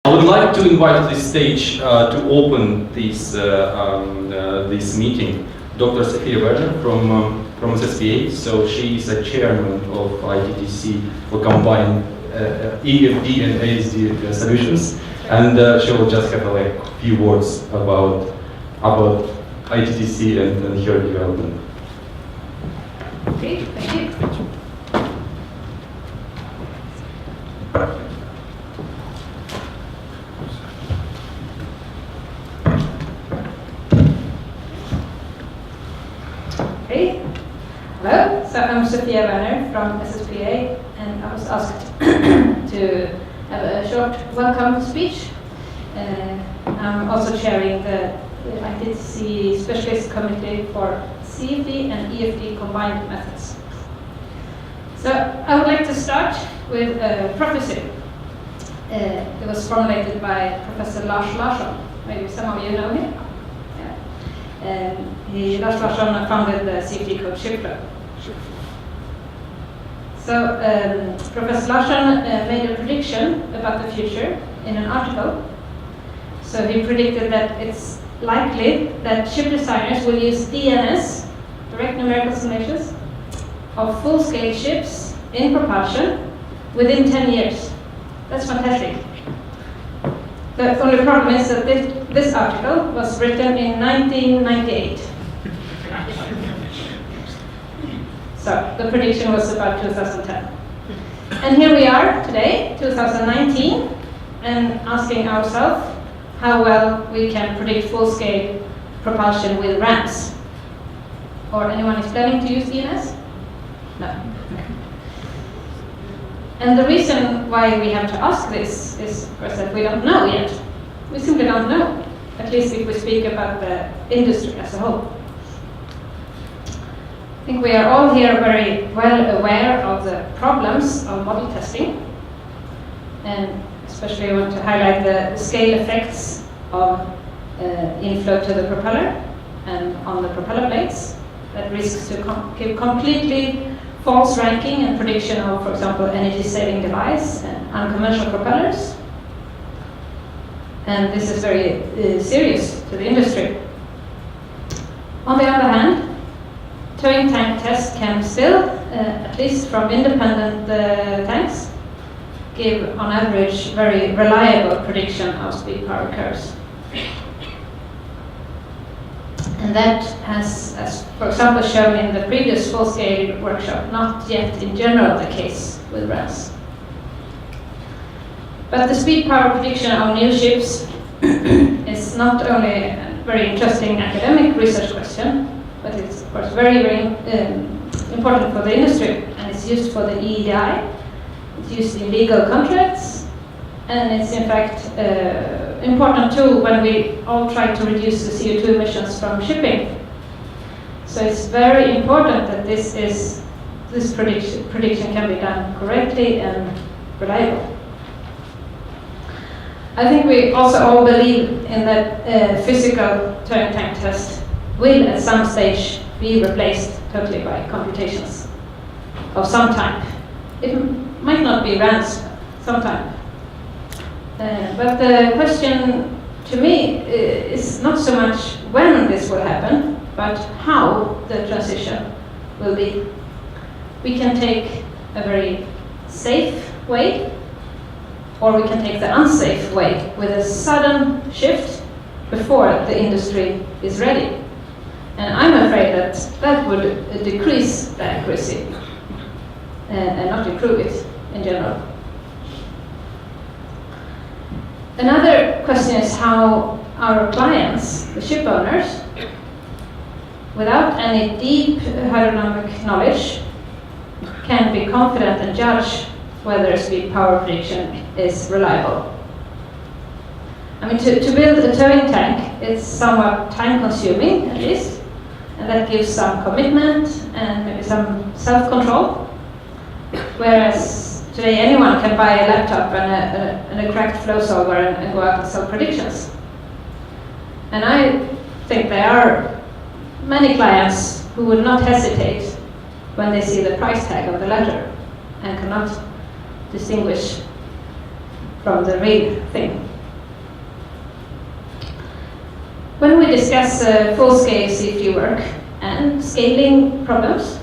I would like to invite to this stage to open this meeting Dr. Sophia Werner from SSPA. So she is a chairman of ITTC for combined EFD and ASD solutions, and she will just have a few words about ITTC and her development. Okay, thank you. Okay, hello, so I'm Sophia Werner from SSPA, and I was asked to have a short welcome speech. I'm also chairing the ITTC Specialist Committee for CFD and EFD combined methods. So I would like to start with a prophecy. It was formulated by Professor Lars Larsson. Maybe some of you know him. Yeah. Lars Larsson founded the CFD code Shipper. So Professor Larsson made a prediction about the future in an article. So he predicted that it's likely that ship designers will use DNS, direct numerical simulations, of full-scale ships in propulsion within 10 years. That's fantastic. The only problem is that this article was written in 1998. So the prediction was about 2010. And here we are today, 2019, and asking ourselves how well we can predict full-scale propulsion with RAMs. Or anyone is planning to use DNS? No. And the reason why we have to ask this is, of course, that we don't know yet. We simply don't know, at least if we speak about the industry as a whole. I think we are all here very well aware of the problems of model testing, and especially I want to highlight the scale effects of inflow to the propeller and on the propeller blades that risks to give completely false ranking and prediction of, for example, energy-saving device and unconventional propellers. And this is very serious to the industry. On the other hand, towing tank tests can still, at least from independent tanks, give on average very reliable prediction of speed power curves. And that has, as for example shown in the previous full-scale workshop, not yet in general the case with RAS. But the speed power prediction of new ships is not only a very interesting academic research question, but it's of course very, very important for the industry, and it's used for the EEDI, it's used in legal contracts, and it's in fact important too when we all try to reduce the CO2 emissions from shipping. So it's very important that this prediction can be done correctly and reliable. I think we also all believe in that physical towing tank test will at some stage be replaced totally by computations of some type. It might not be RANs sometime. But the question to me is not so much when this will happen, but how the transition will be. We can take a very safe way, or we can take the unsafe way with a sudden shift before the industry is ready. And I'm afraid that that would decrease the accuracy and not improve it in general. Another question is how our clients, the ship owners, without any deep hydrodynamic knowledge, can be confident and judge whether speed power prediction is reliable. I mean, to build a towing tank, it's somewhat time-consuming, at least, and that gives some commitment and maybe some self-control, whereas today anyone can buy a laptop and a cracked flow solver and go out and sell predictions. And I think there are many clients who would not hesitate when they see the price tag of the latter and cannot distinguish from the real thing. we discuss full-scale safety work and scaling problems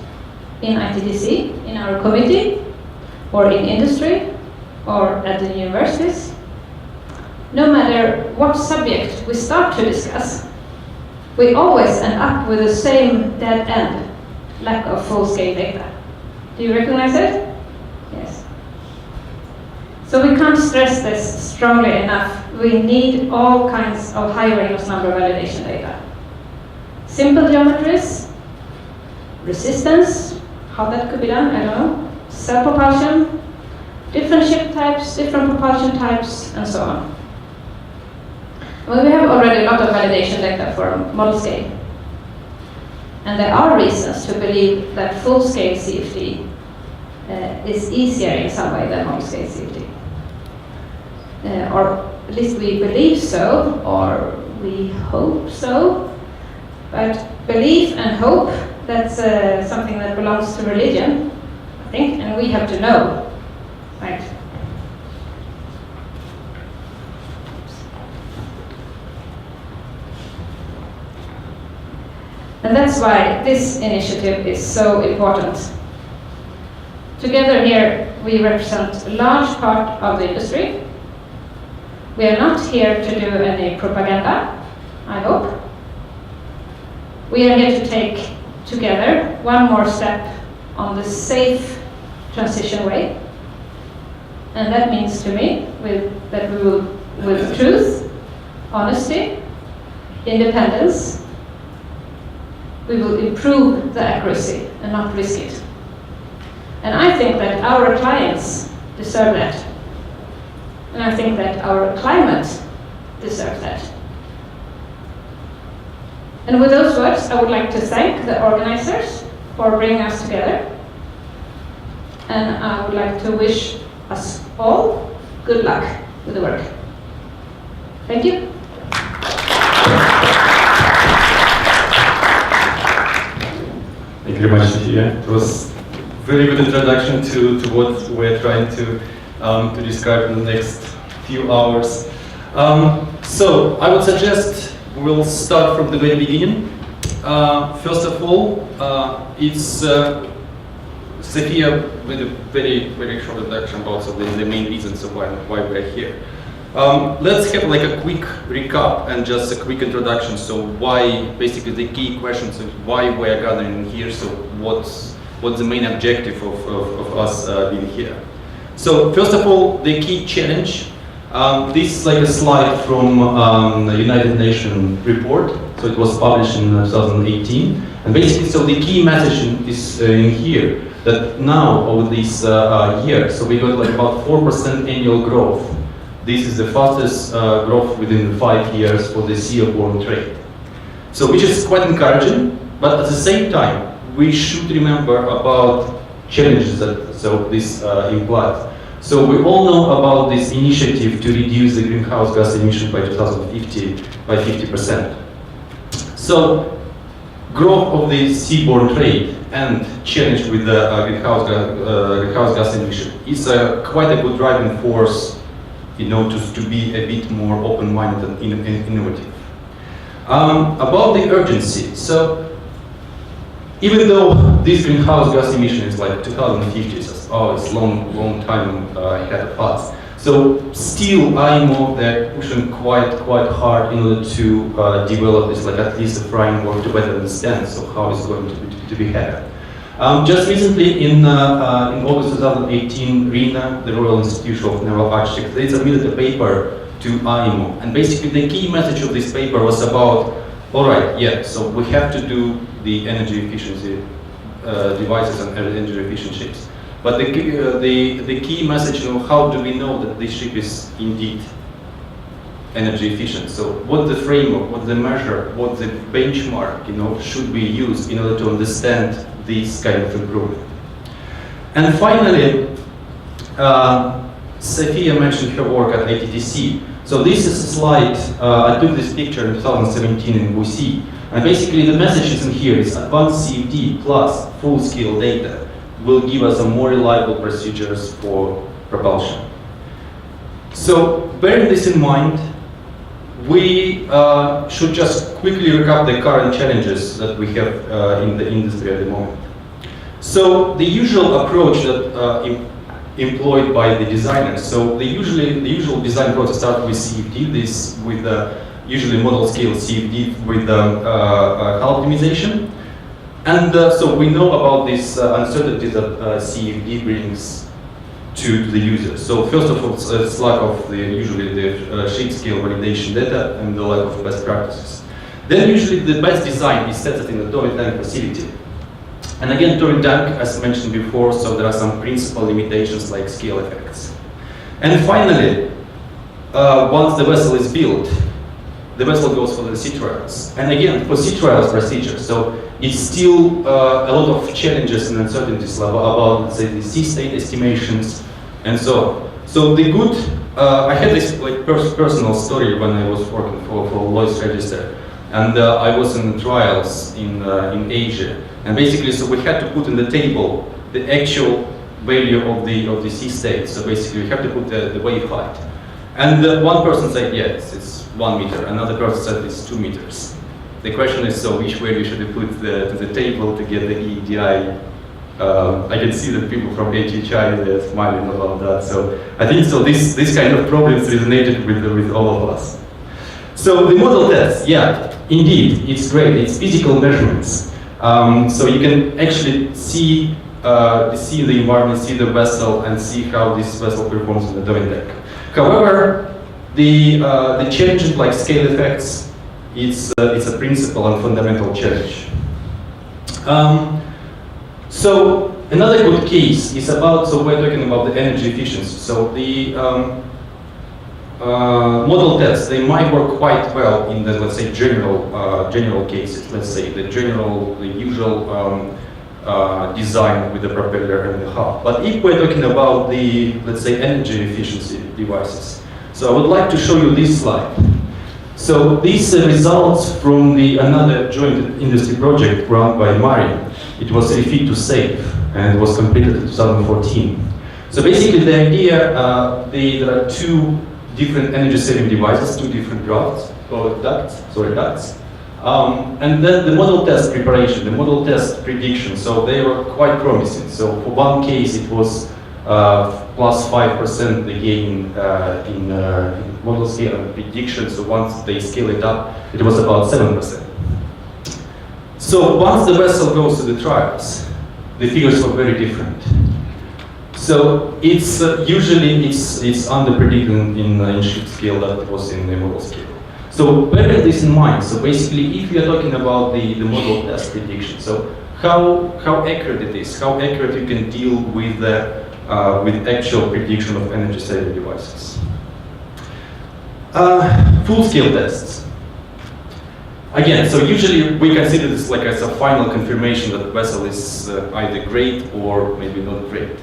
in ITDC, in our committee, or in industry, or at the universities. No matter what subject we start to discuss, we always end up with the same dead end, lack of full-scale data. Do you recognize it? Yes. So we can't stress this strongly enough. We need all kinds of high Reynolds number validation data. Simple geometries, resistance, how that could be done, I don't know. Cell propulsion, different ship types, different propulsion types, and so on. Well, we have already a lot of validation data for model scale. And there are reasons to believe that full-scale CFD is easier in some way than model-scale CFD. Or at least we believe so, or we hope so. But belief and hope, that's something that belongs to religion, I think, and we have to know, right? And that's why this initiative is so important. Together here, we represent a large part of the industry. We are not here to do any propaganda, I hope. We are here to take together one more step on the safe transition way. And that means to me that we will, with truth, honesty, independence, we will improve the accuracy and not risk it. And I think that our clients deserve that. And I think that our climate deserves that. And with those words, I would like to thank the organizers for bringing us together. And I would like to wish us all good luck with the work. Thank you. Thank you very much, Sophia. It was a very good introduction to what we're trying to describe in the next few hours. So I would suggest we'll start from the very beginning. First of all, it's Sophia with a very short introduction about the main reasons of why we're here. Let's have like a quick recap and just a quick introduction. So why, basically the key questions of why we're gathering here. So what's the main objective of us being here? So first of all, the key challenge. This is like a slide from the United Nations report. So it was published in 2018. And basically, so the key message is in here that now over this year, so we got like about 4% annual growth. This is the fastest growth within 5 years for the seaborne trade. So which is quite encouraging, but at the same time, we should remember about challenges that this implies. So we all know about this initiative to reduce the greenhouse gas emission by 2050 by 50%. So growth of the seaborne trade and challenge with the greenhouse gas emission is quite a good driving force, you know, to be a bit more open-minded and innovative. About the urgency, so even though this greenhouse gas emission is like 2050, so it's long time ahead of us. So still, IMO, they're pushing quite hard in order to develop this, like at least a framework to better understand so how it's going to be handled. Just recently, in August 2018, RINA, the Royal Institute of Naval Architects, they submitted a paper to IMO. And basically the key message of this paper was about, all right, yeah, so we have to do the energy efficiency devices and energy efficient ships. But the key message, you know, how do we know that this ship is indeed energy efficient? So what the framework, what the measure, what the benchmark, you know, should be used in order to understand this kind of improvement. And finally, Sophia mentioned her work at ITDC. So this is a slide, I took this picture in 2017 in Bussy. And basically the message is in here is advanced CFD plus full-scale data will give us a more reliable procedures for propulsion. So bearing this in mind, we should just quickly recap the current challenges that we have in the industry at the moment. So the usual approach that employed by the designers. So the usual design process starts with CFD, this with usually model scale CFD with hull optimization. And so we know about this uncertainty that CFD brings to the user. So first of all, it's lack of usually the shape scale validation data and the lack of best practices. Then usually the best design is set in a turret tank facility. And again, turret tank, as mentioned before, so there are some principal limitations like scale effects. And finally, once the vessel is built, the vessel goes for the sea trials. And again, for sea trials procedure, so it's still a lot of challenges and uncertainties about, let's say, the sea state estimations and so on. So the good, I had this like personal story when I was working for Lloyd's Register, and I was in trials in Asia, and basically, so we had to put in the table the actual value of the sea state. So basically, we have to put the wave height, and one person said yes, it's 1 meter. Another person said it's 2 meters. The question is, so which value should we put to the table to get the EEDI? I can see that people from HHI, they're smiling about that. So I think so this kind of problems resonated with all of us. So the model test, yeah, indeed, it's great. It's physical measurements. So you can actually see the environment, see the vessel, and see how this vessel performs in the diving deck. However, the challenges like scale effects, it's a principal and fundamental challenge. So another good case is about, so we're talking about the energy efficiency. So the model tests, they might work quite well in the, let's say, general cases. Let's say the usual design with the propeller and the hull. But if we're talking about the, let's say, energy efficiency devices, so I would like to show you this slide. So these results from another joint industry project run by Mari. It was Refit to Save, and it was completed in 2014. So basically the idea, there are two different energy saving devices, two different ducts. And then the model test preparation, the model test prediction, so they were quite promising. So for one case it was plus 5% the gain in model scale and prediction. So once they scale it up, it was about 7%. So once the vessel goes to the trials, the figures were very different. So it's usually it's under predicted in ship scale that it was in the model scale. So bear this in mind. So basically, if you are talking about the model test prediction, so how accurate it is, how accurate you can deal with actual prediction of energy saving devices. Full scale tests. Again, so usually we consider this like as a final confirmation that the vessel is either great or maybe not great.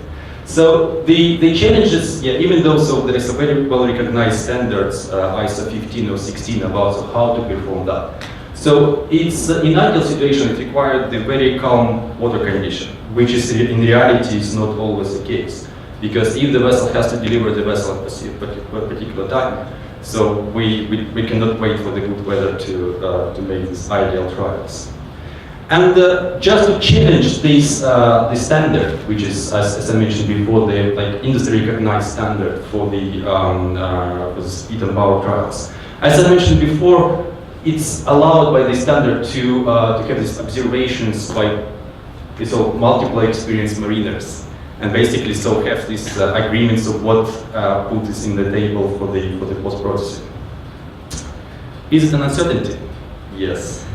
So the challenges, yeah, even though so there is a very well recognized standards, ISO 15 or 16 about how to perform that. So it's in ideal situation it required the very calm water condition, which is in reality is not always the case, because if the vessel has to deliver the vessel at a particular time, so we cannot wait for the good weather to make these ideal trials. And just to challenge this the standard, which is, as I mentioned before, the like industry recognized standard for the speed and power trials. As I mentioned before, it's allowed by the standard to have these observations by these multiple experienced mariners, and basically so have these agreements of what put this in the table for the post processing. Is it an uncertainty? Yes.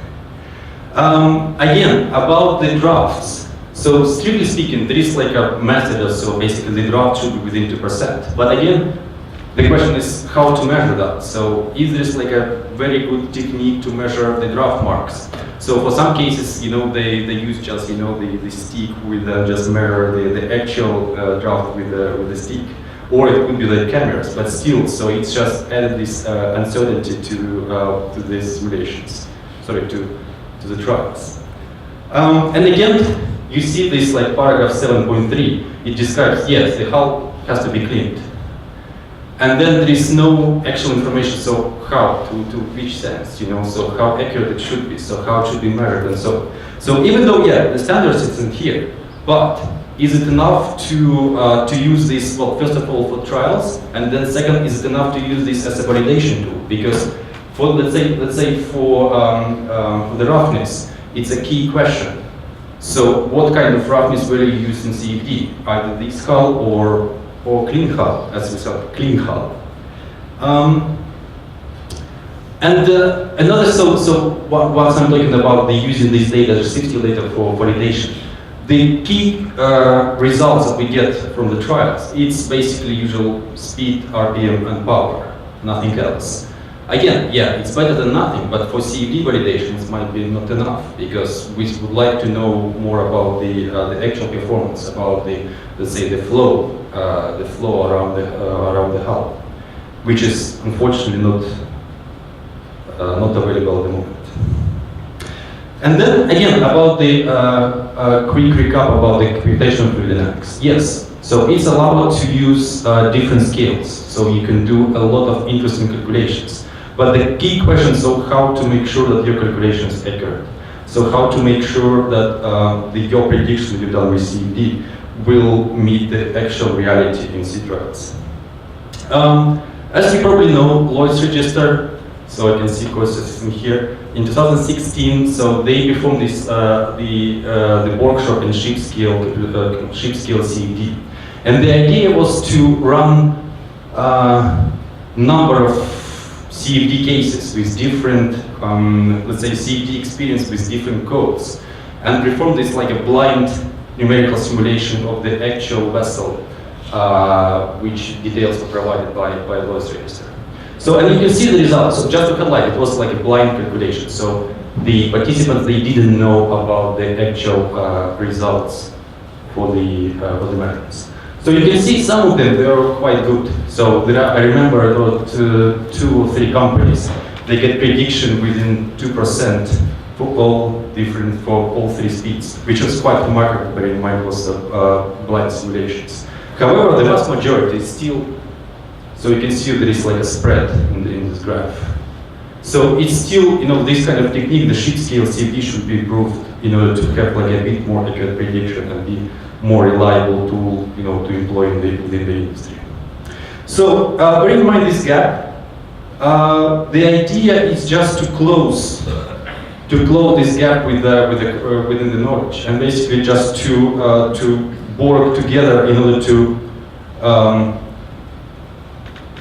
Again, about the drafts. So strictly speaking, there is like a method, so basically the draft should be within 2%. But again, the question is how to measure that. So if there is like a very good technique to measure the draft marks. So for some cases, you know, they use just, you know, the stick with just measure the actual draft with the stick. Or it could be like cameras, but still, so it's just added this uncertainty to these relations. Sorry, to the trials. And again, you see this like paragraph 7.3. It describes, yes, the hull has to be cleaned. And then there is no actual information, so how, to which sense, you know, so how accurate it should be, so how it should be measured, and so even though, yeah, the standards is in here, but is it enough to use this, well, first of all, for trials, and then second, is it enough to use this as a validation tool? Because for, let's say for the roughness, it's a key question. So what kind of roughness will you use in CFD? Either this hull or clean hull, as we said, clean hull. Another, once I'm talking about the using this data, the safety data for validation, the key results that we get from the trials, it's basically usual speed, RPM, and power, nothing else. Again, yeah, it's better than nothing, but for CFD validations, it might be not enough, because we would like to know more about the actual performance, about the, let's say, the flow around the hull, which is unfortunately not available at the moment. And then again about the quick recap about the computational fluidodynamics. Yes, so it's allowed to use different scales, so you can do a lot of interesting calculations. But the key question is how to make sure that your calculation is accurate. So how to make sure that your prediction you've done with CFD will meet the actual reality in sea trials. As you probably know, Lloyd's Register, so I can see courses in here. In 2016, so they performed this the workshop in ship scale CFD, and the idea was to run number of CFD cases with different, let's say, CFD experience with different codes, and perform this like a blind numerical simulation of the actual vessel, which details were provided by Lloyd's Register. So, and you can see the results. So just to highlight, it was like a blind calculation. So the participants, they didn't know about the actual results for the measurements. So you can see some of them, they are quite good. So there are, I remember about 2 or 3 companies, they get prediction within 2% for all 3 speeds, which was quite remarkable, but in mind was blind simulations. However, the vast majority is still, so you can see there is like a spread in this graph. So it's still, you know, this kind of technique, the ship scale CFD should be improved in order to have like a bit more accurate prediction and be more reliable tool, you know, to employ within the industry. So bear in mind this gap. The idea is just to close this gap within the knowledge, and basically just to work together in order to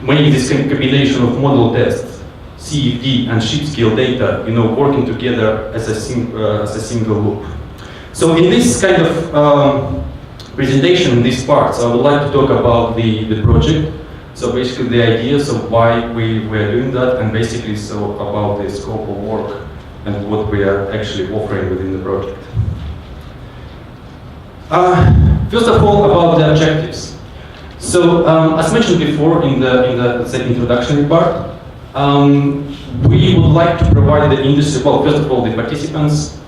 make this combination of model tests, CFD and ship scale data, you know, working together as a single loop. So in this kind of presentation, in these parts, I would like to talk about the project. So basically the ideas of why we were doing that, and basically so about the scope of work and what we are actually offering within the project. First of all, about the objectives. So as mentioned before in the let's say, introductory part, we would like to provide the industry, well, first of all, the participants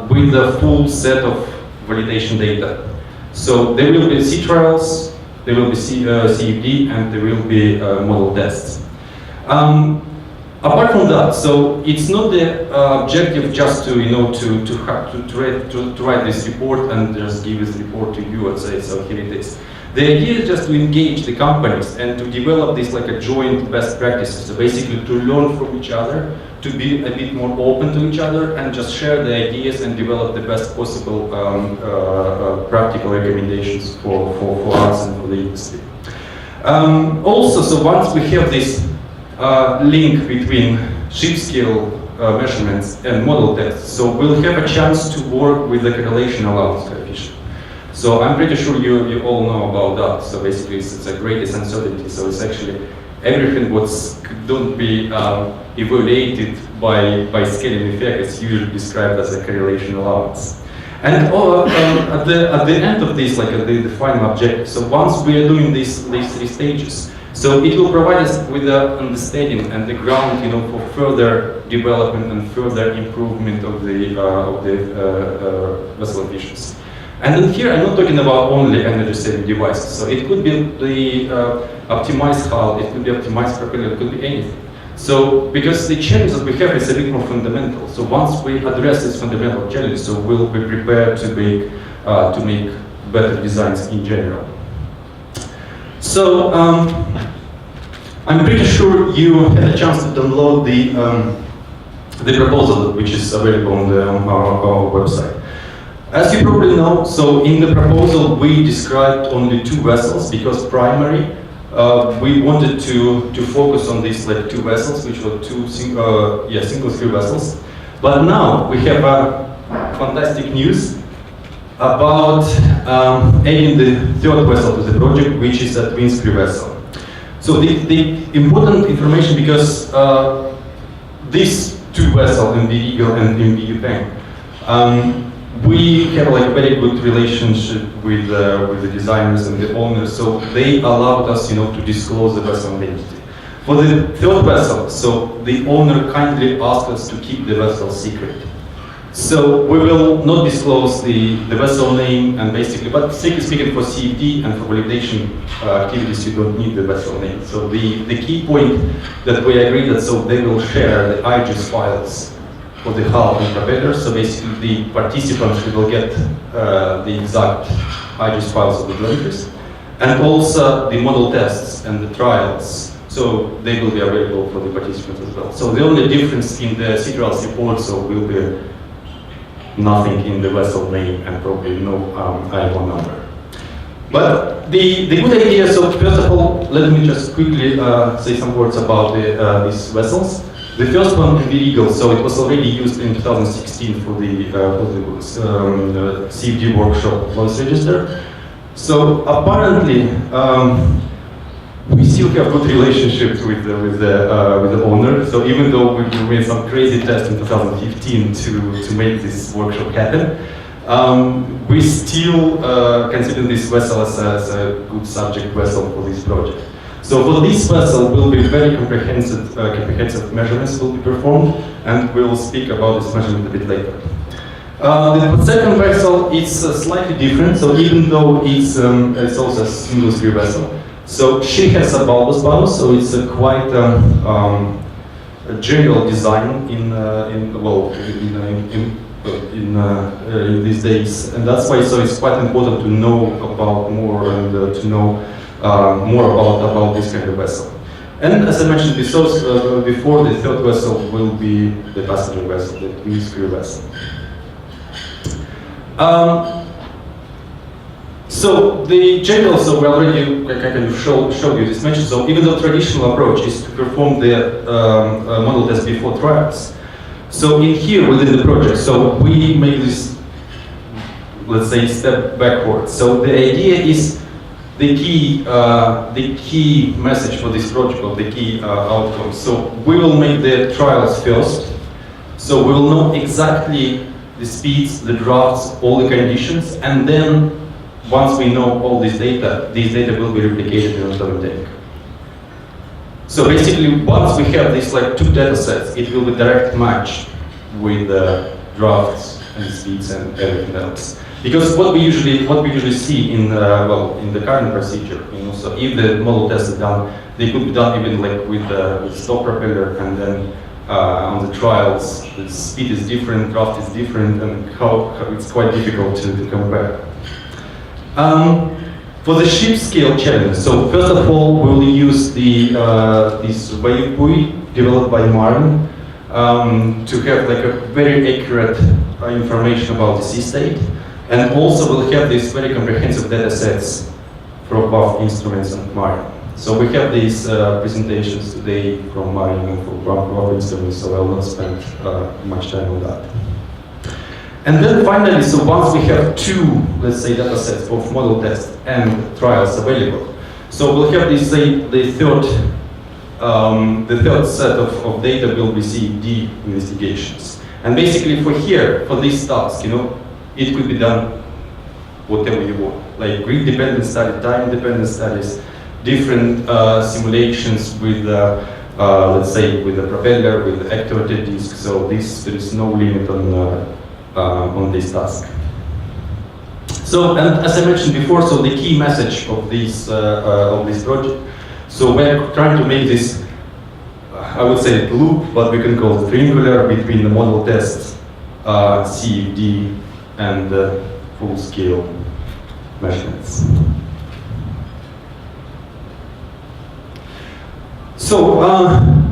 with a full set of validation data. So there will be sea trials, there will be CFD, and there will be model tests. Apart from that, so it's not the objective just to, you know, to write this report and just give this report to you and say, so here it is. The idea is just to engage the companies and to develop this like a joint best practices. So basically to learn from each other, to be a bit more open to each other, and just share the ideas and develop the best possible practical recommendations for us and for the industry. Also, so once we have this link between ship scale measurements and model tests, so we'll have a chance to work with the correlation allowance coefficient. So I'm pretty sure you all know about that. So basically it's a greatest uncertainty. So it's actually everything what's don't be evaluated by scaling effect is usually described as a correlation allowance. And at the end of this, like the final objective, so once we are doing these 3 stages, so it will provide us with the understanding and the ground, you know, for further development and further improvement of the vessel efficiency. And then here, I'm not talking about only energy-saving devices. So it could be the optimized hull, it could be optimized propeller, it could be anything. So because the challenge that we have is a bit more fundamental. So once we address this fundamental challenge, so we'll be prepared to make better designs in general. So I'm pretty sure you had a chance to download the proposal, which is available on our website. As you probably know, so in the proposal we described only 2 vessels because primary we wanted to focus on these like 2 vessels, which were single screw vessels. But now we have fantastic news about adding the 3rd vessel to the project, which is a twin screw vessel. So the important information, because these 2 vessels, MV Eagle and MV Yupeng, we have like a very good relationship with the designers and the owners, so they allowed us, to disclose the vessel identity. For the 3rd vessel, so the owner kindly asked us to keep the vessel secret. So we will not disclose the vessel name and basically, but strictly speaking for CFD and for validation activities, you don't need the vessel name. So the key point that we agreed that so they will share the IGES files for the hull and propeller. So basically the participants will get the exact IGES files of the deliveries. And also the model tests and the trials. So they will be available for the participants as well. So the only difference in the CTRLs report will be nothing in the vessel name and probably no IO number. But the good idea, so first of all, let me just quickly say some words about these vessels. The first one, MV Eagle, so it was already used in 2016 for the CFD workshop launch register. So apparently, we still have good relationships with the owner. So even though we made some crazy tests in 2015 to make this workshop happen, we still consider this vessel as a good subject vessel for this project. So for this vessel will be very comprehensive measurements will be performed, and we'll speak about this measurement a bit later. The second vessel is slightly different. So even though it's also a single screw vessel, so she has a bulbous bow. So it's a quite a general design in these days, and that's why so it's quite important to know about more and to know more about this kind of vessel. And as I mentioned before, the 3rd vessel will be the passenger vessel, the twin screw vessel. So the general, so we already kind of showed you this mention. So even though traditional approach is to perform the model test before trials, so in here within the project, so we make this, let's say, step backwards. So the idea is the key message for this project, or the key outcome. So we will make the trials first. So we will know exactly the speeds, the drafts, all the conditions, and then once we know all this data will be replicated in another tank. So basically, once we have these like 2 data sets, it will be direct match with the drafts and speeds and everything else. Because what we usually see in the current procedure, so if the model test is done, they could be done even like with stock propeller, and then on the trials, the speed is different, draft is different, and how it's quite difficult to compare. For the ship scale challenge, so first of all, we will use this wave buoy developed by Martin to have like a very accurate information about the sea state. And also we'll have these very comprehensive data sets from both instruments and Marine. So we have these presentations today from Marine and from both instruments, so I will not spend much time on that. And then finally, so once we have 2, let's say, data sets of model tests and trials available, so we'll have this, say, the third set of data will be CFD investigations. And basically for this task, it could be done whatever you want, like grid-dependent study, time-dependent studies, different simulations with, let's say, with the propeller, with the actuator disk. So there is no limit on this task. So So, and as I mentioned before, so the key message of this project, so we're trying to make this, I would say loop, but we can call it triangular between the model tests, CFD, and full-scale measurements. So,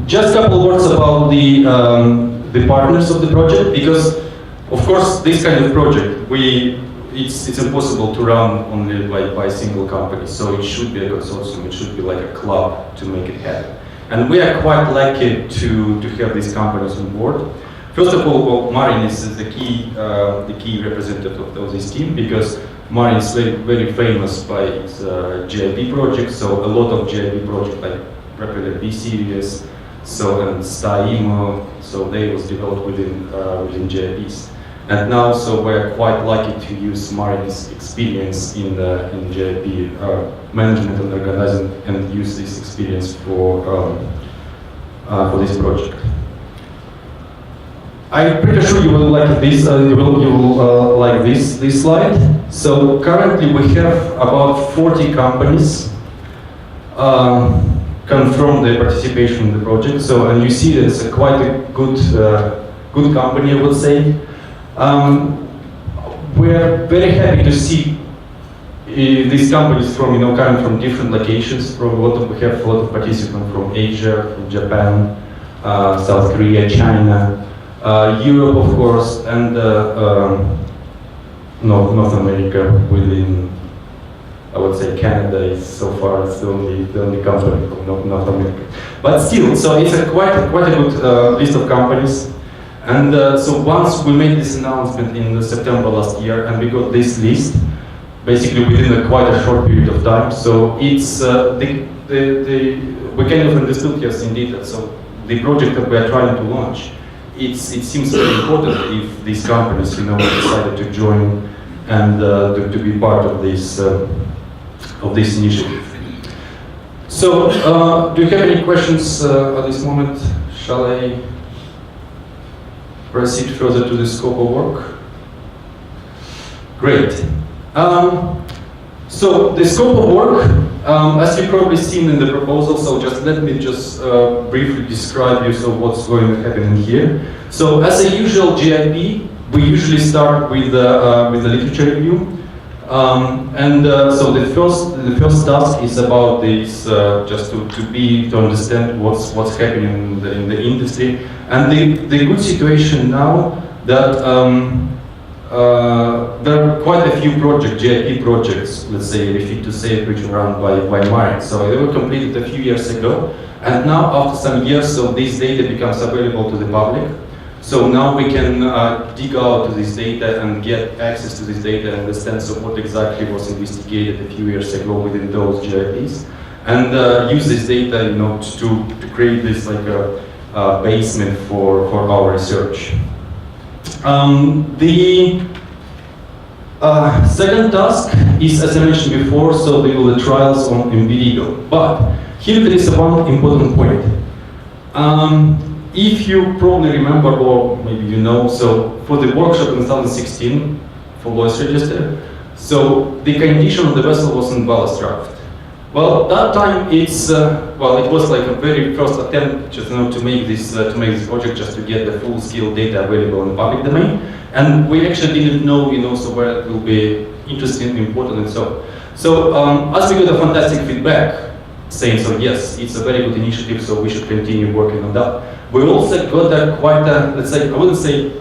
just a couple words about the partners of the project, because, of course, this kind of project, it's impossible to run only by a single company. So it should be a consortium, it should be like a club to make it happen. And we are quite lucky to have these companies on board. First of all, well, Marin is the key representative of this team, because Marin is very famous by its GIP projects. So a lot of GIP projects like Propeller B series, so and STAIMO, so they was developed within GIPs. And now, so we're quite lucky to use Marin's experience in GIP management and organizing, and use this experience for this project. I'm pretty sure you will like this. You will like this slide. So currently we have about 40 companies confirm their participation in the project. So, and you see it's quite a good company, I would say. We're very happy to see these companies from, coming from different locations. We have a lot of participants from Asia, from Japan, South Korea, China, Europe, of course, and North America. Within, I would say, Canada is so far it's the only company from North America. But still, so it's quite a good list of companies. And so once we made this announcement in September last year, and we got this list, basically within quite a short period of time. So it's we kind of understood, yes, indeed, that so the project that we are trying to launch, it seems very important if these companies, decided to join and to be part of this initiative. So, do you have any questions at this moment? Shall I proceed further to the scope of work? Great. So the scope of work, as you've probably seen in the proposal, so let me briefly describe you what's going to happen in here. So as a usual GIP, we usually start with the literature review. So the first task is about this, just to understand what's happening in the industry. And the good situation now that there are quite a few GIP projects, let's say, refit to safe, which were run by Marin. So they were completed a few years ago, and now after some years, so this data becomes available to the public. So now we can dig out to this data and get access to this data and understand what exactly was investigated a few years ago within those GIPs, and use this data, to create this like a basement for our research. The second task is, as I mentioned before, so the trials on Envidigo. But here there is one important point. If you probably remember, or maybe so for the workshop in 2016 for Lloyd's Register, so the condition of the vessel was in ballast draft. Well, that time it was like a very first attempt just to make this project, just to get the full-scale data available in the public domain, and we actually didn't know, so where it will be interesting, important, and so. So as we got a fantastic feedback saying, so yes, it's a very good initiative, so we should continue working on that. We also got quite a, let's say, I wouldn't say,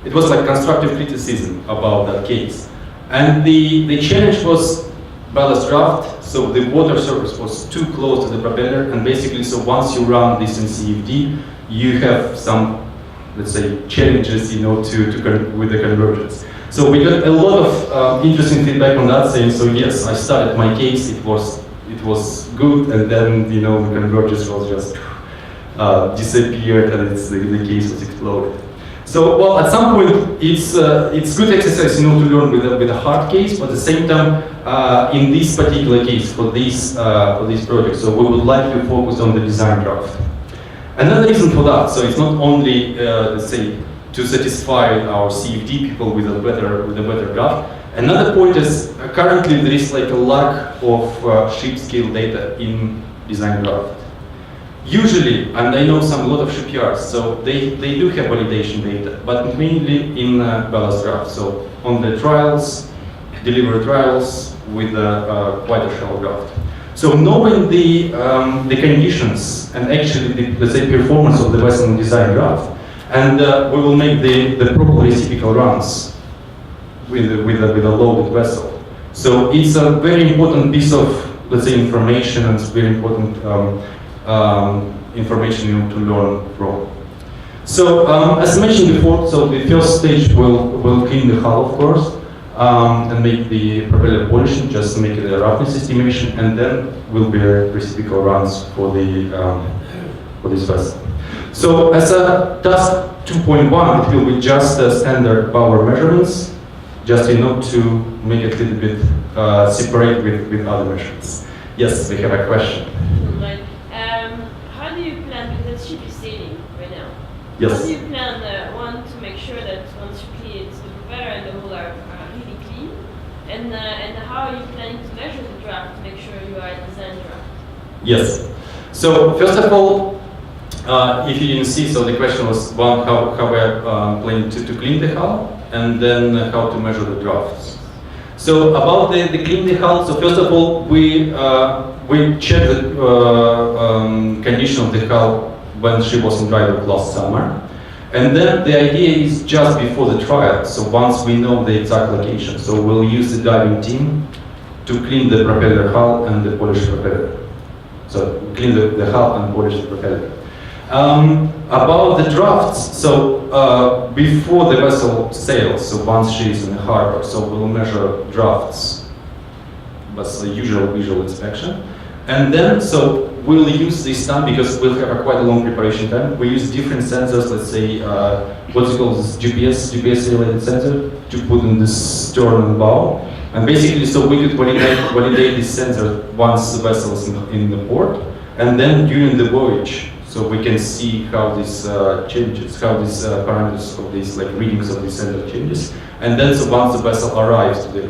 it was like constructive criticism about that case. And the challenge was ballast draft, so the water surface was too close to the propeller, and basically, so once you run this in CFD, you have some, let's say, challenges, with the convergence. So we got a lot of interesting feedback on that, saying, so yes, I started my case, it was good, and then, the convergence was just disappeared, and the case was exploded. So, well, at some point, it's good exercise, to learn with a hard case, but at the same time, in this particular case, for this project, so we would like to focus on the design draft. Another reason for that, so it's not only, let's say, to satisfy our CFD people with a better draft. Another point is currently there is like a lack of ship scale data in design draft. Usually, and I know a lot of shipyards, so they do have validation data, but mainly in ballast draft. So on the trials, delivery trials with quite a shallow draft. So knowing the conditions and actually the, let's say, performance of the vessel in design draft, and we will make the proper reciprocal runs with a loaded vessel. So it's a very important piece of, let's say, information, and it's very important information you need to learn from. So as mentioned before, so the first stage will clean the hull, of course, and make the propeller polishing, just make it a roughness estimation, and then will be reciprocal runs for the for this vessel. So as a task 2.1, it will be just standard power measurements, just to make it a little bit separate with other measurements. Yes, we have a question. Right. How do you plan, because the ship is sailing right now? Yes. How do you plan, one, to make sure that once you clean it, the propeller and the hull are really clean? And how are you planning to measure the draft to make sure you are at design draft? Yes. So first of all, if you didn't see, so the question was one, how we're planning to clean the hull, and then how to measure the drafts. So about the clean the hull, so first of all, we checked the condition of the hull when she was in dry dock last summer. And then the idea is just before the trial, so once we know the exact location, so we'll use the diving team to clean the propeller hull and the polish propeller. So clean the hull and polish the propeller. About the drafts, so before the vessel sails, so once she is in the harbor, so we'll measure drafts, that's the usual visual inspection. And then, so we'll use this time, because we'll have quite a long preparation time, we use different sensors, let's say, what's it called, this GPS related sensor, to put in the stern and bow. And basically, so we could validate this sensor once the vessel is in the port, and then during the voyage, so we can see how this changes, how these parameters of these, like readings of this sensor changes. And then, so once the vessel arrives to the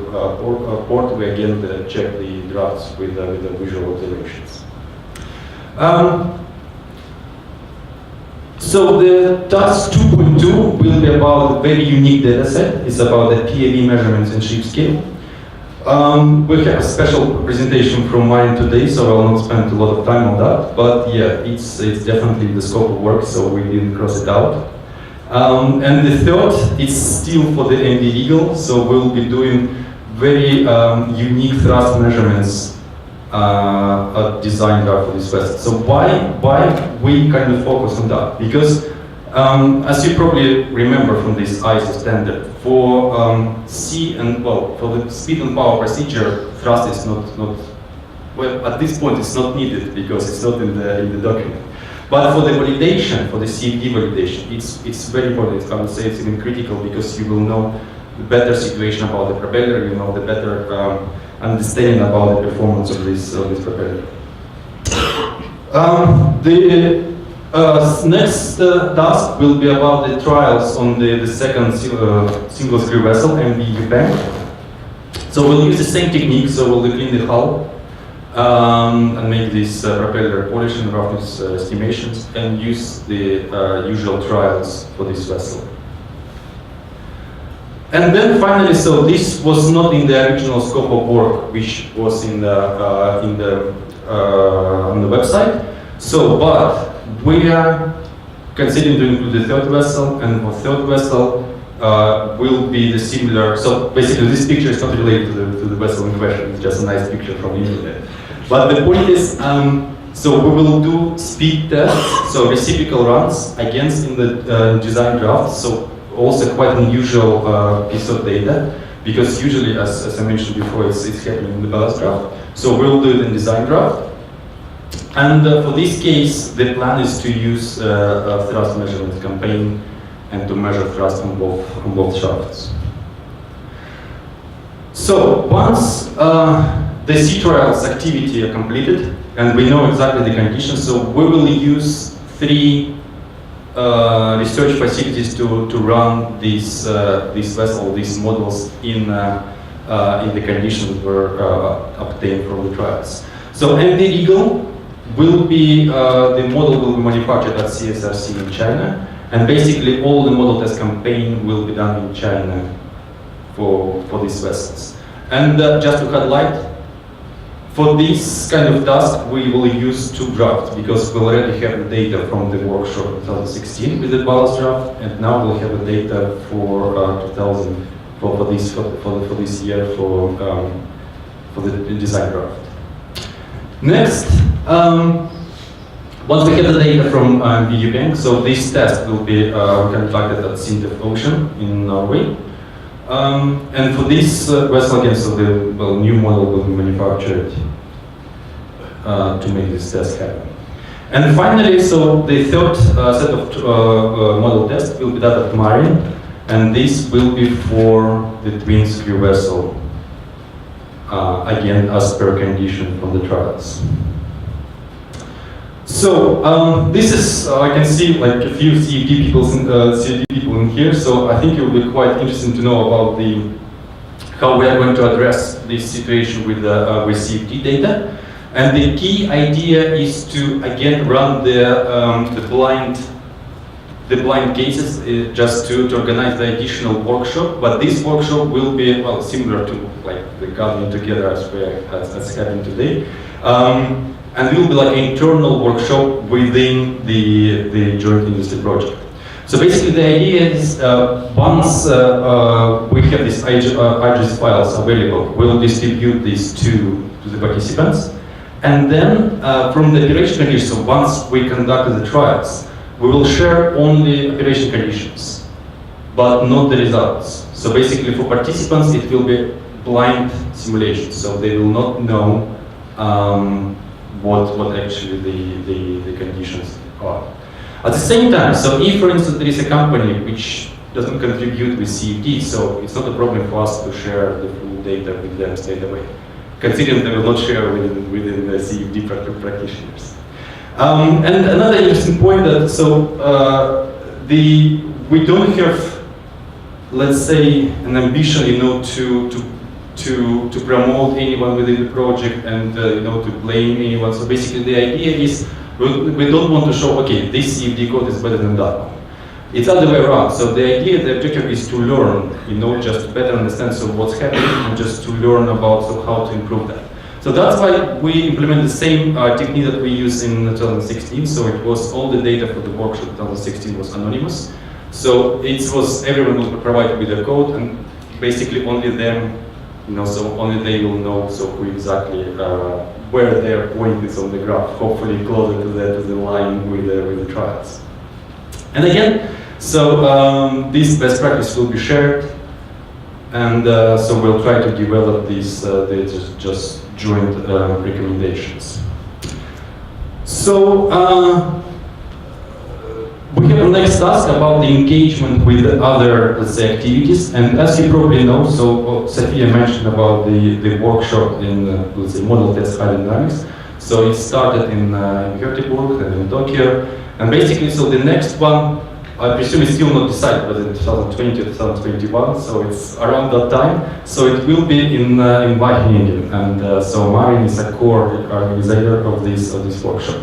port, we again check the drafts with the visual observations. So the task 2.2 will be about a very unique data set. It's about the PAV measurements in ship scale. We have a special presentation from mine today, so I will not spend a lot of time on that. But yeah, it's definitely the scope of work, so we didn't cross it out. And the third, it's still for the MV Legal, so we'll be doing very unique thrust measurements at design draft for this vessel. So why we kind of focus on that? Because as you probably remember from this ISO standard, for C and for the speed and power procedure, thrust is not well, at this point it's not needed because it's not in the document. But for the validation, for the CFD validation, it's very important. I would say it's even critical, because you will know the better situation about the propeller, you know the better understanding about the performance of this propeller. The next task will be about the trials on the second single screw vessel, MV Yupeng. So we'll use the same technique, so we'll clean the hull and make this propeller polish and roughness estimations, and use the usual trials for this vessel. And then finally, so this was not in the original scope of work, which was on the website. So, but we are considering to include the third vessel, and for third vessel will be the similar. So basically, this picture is not related to the vessel in question. It's just a nice picture from the internet. But the point is, so we will do speed tests, so reciprocal runs against in the design draft. So also quite an unusual piece of data, because usually, as I mentioned before, it's happening in the ballast draft. So we'll do it in design draft. And for this case, the plan is to use a thrust measurement campaign and to measure thrust on both shafts. So once the sea trials activity are completed and we know exactly the conditions, so we will use 3 research facilities to run this vessel, these models in in the conditions that were obtained from the trials. So MD Eagle will be, the model will be manufactured at CSRC in China, and basically all the model test campaign will be done in China for these vessels. And just to highlight, for this kind of task we will use two drafts, because we already have the data from the workshop 2016 with the ballast draft, and now we'll have the data for 2000 for this year for the design draft. Next, once we have the data from BU Bank, so this test will be conducted at Sintef Ocean in Norway. And for this vessel again, so the new model will be manufactured to make this test happen. And finally, so the third set of model tests will be done at Marine, and this will be for the twin screw vessel, again as per condition from the trials. So this is, I can see like a few CFD people in here, so I think it will be quite interesting to know about how we are going to address this situation with CFD data. And the key idea is to again run the blind cases just to organize the additional workshop. But this workshop will be similar to like the gathering together as happened today. And it will be like an internal workshop within the joint industry project. So basically the idea is once we have these IGES files available, we'll distribute these to the participants. And then from the operation conditions, so once we conducted the trials, we will share only operation conditions, but not the results. So basically for participants, it will be blind simulation. So they will not know what actually the conditions are. At the same time, so if for instance there is a company which doesn't contribute with CFD, so it's not a problem for us to share the full data with them straight away, considering they will not share within the CFD practitioners. And another interesting point that we don't have, let's say, an ambition, to promote anyone within the project and to blame anyone. So basically the idea is we don't want to show, okay, this CFD code is better than that one. It's the other way around. So the idea, the objective is to learn, just to better understand what's happening and just to learn about how to improve that. So that's why we implement the same technique that we used in 2016. So it was all the data for the workshop 2016 was anonymous. So it was everyone was provided with a code, and basically only them, so only they will know who exactly where their point is on the graph. Hopefully closer to the line with the trials. And again, so this best practice will be shared, and so we'll try to develop these just joint recommendations. So we have the next task about the engagement with the other, let's say, activities. And as you probably know, so Sophia mentioned about the workshop in, let's say, model test hydrodynamics. So it started in Göteborg and in Tokyo. And basically, so the next one, I presume it's still not decided, but in 2020 or 2021, so it's around that time. So it will be in Wageningen, and so Marin is a core organizer of this workshop.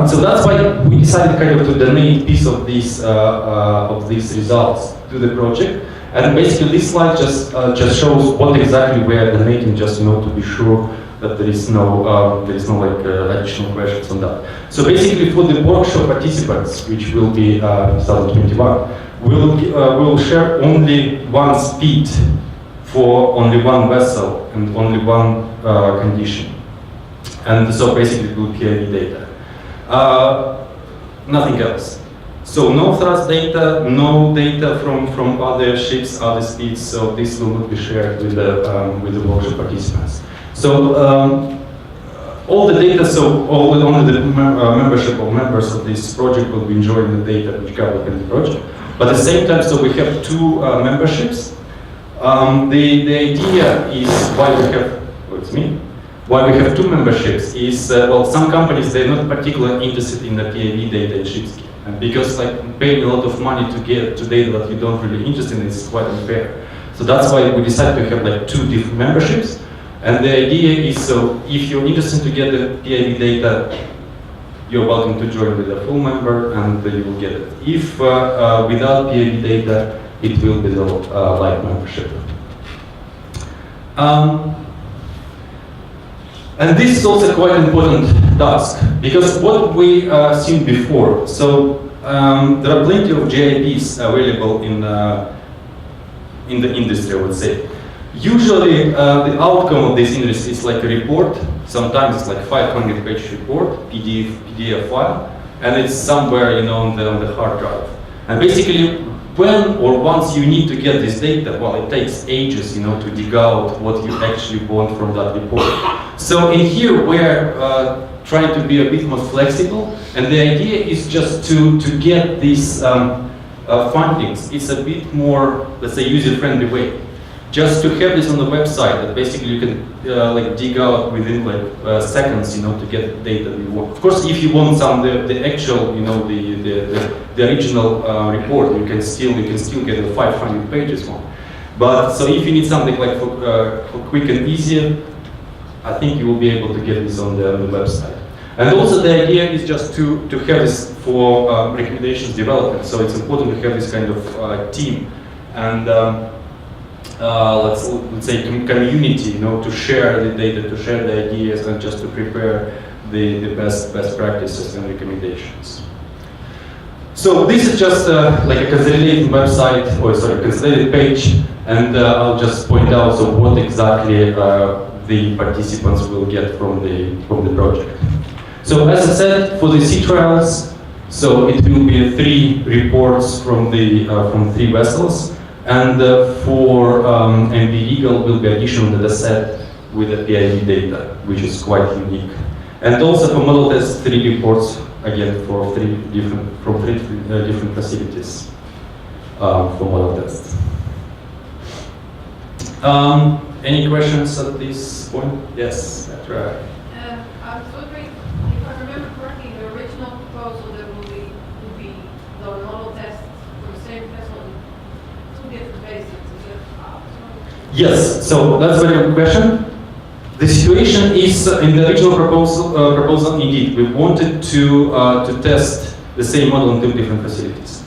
So that's why we decided kind of to donate a piece of these results to the project. And basically, this slide just shows what exactly we are donating, just to be sure that there is no additional questions on that. So basically, for the workshop participants, which will be 2021, we'll share only one speed for only one vessel and only one condition, and so basically it will be PIV data, nothing else. So no thrust data, no data from other ships, other speeds. So this will not be shared with the workshop participants. So all the data, so only the membership or members of this project will be enjoying the data which cover in the project. But at the same time, so we have two memberships. The idea is why we have two memberships is well, some companies, they're not particularly interested in the PIV data in shipscape, and because like paying a lot of money to get to data that you don't really interested in is quite unfair. So that's why we decided to have like 2 different memberships. And the idea is, so if you're interested to get the PIB data, you're welcome to join with a full member and you will get it. If without PIB data, it will be the light membership. And this is also quite an important task, because what we seen before, so there are plenty of JIPs available in the industry, I would say. Usually, the outcome of this industry is like a report. Sometimes it's like 500-page report, PDF file, and it's somewhere, you know, on the hard drive. And basically, when or once you need to get this data, well, it takes ages, you know, to dig out what you actually want from that report. So in here, we're trying to be a bit more flexible, and the idea is just to get these findings. It's a bit more, let's say, user-friendly way. Just to have this on the website, that basically you can like dig out within like seconds, you know, to get the data you want. Of course, if you want some the actual, you know, the original report, you can still get a 500 pages one. But so if you need something like for quick and easier, I think you will be able to get this on the website. And also the idea is just to have this for recommendations development. So it's important to have this kind of team and let's say community, you know, to share the data, to share the ideas, and just to prepare the best practices and recommendations. So this is just like a consolidated website, or sorry, consolidated page, and I'll just point out so what exactly the participants will get from the project. So as I said, for the sea trials, so it will be 3 reports from 3 vessels. And for MV Eagle will be additional data set with the PIB data, which is quite unique. And also for model test, 3 reports, again, for 3 different facilities for model test. Any questions at this point? Yes, that's right. I was wondering, if I remember correctly, the original proposal that would be the model test for the same vessel in 2 different bases. Is it Yes, so that's a very good question. The situation is in the original proposal, indeed, we wanted to test the same model in 2 different facilities.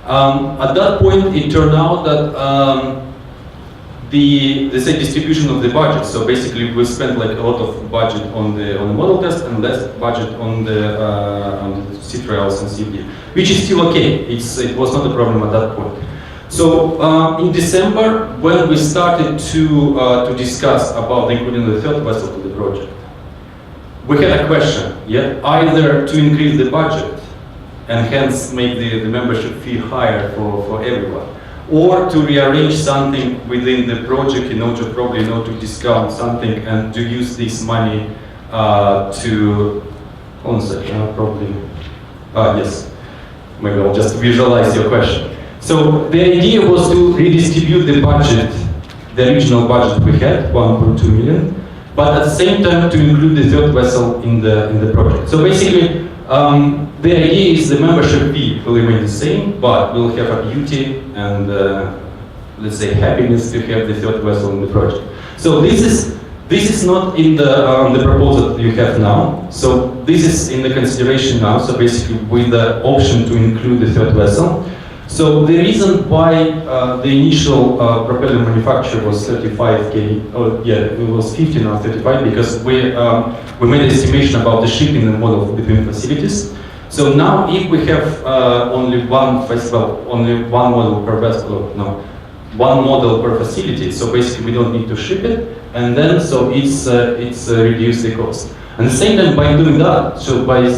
At that point, it turned out that the distribution of the budget. So basically, we spent like a lot of budget on the model test and less budget on the sea trials and CFD, which is still okay. It was not a problem at that point. So in December, when we started to discuss about including the 3rd vessel to the project, we had a question: either to increase the budget and hence make the membership fee higher for everyone, or to rearrange something within the project, to probably to discount something and to use this money to, hold on a second, probably, yes, maybe I'll just visualize your question. So the idea was to redistribute the budget, the original budget we had, 1.2 million, but at the same time to include the 3rd vessel in the project. So basically, the idea is the membership fee will remain the same, but we'll have a beauty and let's say happiness to have the 3rd vessel in the project. So this is not in the proposal that you have now. So this is in the consideration now. So basically, with the option to include the 3rd vessel. So the reason why the initial propeller manufacturer was 35K, it was 50 now 35, because we made an estimation about the shipping and model between facilities. So now if we have only one model per vessel, one model per facility, so basically we don't need to ship it, and then so it's reduced the cost. And at the same time, by doing that, so by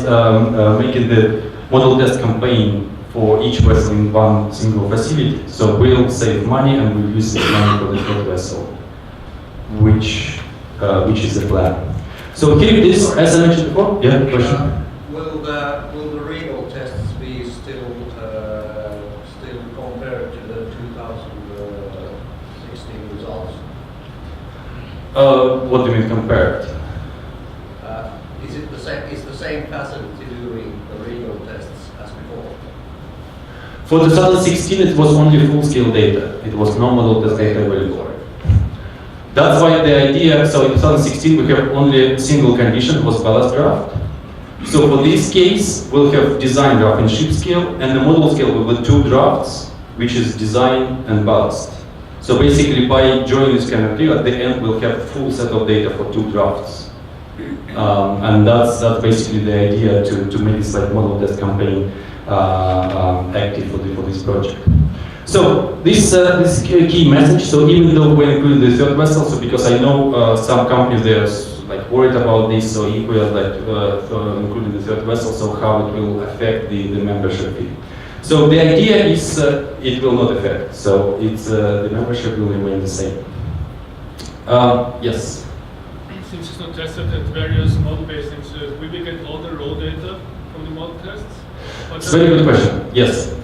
making the model test campaign for each vessel in one single facility, so we'll save money and we'll use this money for the 3rd vessel, which is the plan. So here it is, as I mentioned before. Yeah, question. Will the real tests be still compared to the 2016 results? What do you mean compared? Is the same facility doing the real tests as before? For 2016, it was only full-scale data. It was no model test data available. That's why the idea, so in 2016 we have only a single condition, it was ballast draft. So for this case, we'll have design draft and ship scale, and the model scale will be 2 drafts, which is design and ballast. So basically by joining this kind of deal, at the end we'll have a full set of data for 2 drafts. And that's basically the idea to make this like model test campaign active for this project. So this key message. So even though we include the third vessel, so because I know some companies they are like worried about this, so if we are like including the third vessel, so how it will affect the membership fee. So the idea is it will not affect. So it's the membership will remain the same. Yes. Since it's not tested at various model-based things, will we get all the raw data from the model tests? It's a very good question. Yes.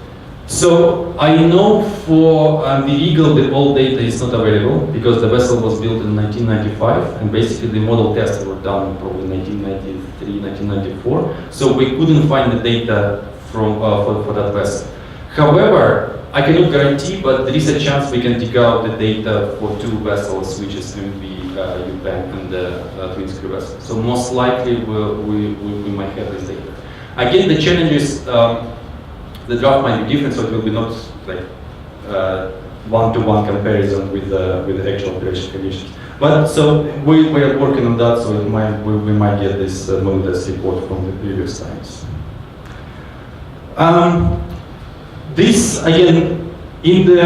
So I know for the Eagle the all data is not available because the vessel was built in 1995 and basically the model tests were done probably 1993, 1994. So we couldn't find the data from for that vessel. However, I cannot guarantee, but there is a chance we can dig out the data for 2 vessels, which is MV UPenn and the twin screw vessel. So most likely we might have this data. Again, the challenge is the draft might be different, so it will be not like one-to-one comparison with the actual operation conditions. But so we are working on that, so we might get this model test report from the previous times. This again, in the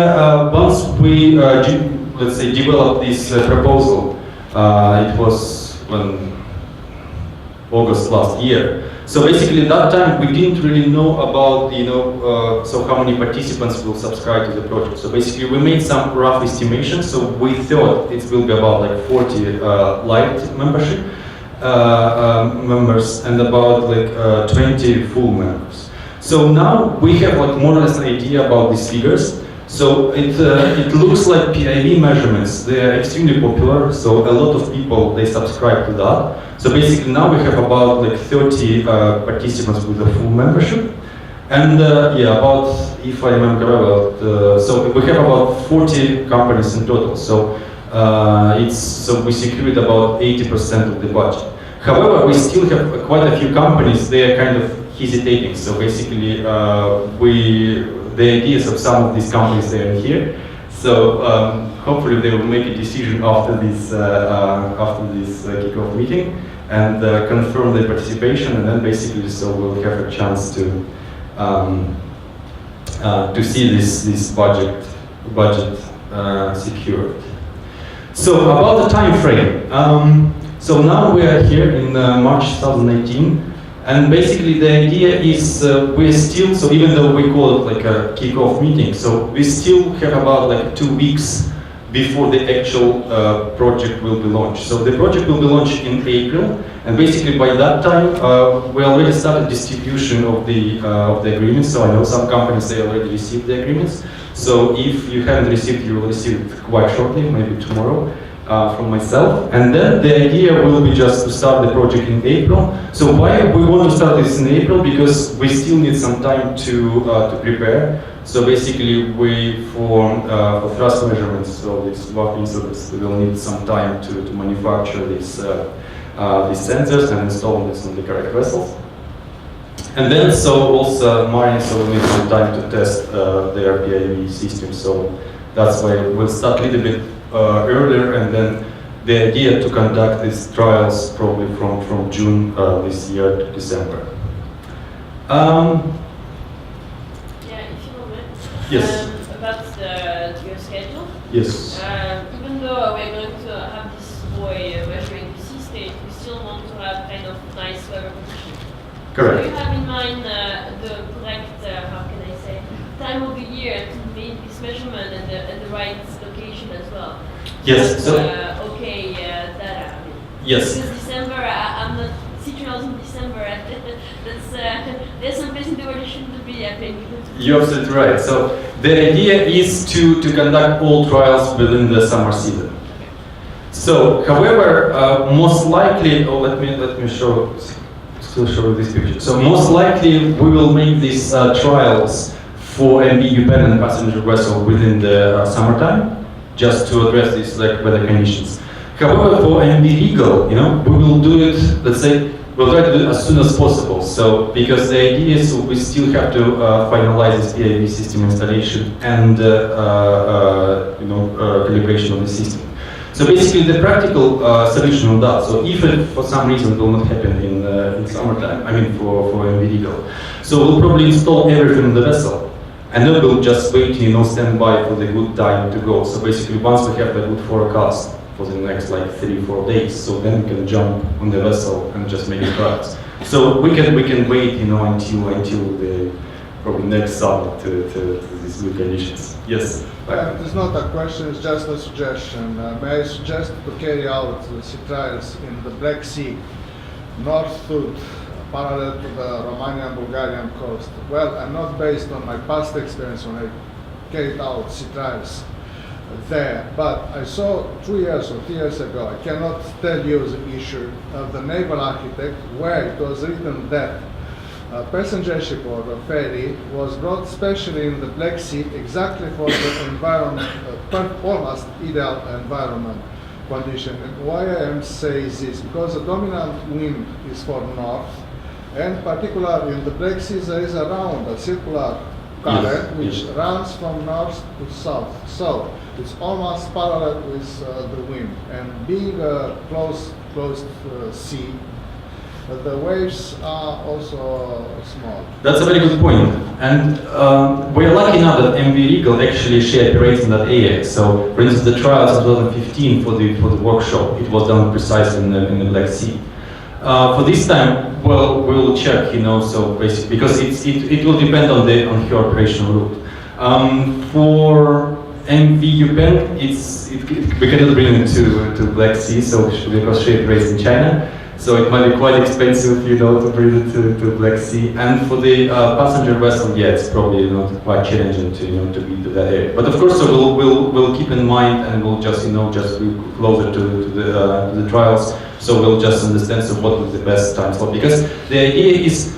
once we let's say developed this proposal, it was when August last year. So basically, at that time we didn't really know about so how many participants will subscribe to the project. So basically, we made some rough estimations. So we thought it will be about like 40 light membership members and about like 20 full members. So now we have like more or less an idea about these figures. So it looks like PIV measurements, they are extremely popular, so a lot of people, they subscribe to that. So basically now we have about like 30 participants with a full membership. And yeah, about, if I remember well, so we have about 40 companies in total. So so we secured about 80% of the budget. However, we still have quite a few companies, they are kind of hesitating. So basically, the ideas of some of these companies they are here. So hopefully they will make a decision after this kickoff meeting and confirm their participation, and then basically so we'll have a chance to see this budget secured. So about the time frame. So now we are here in March 2019. And basically the idea is we're still, so even though we call it like a kickoff meeting, so we still have about like 2 weeks before the actual project will be launched. So the project will be launched in April, and basically by that time we already started distribution of the agreements. So I know some companies, they already received the agreements. So if you haven't received, you will receive it quite shortly, maybe tomorrow. From myself, and then the idea will be just to start the project in April. So why we want to start this in April? Because we still need some time to prepare. So basically, we for thrust measurements, so these WAF instruments, we will need some time to manufacture these sensors and install this on the correct vessels. And then so also marine, so we need some time to test their PIV system. So that's why we'll start a little bit earlier, and then the idea to conduct these trials probably from June this year to December. Yeah, if you moment. Yes. About your schedule. Yes. Even though we're going to have this boy measuring the sea state, we still want to have kind of nice weather conditions. Correct. Do you have in mind the correct, how can I say, time of the year to make this measurement and the right location as well? Yes. So okay, data. yes. Because December, I'm not sea trials in December. That's there's some place in the world you shouldn't be. I think. You're absolutely right. So the idea is to conduct all trials within the summer season. So, however, most likely, let me still show this picture. So most likely we will make these trials for MV-dependent passenger vessel within the summertime, just to address these like weather conditions. However, for MV legal, we will do it, let's say, we'll try to do it as soon as possible. So, because the idea is we still have to finalize this PIV system installation and calibration of the system. So basically, the practical solution on that. So if it for some reason will not happen in summertime, I mean for MV legal, so we'll probably install everything in the vessel, and then we'll just wait, stand by for the good time to go. So basically, once we have the good forecast for the next like 3-4 days, so then we can jump on the vessel and just make it trials. So we can wait, until the probably next summer to these good conditions. Yes. It's not a question, it's just a suggestion. May I suggest to carry out the sea trials in the Black Sea, northward, parallel to the Romanian-Bulgarian coast? Well, I'm not based on my past experience when I carried out sea trials there, but I saw 2 years or 3 years ago, I cannot tell you the issue of the naval architect, where it was written that a passenger ship or a ferry was brought specially in the Black Sea exactly for the environment, almost ideal environment condition. And why I am saying this? Because the dominant wind is for north, and particularly in the Black Sea there is around a circular current which runs from north to south. So it's almost parallel with the wind. And being a closed sea, the waves are also small. That's a very good point. And we're lucky now that MV Regal actually operates in that area. So, for instance, the trials of 2015 for the workshop, it was done precisely in the Black Sea. For this time, well, we'll check, so basically, because it will depend on her operational route. For MV Yupen, we cannot bring it to Black Sea, so because she operates in China. So it might be quite expensive, to bring it to Black Sea. And for the passenger vessel, yeah, it's probably quite challenging to be to that area. But of course, so we'll keep in mind, and we'll just just be closer to the trials. So we'll just understand what is the best time slot, because the idea is,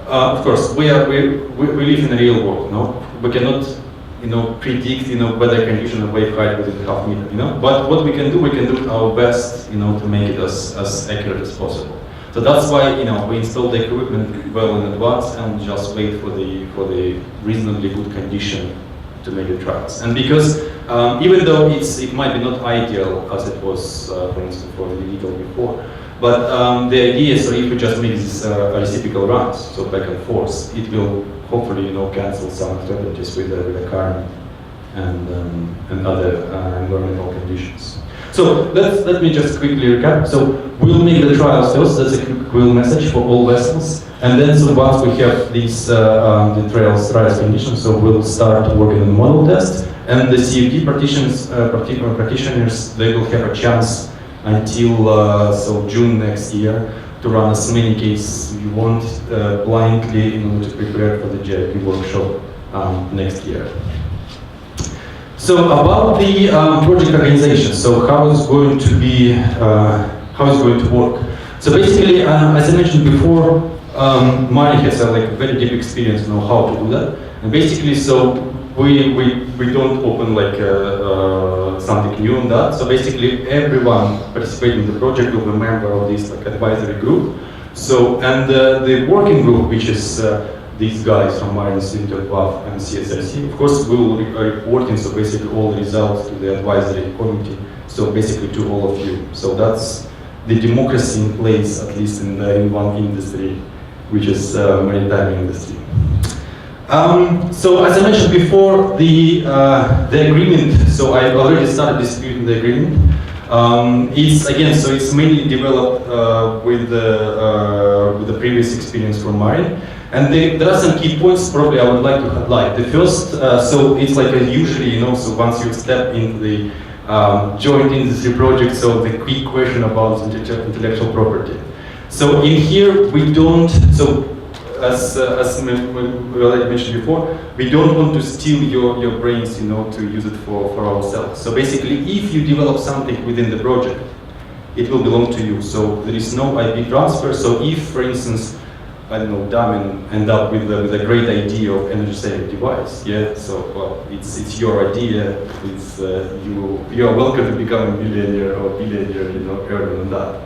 of course, we live in the real world. No, we cannot predict, weather condition and wave height within half meter, But what we can do our best, to make it as accurate as possible. So that's why, we install the equipment well in advance and just wait for the reasonably good condition to make the trials. And because even though it might be not ideal as it was, for instance, for the legal before, but the idea is, so if we just make these reciprocal runs, so back and forth, it will hopefully, cancel some uncertainties with the current and other environmental conditions. So let me just quickly recap. So we'll make the trials first. That's a quick message for all vessels. And then, so once we have these the trials conditions, so we'll start working on the model test. And the CFD practitioners, they will have a chance until June next year to run as many cases you want blindly in order to prepare for the JIP workshop next year. So about the project organization, so how it's going to be, how it's going to work. So basically, as I mentioned before, Mari has a very deep experience on how to do that. And basically, so we don't open something new on that. So basically, everyone participating in the project will be a member of this advisory group. So and the working group, which is these guys from Mari Institute of WAF and CSRC, of course, we will be reporting so basically all the results to the advisory committee. So basically to all of you. So that's the democracy in place, at least in one industry, which is maritime industry. So as I mentioned before, the agreement. So I already started distributing the agreement. It's mainly developed with the previous experience from Mari, and there are some key points probably I would like to highlight. The first, so it's usually so once you step into the joint industry project, so the key question about intellectual property. So in here we don't as we already mentioned before, we don't want to steal your brains, to use it for ourselves. So basically, if you develop something within the project, it will belong to you. So there is no IP transfer. So if, for instance, I don't know, Damin end up with a great idea of energy saving device. Yeah, so well, it's your idea. It's you are welcome to become a millionaire or billionaire, you know, earlier than that.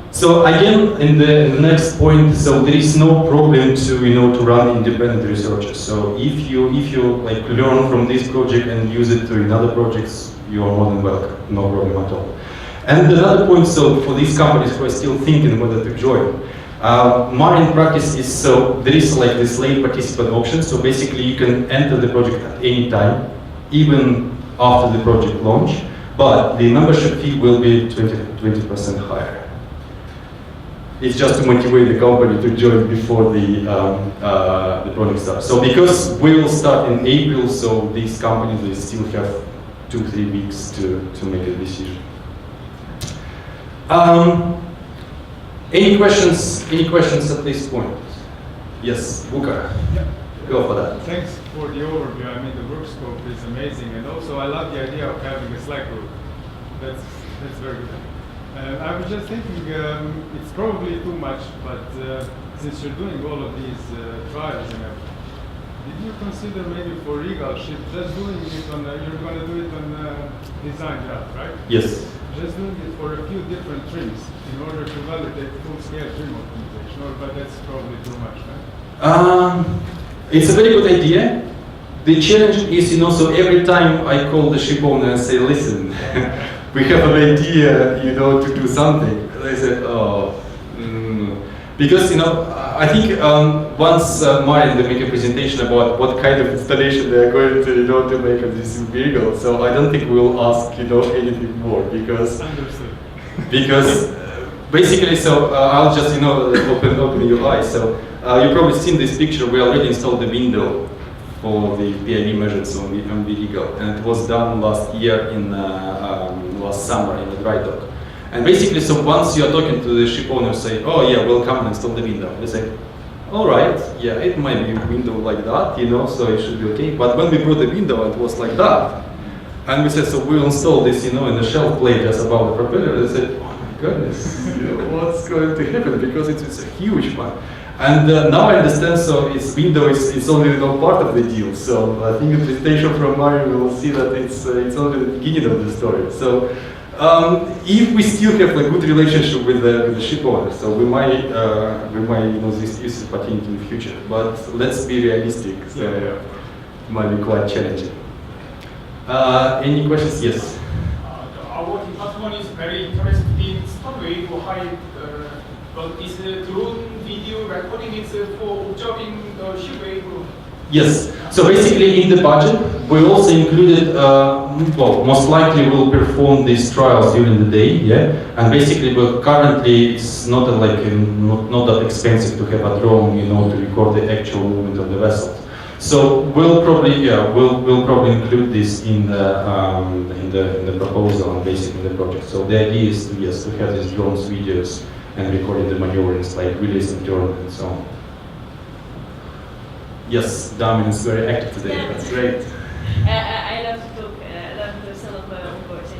So again, in the next point, so there is no problem to to run independent research. So if you like learn from this project and use it to in other projects, you are more than welcome. No problem at all. And another point, so for these companies who are still thinking whether to join, Marine practice is so there is like this late participant option. So basically, you can enter the project at any time, even after the project launch, but the membership fee will be 20% higher. It's just to motivate the company to join before the project starts. So because we will start in April, so these companies they still have 2-3 weeks to make a decision. Any questions? Any questions at this point? Yes, Buka. Yeah. Go for that. Thanks for the overview. I mean, the work scope is amazing, and also I love the idea of having a Slack group. That's very good. I was just thinking, it's probably too much, but since you're doing all of these trials and everything, did you consider maybe for regalship just doing it on, you're going to do it on design draft, right? Yes. Just doing it for a few different trims in order to validate full-scale trim optimization, but that's probably too much, right? It's a very good idea. The challenge is, so every time I call the ship owner and say, listen, we have an idea, to do something. They said, because, I think once Marin they make a presentation about what kind of installation they are going to make of this vehicle. So I don't think we'll ask, anything more because basically, so I'll just, open your eyes. So you've probably seen this picture. We already installed the window for the PID measures on the vehicle, and it was done last year in last summer in the dry dock. And basically, so once you are talking to the ship owner, say, oh yeah, we'll come and install the window. They say, all right, yeah, it might be a window like that, so it should be okay. But when we brought the window, it was like that. And we said, so we'll install this, in the shelf plate just above the propeller. They said, oh my goodness, what's going to happen? Because it's a huge one. And now I understand, so its window is only part of the deal. So I think the presentation from Mario will see that it's only the beginning of the story. So if we still have a good relationship with the ship owner, so we might use this opportunity in the future. But let's be realistic. So it might be quite challenging. Any questions? Yes. Our department is very interested in some way to hide. But this drone video recording is for observing the shipwreck. Yes. So basically, in the budget, we also included. Most likely we'll perform these trials during the day. Yeah. And basically, but currently it's not not that expensive to have a drone, to record the actual movement of the vessel. So we'll probably we'll probably include this in the proposal and basically the project. So the idea is to have these drones videos and recording the maneuverings like release and turn and so on. Yes, Damin is very active today. Yeah. That's great. I love to talk. I love to some of my own voice.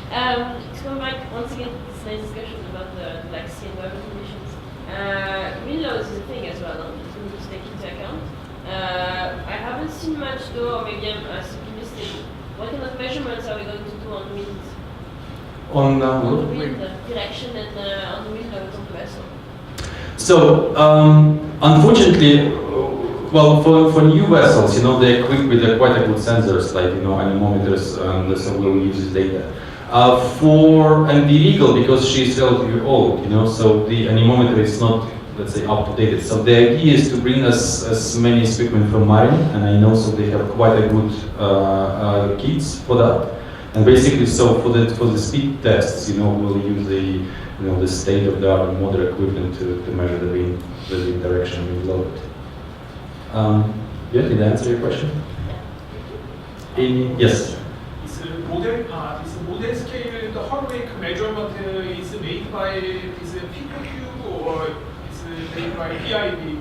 To come back once again to this nice discussion about the Black Sea environment conditions. Wind load is a thing as well, to take into account. I haven't seen much though, or maybe I'm simplistic. What kind of measurements are we going to do on wind? On the wind direction and on the wind load of the vessel. So unfortunately, well, for new vessels, they're equipped with quite a good sensors like anemometers, and so we'll use this data. And the Eagle, because she's relatively old, so the anemometer is not, let's say, up to date. So the idea is to bring us as many equipment from Marine, and I know so they have quite a good kits for that. And basically, so for the speed tests, we'll use the state-of-the-art modern equipment to measure the wind direction we load. Yeah, did I answer your question? Yes. This model scale, the hull wake measurement is made by this PQQ or is made by PIB?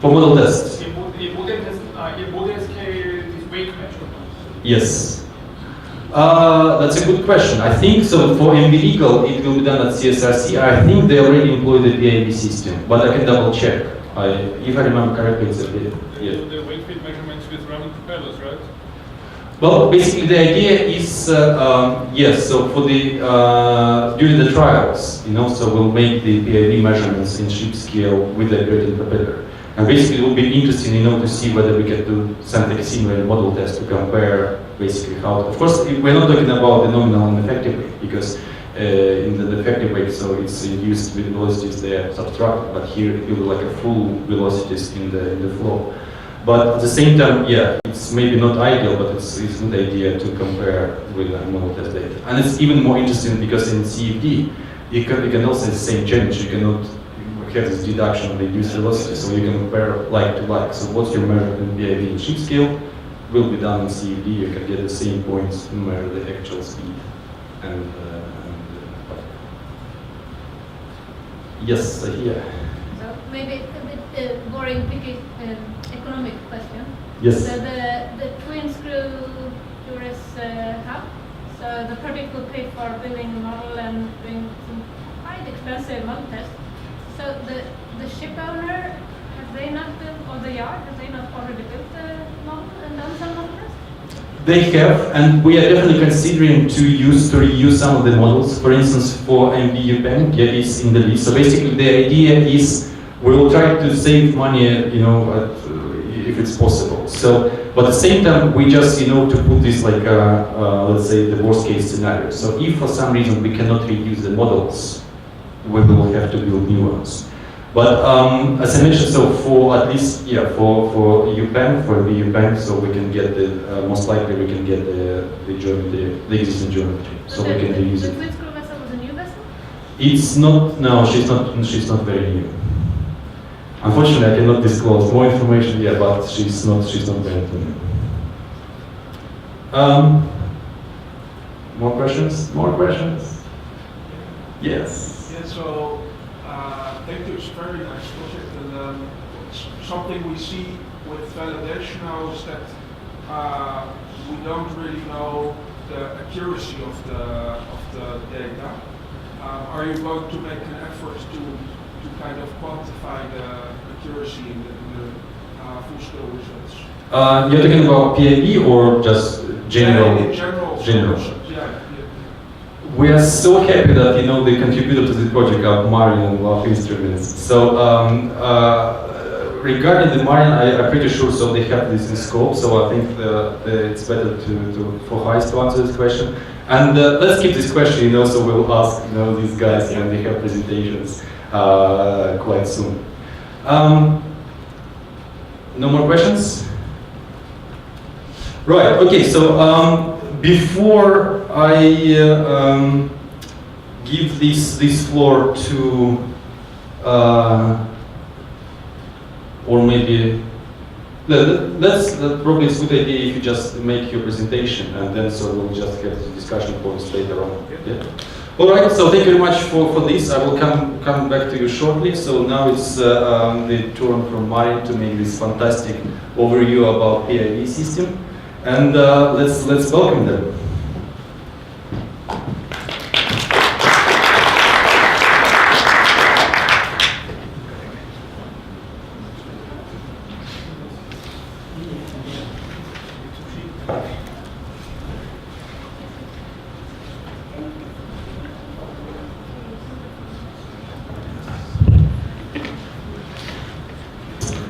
For model tests. In model scale, this wake measurement. Yes. That's a good question. I think so. For MV Legal, it will be done at CSRC. I think they already employ the PIV system, but I can double check. If I remember correctly, it's a bit. They do the weight feed measurements with Raman propellers, right? Well, basically the idea is, yes, so for the, during the trials, so we'll make the PIV measurements in ship scale with the operating propeller. And basically it will be interesting, to see whether we can do something similar in model test to compare basically how, of course, we're not talking about the nominal and effective weight, because in the effective weight, so it's used with velocities there subtracted, but here it will be like a full velocities in the flow. But at the same time, yeah, it's maybe not ideal, but it's a good idea to compare with model test data. And it's even more interesting because in CFD, you can also have the same challenge. You cannot have this deduction of the reduced velocity, so you can compare like to like. So what's your measure in PIV in ship scale will be done in CFD. You can get the same points to measure the actual speed. And yes, here. So maybe a bit boring, picky economic question. Yes. So the twin screw JoRes hub. So the project will pay for building a model and doing some quite expensive model tests. So the ship owner, have they not built, or the yard, have they not already built the model and done some model tests? They have, and we are definitely considering to reuse some of the models. For instance, for MBU pen, yeah, it's in the list. So basically, the idea is we will try to save money, if it's possible. So, but at the same time, we just, to put this like, let's say, the worst case scenario. So, if for some reason we cannot reuse the models, we will have to build new ones. But as I mentioned, so for at least, yeah, for UPenn, for the UPenn, so we can get the, most likely we can get the geometry, the existing geometry, so we can reuse it. The twin screw vessel was a new vessel? It's not, no, she's not very new. Unfortunately, I cannot disclose more information yet, but she's not very new. More questions? More questions? Yes. Yeah, so thank you, it's a very nice project, and something we see with validation now is that we don't really know the accuracy of the data. Are you going to make an effort to kind of quantify the accuracy in the full-scale results? You're talking about PIV or just general? Yeah, in general. General. Yeah. We are so happy that they contributed to this project of Marian and Love Instruments. So regarding the Marian, I'm pretty sure so they have this in scope. So I think it's better for Heis to answer this question. And let's keep this question, so we'll ask these guys when they have presentations quite soon. No more questions? Right. Okay. So. Before I give this floor to, or maybe that's probably a good idea if you just make your presentation and then so we'll just have the discussion points later on. Yeah. All right. So thank you very much for this. I will come back to you shortly. So now it's the turn from Marian to make this fantastic overview about PIV system. And let's welcome them.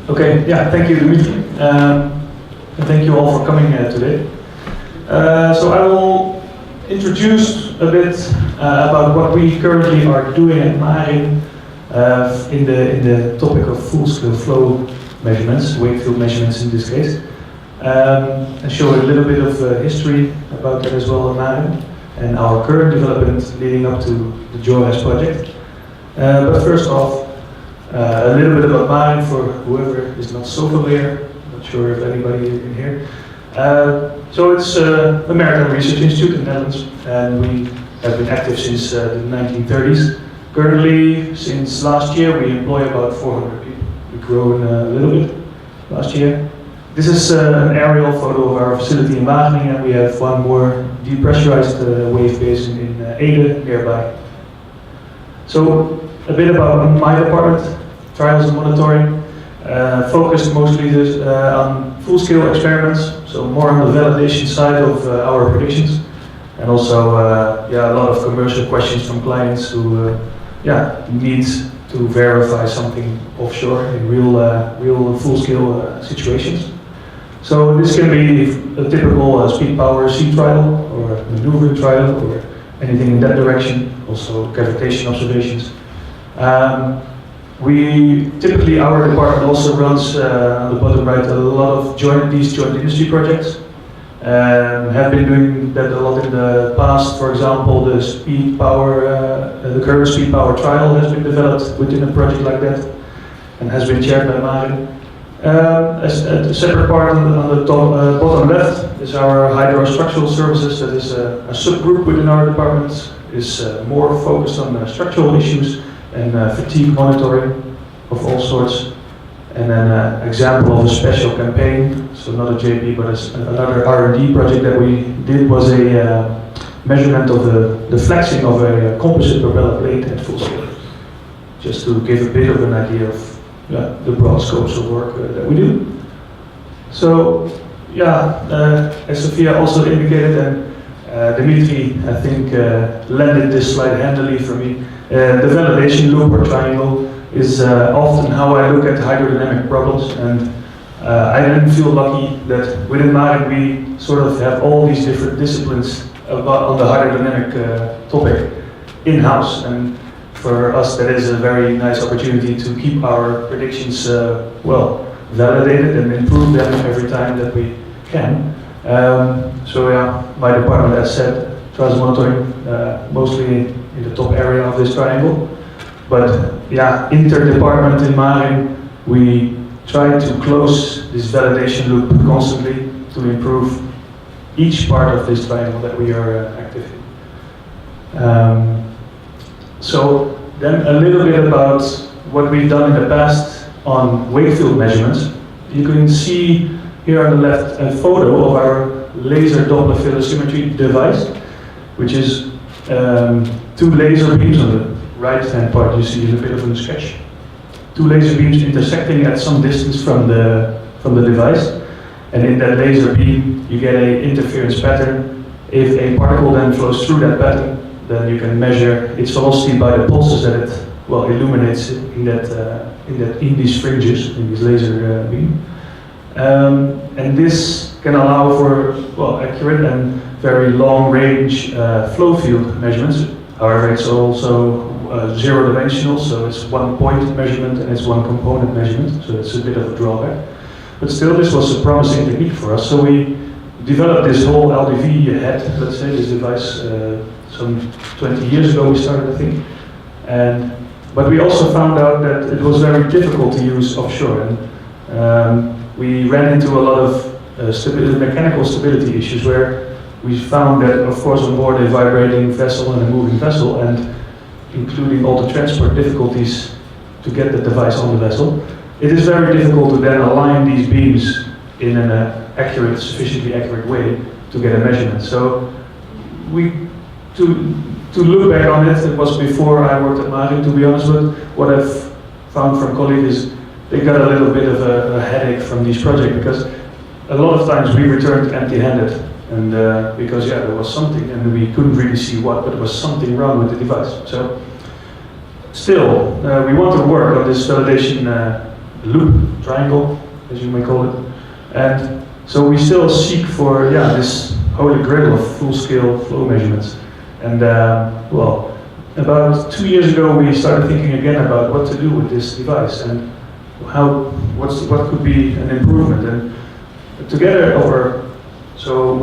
Okay, yeah, thank you, Dimitri. And thank you all for coming today. So I will introduce a bit about what we currently are doing at Madrid in the topic of full-scale flow measurements, wake field measurements in this case, and show a little bit of history about that as well at Madrid and our current development leading up to the JoRes project. But first off, a little bit about Madrid for whoever is not so familiar. Not sure if anybody in here. So it's a maritime research institute in the Netherlands, and we have been active since the 1930s. Currently, since last year, we employ about 400 people. We've grown a little bit last year. This is an aerial photo of our facility in Wageningen, and we have one more depressurized wave basin in Ede nearby. So a bit about my department, trials and monitoring, focused mostly on full-scale experiments, so more on the validation side of our predictions, and also a lot of commercial questions from clients who need to verify something offshore in real full-scale situations. So this can be a typical speed power sea trial or maneuvering trial or anything in that direction, also gravitation observations. Typically our department also runs on the bottom right a lot of joint industry projects. Have been doing that a lot in the past. For example, the current speed power trial has been developed within a project like that and has been chaired by Marin. A separate part on the top, bottom left is our hydrostructural services. That is a subgroup within our department. Is more focused on structural issues and fatigue monitoring of all sorts. And then an example of a special campaign, so not a JP, but another R&D project that we did was a measurement of the flexing of a composite propeller blade at full scale, just to give a bit of an idea of the broad scopes of work that we do. So, as Sophia also indicated, and Dimitri, I think, landed this slide handily for me, the validation loop or triangle is often how I look at hydrodynamic problems, and I didn't feel lucky that within Marin we sort of have all these different disciplines on the hydrodynamic topic in-house, and for us that is a very nice opportunity to keep our predictions validated and improve them every time that we can. My department, as said, trials monitoring, mostly in the top area of this triangle. But inter-department in Marin, we try to close this validation loop constantly to improve each part of this triangle that we are active in. So then a little bit about what we've done in the past on wake field measurements. You can see here on the left a photo of our laser Doppler philosymmetry device, which is 2 laser beams. On the right hand part you see a bit of a sketch. 2 laser beams intersecting at some distance from the device, and in that laser beam you get an interference pattern. If a particle then flows through that pattern, then you can measure its velocity by the pulses that it illuminates in these fringes, in this laser beam. And this can allow for accurate and very long range flow field measurements. However, it's also zero dimensional, so it's one point measurement and it's one component measurement, so it's a bit of a drawback. But still, this was a promising technique for us, so we developed this whole LDV head, let's say, this device, some 20 years ago we started, I think. But we also found out that it was very difficult to use offshore, and we ran into a lot of mechanical stability issues where we found that, of course, on board a vibrating vessel and a moving vessel, and including all the transport difficulties to get the device on the vessel, it is very difficult to then align these beams in an sufficiently accurate way to get a measurement. So to look back on it, it was before I worked at Marin, to be honest, but what I've found from colleagues is they got a little bit of a headache from these projects, because a lot of times we returned empty-handed, and because there was something and we couldn't really see what, but there was something wrong with the device. So still, we want to work on this validation loop, triangle, as you may call it, and so we still seek for this holy grail of full-scale flow measurements. And about 2 years ago we started thinking again about what to do with this device and what could be an improvement. And together so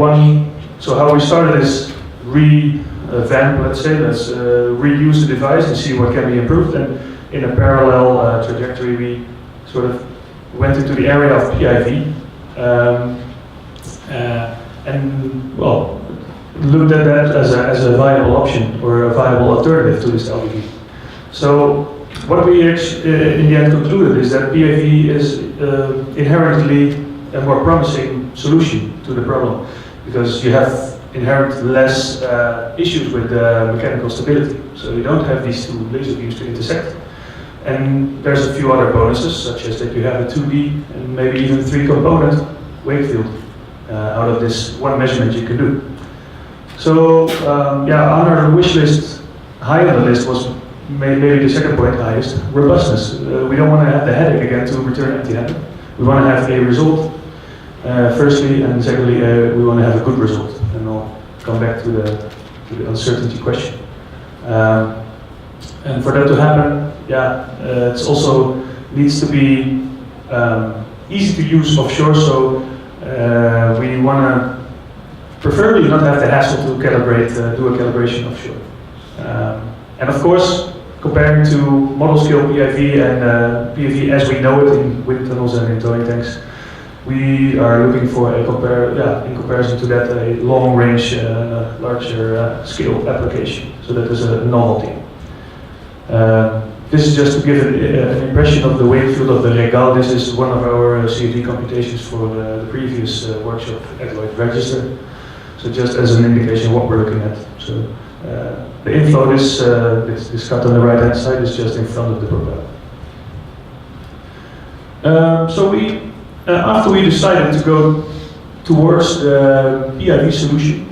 how we started is revamp, let's reuse the device and see what can be improved. And in a parallel trajectory, we sort of went into the area of PIV and looked at that as a viable option or a viable alternative to this LDV. So what we in the end concluded is that PIV is inherently a more promising solution to the problem, because you have inherent less issues with mechanical stability. So you don't have these two laser beams to intersect. And there's a few other bonuses, such as that you have a 2D and maybe even 3-component wave field out of this one measurement you can do. So yeah, on our wish list, high on the list was maybe the second point highest, robustness. We don't want to have the headache again to return empty-handed. We want to have a result, firstly, and secondly, we want to have a good result. And I'll come back to the uncertainty question. And for that to happen, yeah, it's also needs to be easy to use offshore. So we want to preferably not have the hassle to calibrate, do a calibration offshore. And of course, comparing to model scale PIV and PIV as we know it in wind tunnels and in towing tanks, we are looking for in comparison to that, a long range, larger scale application. So that is a novelty. This is just to give an impression of the wave field of the Regal. This is one of our CFD computations for the previous workshop at Lloyd Register. So just as an indication of what we're looking at. So the inflow, this cut on the right hand side is just in front of the propeller. So we, after we decided to go towards the PIV solution,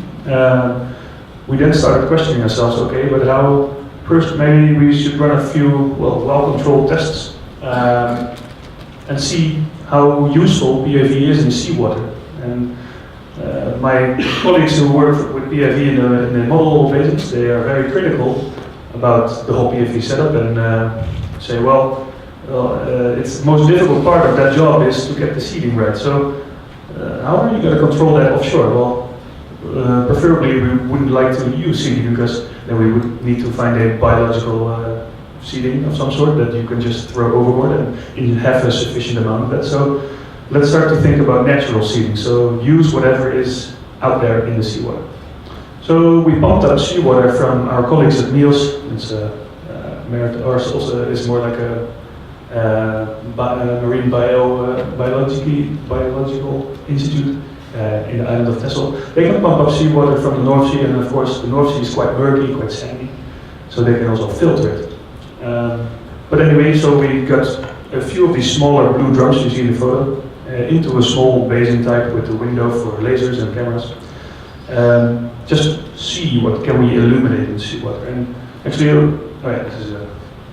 we then started questioning ourselves, okay, but how, first maybe we should run a few well-controlled tests and see how useful PIV is in seawater. And my colleagues who work with PIV in the model basins, they are very critical about the whole PIV setup and say, well, it's the most difficult part of that job is to get the seeding right. So how are you going to control that offshore? Well, preferably we wouldn't like to use seeding because then we would need to find a biological seeding of some sort that you can just throw overboard and you have a sufficient amount of that. So let's start to think about natural seeding. So use whatever is out there in the seawater. So we pumped up seawater from our colleagues at NEOS. It's also is more like a marine biological institute in the island of Texel. They can pump up seawater from the North Sea, and of course the North Sea is quite murky, quite sandy, so they can also filter it. But anyway, so we got a few of these smaller blue drums you see in the photo into a small basin type with a window for lasers and cameras. Just see what can we illuminate in seawater. And actually, this is a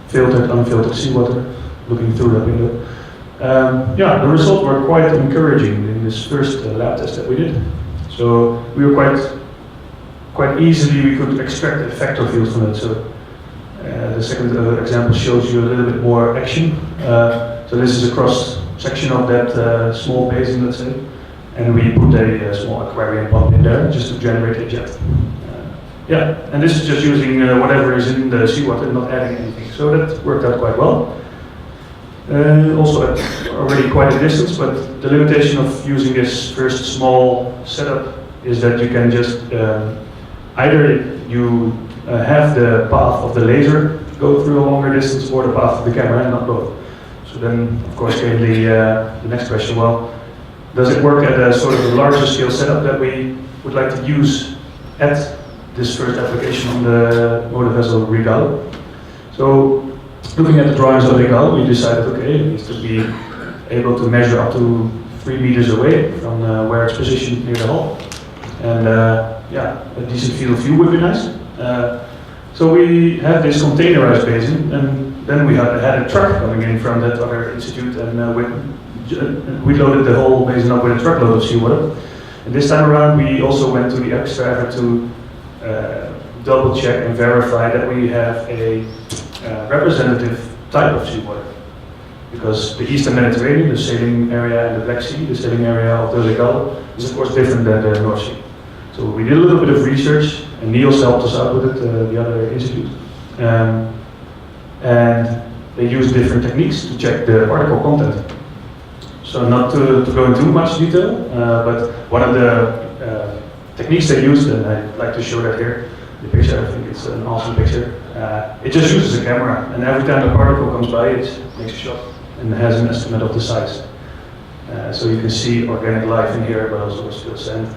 filtered, unfiltered seawater looking through that window. Yeah, the results were quite encouraging in this first lab test that we did. So we were quite easily, we could extract a vector field from it. So the second example shows you a little bit more action. So this is a cross section of that small basin, let's say. And we put a small aquarium pump in there just to generate a jet. Yeah, and this is just using whatever is in the seawater, not adding anything. So that worked out quite well. Also at already quite a distance, but the limitation of using this first small setup is that you can just either you have the path of the laser go through a longer distance or the path of the camera, and not both. So then, of course, came the next question, well, does it work at a sort of a larger scale setup that we would like to use at this first application on the motor vessel Regal? So, looking at the drawings of Regal, we decided, okay, it needs to be able to measure up to 3 meters away from where it's positioned near the hull. And yeah, a decent field of view would be nice. So we had this containerized basin, and then we had a truck coming in from that other institute, and we loaded the whole basin up with a truckload of seawater. And this time around, we also went to the extra effort to double check and verify that we have a representative type of seawater. Because the Eastern Mediterranean, the sailing area, and the Black Sea, the sailing area of the Regal, is of course different than the North Sea. So we did a little bit of research, and NEOS helped us out with it, the other institute. And they used different techniques to check the particle content. So not to go into too much detail, but one of the techniques they used, and I'd like to show that here, the picture, I think it's an awesome picture. It just uses a camera, and every time the particle comes by, it makes a shot and has an estimate of the size. So you can see organic life in here, but also still sand.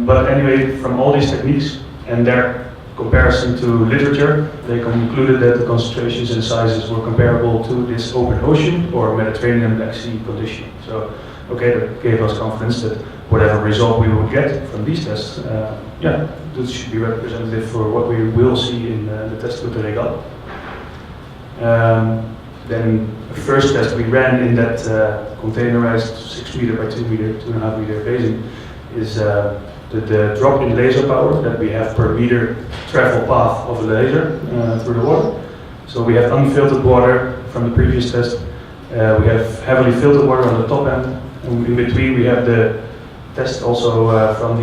But anyway, from all these techniques and their comparison to literature, they concluded that the concentrations and sizes were comparable to this open ocean or Mediterranean Black Sea condition. So, okay, that gave us confidence that whatever result we would get from these tests, yeah, this should be representative for what we will see in the test with the regal. Then the first test we ran in that containerized 6 meter by 2 meter, 2.5 meter basin is the drop in laser power that we have per meter travel path of a laser through the water. So we have unfiltered water from the previous test. We have heavily filtered water on the top end, and in between we have the test also from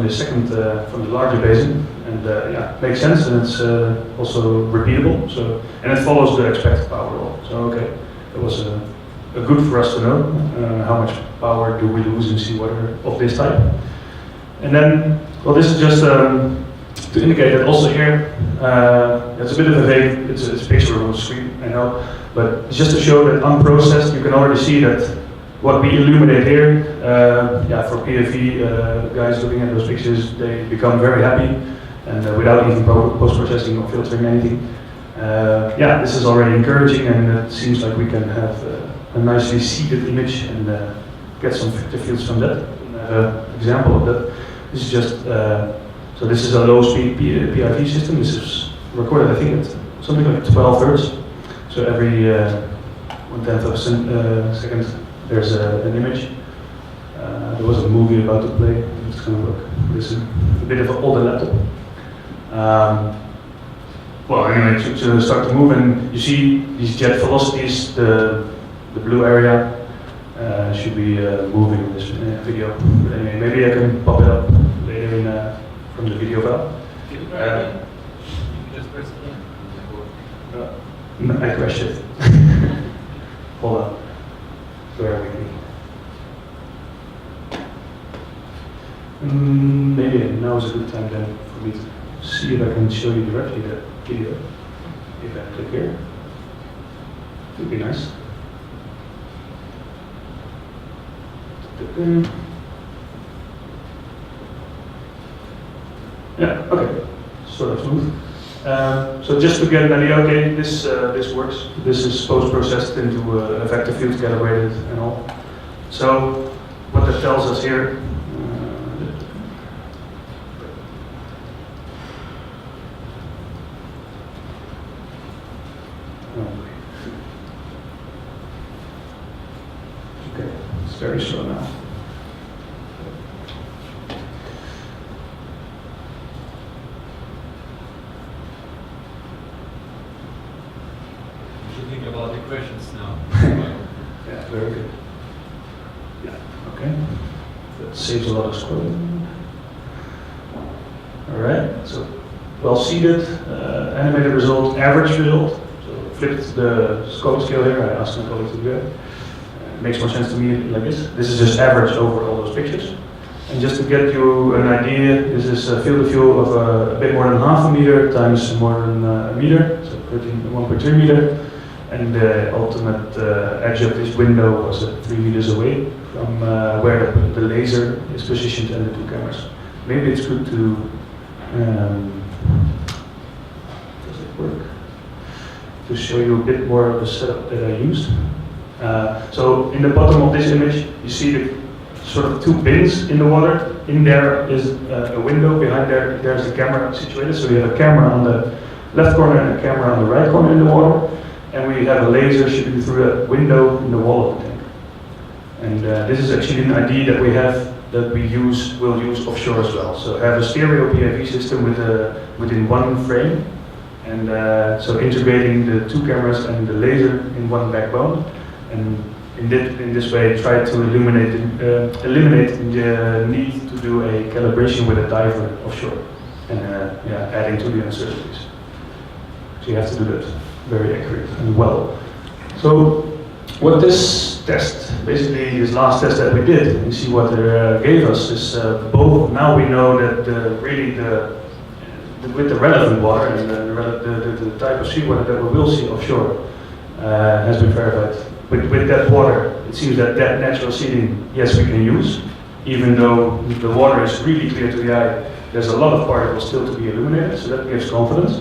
the second from the larger basin, and yeah, makes sense, and it's also repeatable. So and it follows the expected power law. So okay, it was a good for us to know how much power do we lose in seawater of this type. And then, well, this is just to indicate that also here, it's a bit of a vague, it's a picture on the screen, I know, but it's just to show that unprocessed, you can already see that what we illuminate here, yeah, for PFE guys looking at those pictures, they become very happy, and without even post-processing or filtering anything. Yeah, this is already encouraging, and it seems like we can have a nicely seeded image and get some vector fields from that. Example of that is just, so this is a low-speed PIV system. This is recorded, I think, at something like 12 hertz. So every 1/10 of a second, there's an image. There was a movie about to play. It's going to look. This is a bit of an older laptop. Well, anyway, to start to move, and you see these jet velocities, the blue area should be moving in this video. But anyway, maybe I can pop it up later in, from the video file. Can you try again? You just press again. I crashed it. Hold on. Bear with me. Maybe now is a good time then for me to see if I can show you directly the video. If I click here, it would be nice. Yeah, okay, sort of smooth. So just to get an idea, okay, this works. This is post-processed into a vector field calibrated and all. So what that tells us here, okay, it's very slow now. Think about the questions now. Yeah, very good. Yeah, okay. That saves a lot of scrolling. Alright, so well seeded, animated result, average result. So flipped the scope scale here. I asked my colleague to do that. It makes more sense to me like this. This is just average over all those pictures. And just to get you an idea, this is a field of view of a bit more than half a meter times more than a meter, so 1.3 meter. And the ultimate edge of this window was 3 meters away from where the laser is positioned and the two cameras. Maybe it's good to, does it work? To show you a bit more of the setup that I used. So in the bottom of this image, you see the sort of two bins in the water. In there is a window, behind there's a camera situated. So you have a camera on the left corner and a camera on the right corner in the water. And we have a laser shooting through a window in the wall of the tank. And this is actually an idea that we have that will use offshore as well. So have a stereo PIV system within one frame, and so integrating the two cameras and the laser in one backbone, and in this way try to eliminate the need to do a calibration with a diver offshore, and yeah, adding to the uncertainties. So you have to do that very accurate and well. So what this test, basically this last test that we did, and see what it gave us is both. Now we know that really with the relevant water and the type of seawater that we will see offshore has been verified with that water, it seems that natural seeding, yes, we can use, even though the water is really clear to the eye. There's a lot of particles still to be illuminated, so that gives confidence.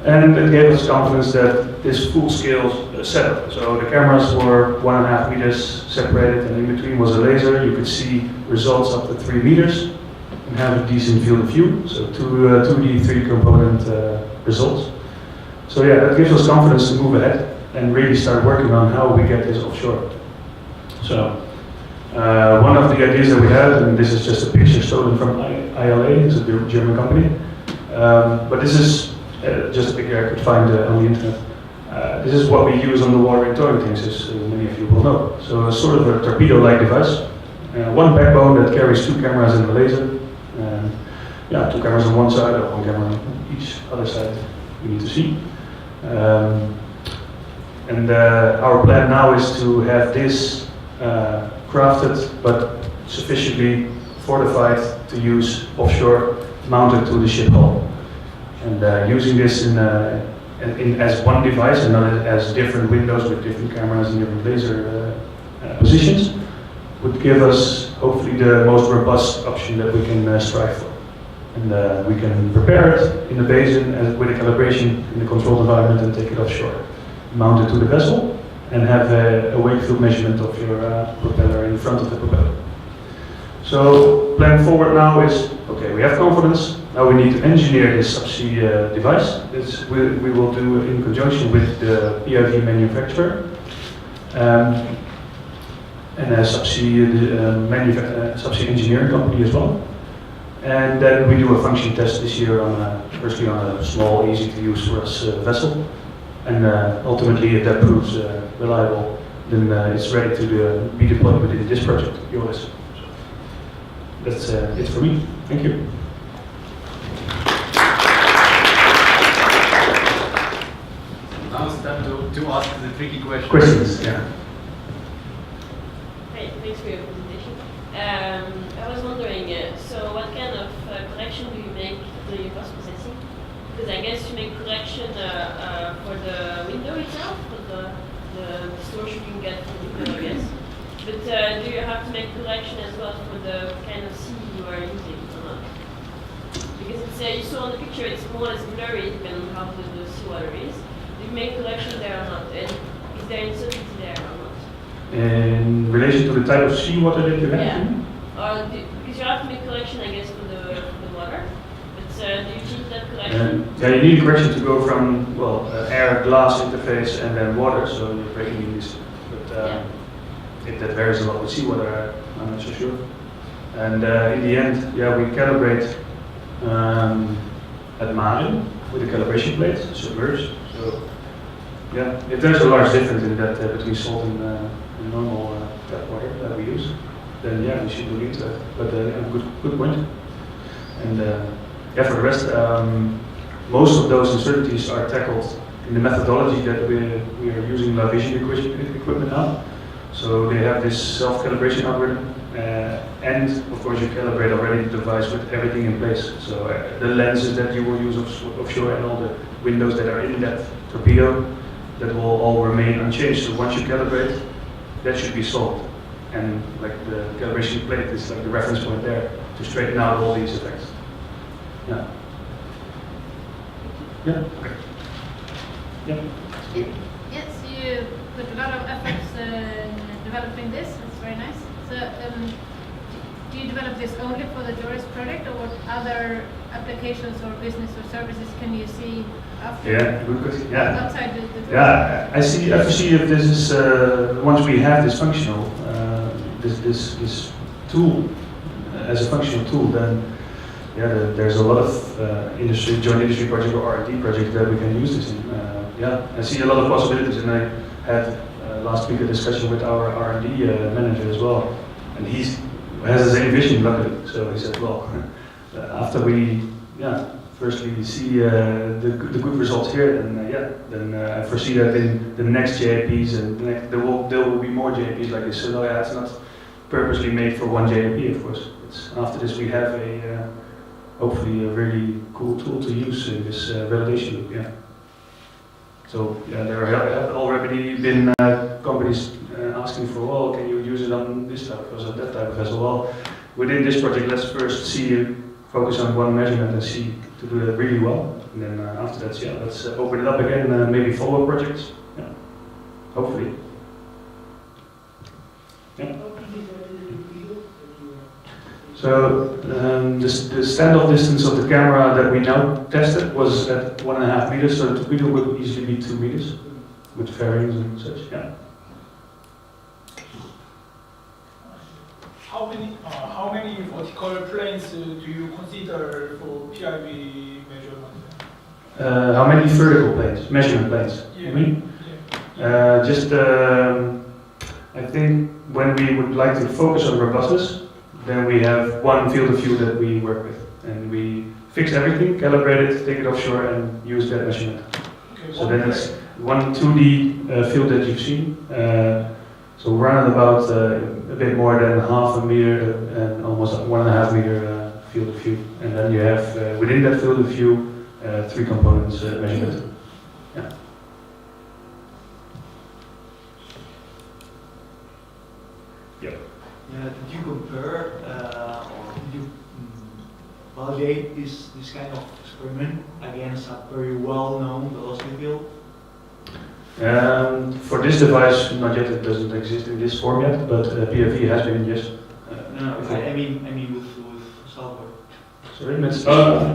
And it gave us confidence that this full-scale setup. So the cameras were 1.5 meters separated, and in between was a laser. You could see results up to 3 meters and have a decent field of view. So 2D, 3-component results. So yeah, that gives us confidence to move ahead and really start working on how we get this offshore. So one of the ideas that we had, and this is just a picture stolen from ILA, it's a German company, but this is just a picture I could find on the internet. This is what we use on the water in towing things, as many of you will know. So it's sort of a torpedo-like device. One backbone that carries 2 cameras and a laser. Yeah, 2 cameras on one side, or 1 camera on each other side we need to see. Our plan now is to have this crafted but sufficiently fortified to use offshore, mounted to the ship hull. And using this as one device and not as different windows with different cameras and different laser positions would give us hopefully the most robust option that we can strive for. And we can prepare it in the basin with a calibration in the controlled environment and take it offshore. Mount it to the vessel and have a wake field measurement of your propeller in front of the propeller. So plan forward now is, okay, we have confidence, now we need to engineer this subsea device. This we will do in conjunction with the PIV manufacturer and a subsea engineering company as well. And then we do a function test this year on firstly on a small, easy to use for us vessel. And ultimately, if that proves reliable, then it's ready to be deployed within this project, JoRes. That's it for me. Thank you. Now it's time to ask the tricky questions. Questions, yeah. Hey, thanks for your presentation. I was wondering, so what kind of correction do you make during post-processing? Because I guess you make correction for the window itself, for the distortion you can get from the window, I guess. But do you have to make correction as well for the kind of sea you are using or not? Because it's, you saw on the picture it's more or less blurry depending on how the seawater is. Do you make correction there or not? And is there uncertainty there or not? In relation to the type of seawater that you have? Yeah. Because you have to make correction, I guess, for the water. But do you change that correction? Yeah, you need a correction to go from, well, air-glass interface and then water, so you're breaking in these. But if that varies a lot with seawater, I'm not so sure. And in the end, yeah, we calibrate at margin with a calibration plate, submerged. So, yeah, if there's a large difference in that between salt and normal tap water that we use, then yeah, we should look into that. But good point. And yeah, for the rest, most of those uncertainties are tackled in the methodology that we are using LaVision equipment now. So they have this self-calibration algorithm, and of course you calibrate already the device with everything in place. So the lenses that you will use offshore and all the windows that are in that torpedo, that will all remain unchanged. So once you calibrate, that should be solved. And like the calibration plate is like the reference point there to straighten out all these effects. Yeah. Yeah. Okay. Yeah. Yes, you put a lot of efforts in developing this. It's very nice. So, do you develop this only for the JoRes project, or what other applications or business or services can you see after? Yeah, good question. Yeah. Outside the Yeah, I have to see if this is once we have this functional, this tool as a functional tool, then yeah, there's a lot of joint industry project or R&D project that we can use this in. Yeah, I see a lot of possibilities, and I had last week a discussion with our R&D manager as well, and he has the same vision, luckily. So he said, well, after we, firstly see the good results here, then I foresee that in the next JIPs and there will be more JIPs like this. So no, yeah, it's not purposely made for one JIP, of course. It's after this we have a hopefully a really cool tool to use in this validation loop. Yeah. So yeah, there have already been companies asking for, well, can you use it on this type of vessel, that type of vessel? Well, within this project, let's first focus on one measurement and see to do that really well. And then after that, yeah, let's open it up again, maybe follow-up projects. Yeah, hopefully. Yeah. So the standoff distance of the camera that we now tested was at 1.5 meters, so the torpedo would easily be 2 meters with fairings and such. Yeah. How many vertical planes do you consider for PIV measurement? How many vertical planes, measurement planes? Yeah. You mean? Yeah. I think when we would like to focus on robustness, then we have one field of view that we work with, and we fix everything, calibrate it, take it offshore, and use that measurement. Okay, so then it's one 2D field that you've seen. So we're running about a bit more than 0.5 meter and almost 1.5 meter field of view, and then you have within that field of view 3 components measurement. Yeah. Yep. Yeah, did you compare or did you validate this kind of experiment against a very well-known velocity field? For this device, not yet. It doesn't exist in this form yet, but PFE has been, yes. No, I mean with saltwater. Sorry,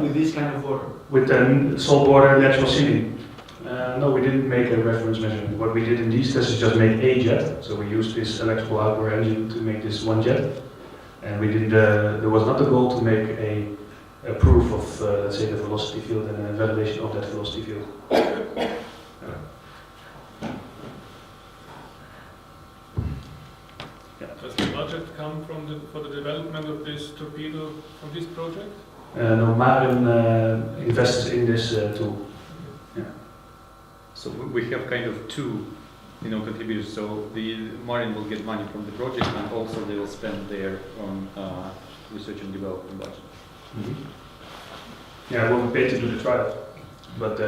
with this kind of water. With the saltwater natural seeding. No, we didn't make a reference measurement. What we did in these tests is just make a jet. So we used this electrical outboard engine to make this one jet. And we did. There was not the goal to make a proof of, let's say, the velocity field and a validation of that velocity field. Does the budget come for the development of this torpedo from this project? No, Maren invests in this tool. Yeah. So we have kind of two, contributors. So the Marine will get money from the project, and also they will spend their own research and development budget. Mm-hmm. Yeah, we'll be paid to do the trial, but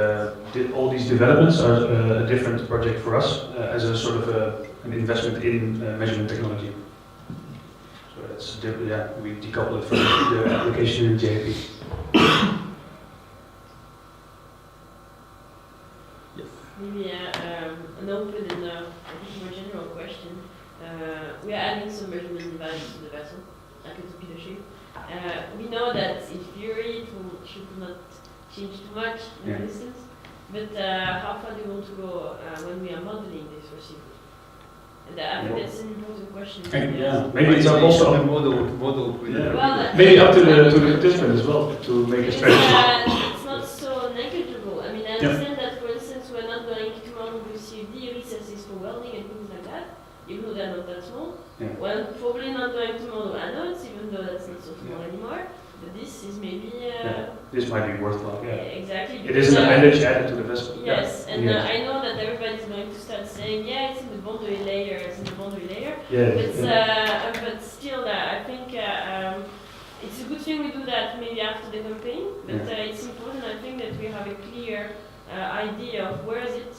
all these developments are a different project for us as a sort of an investment in measurement technology. So that's different. Yeah, we decouple it from the application in JP. Maybe an open and a more general question. We are adding some measurement devices to the vessel, like a torpedo ship. We know that in theory it should not change too much in distance, but how far do you want to go when we are modeling this for seafood? And I think that's an important question. Yeah, maybe it's also a model. Well, maybe up to the participant as well to make a strategy. It's not so negligible. I mean, I understand that, for instance, we're not going to model with CFD recesses for welding and things like that, even though they're not that small. Yeah. We're probably not going to model anodes, even though that's not so small anymore. But this is maybe. This might be worthwhile. Yeah. Exactly. It is an appendage added to the vessel. Yes, yeah. and I know that everybody's going to start saying, yeah, it's in the boundary layer, it's in the boundary layer. Yeah. But still, I think it's a good thing we do that maybe after the campaign. But it's important, I think, that we have a clear idea of where is it,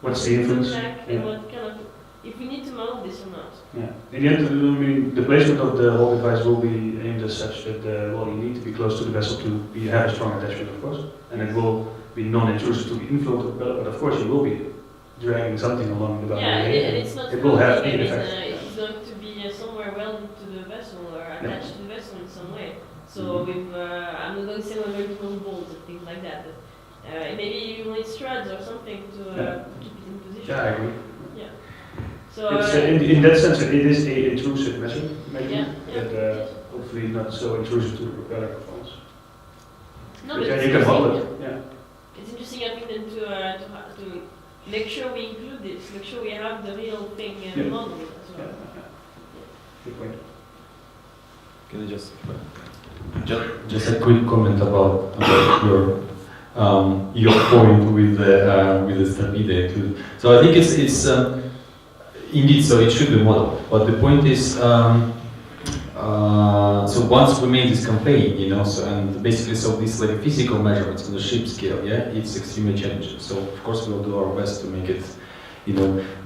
what's the influence, and what kind of, if we need to model this or not. Yeah. In the end, I mean, the placement of the whole device will be aimed as such that well, you need to be close to the vessel to have a strong attachment, of course, and it will be non-intrusive to the inflow to the propeller, but of course you will be dragging something along the boundary. Yeah, and it's not. It will have an effect. It's going to be somewhere welded to the vessel or attached to the vessel in some way. So with, I'm not going to say we're going to put bolts and things like that, but maybe you need struts or something to keep it in position. Yeah, I agree. Yeah. So it's, in that sense, it is a intrusive measurement, but hopefully not so intrusive to the propeller performance. No, but but you can model it. Yeah. It's interesting, I think, then to make sure we include this, make sure we have the real thing modeled as well. Good point. Can I just a quick comment about your point with the stampede. So I think it's indeed, so it should be modeled. But the point is, so once we made this campaign, so and basically, so these like physical measurements on the ship scale, it's extremely challenging. So of course we'll do our best to make it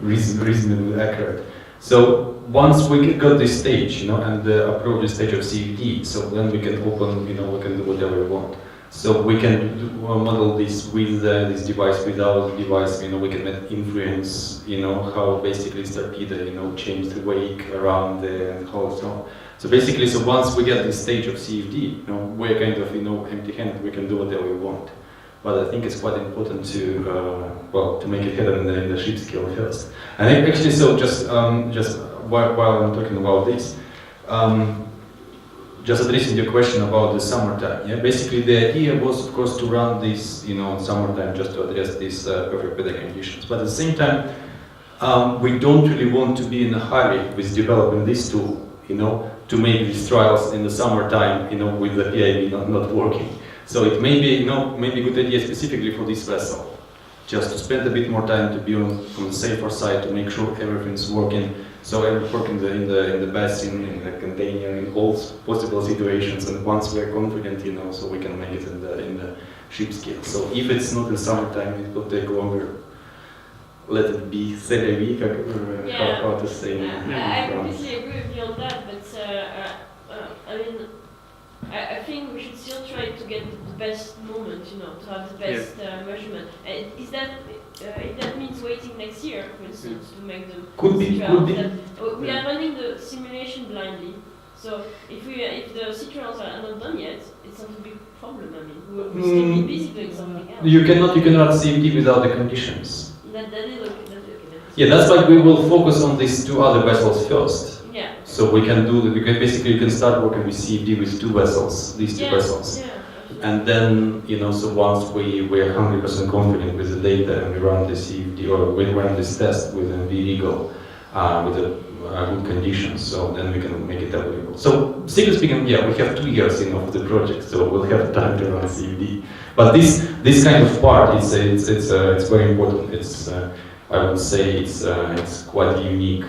reasonably accurate. So once we got this stage, and approach the stage of CFD, so then we can open, we can do whatever we want. So we can model this with this device, without the device, we can make influence, how basically Starpedo, change the wake around the whole storm. So basically, once we get this stage of CFD, we're kind of, empty-handed, we can do whatever we want. But I think it's quite important to, to make it happen in the ship scale first. And actually, just while I'm talking about this, just addressing your question about the summertime. Yeah, basically the idea was, of course, to run this, in summertime, just to address these perfect weather conditions. But at the same time, we don't really want to be in a hurry with developing this tool, to make these trials in the summertime, with the PIB not working. So it may be, maybe a good idea specifically for this vessel, just to spend a bit more time to be on the safer side, to make sure everything's working. So everything working in the basin, in the container, in all possible situations. And once we're confident, so we can make it in the ship scale. So if it's not in summertime, it will take longer. Let it be CRV, how to say. I completely agree with you on that, but I think we should still try to get the best moment, to have the best measurement. If that means waiting next year, for instance, to make them could be. We are running the simulation blindly, so if the sea trials are not done yet, it's not a big problem. We'll still be busy doing something else. You cannot CFD without the conditions. That is okay. Yeah, that's why we will focus on these two other vessels first. Yeah. So we can do basically you can start working with CFD with two vessels, these two vessels. Yeah. And then, so once we're 100% confident with the data and we run the CFD, or we run this test with NVRIGO with a good conditions, so then we can make it available. So, strictly speaking, we have 2 years, for the project, so we'll have time to run CFD. But this kind of part, it's very important. It's I would say it's quite a unique,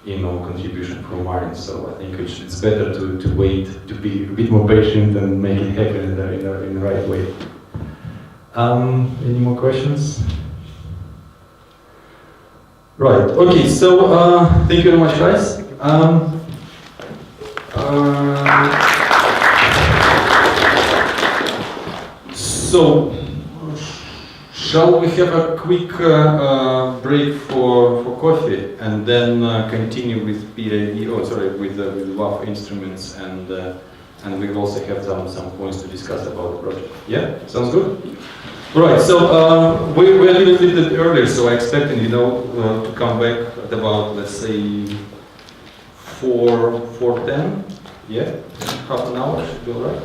contribution from Marin. So I think it's better to wait, to be a bit more patient and make it happen in the right way. Any more questions? Right. Okay. So thank you very much, guys. So shall we have a quick break for coffee and then continue with with WAF instruments, and we also have some points to discuss about the project. Yeah, sounds good. Right. So we're a little bit earlier, so I expected to come back at about, let's say, 4:10. Yeah, half an hour should be alright.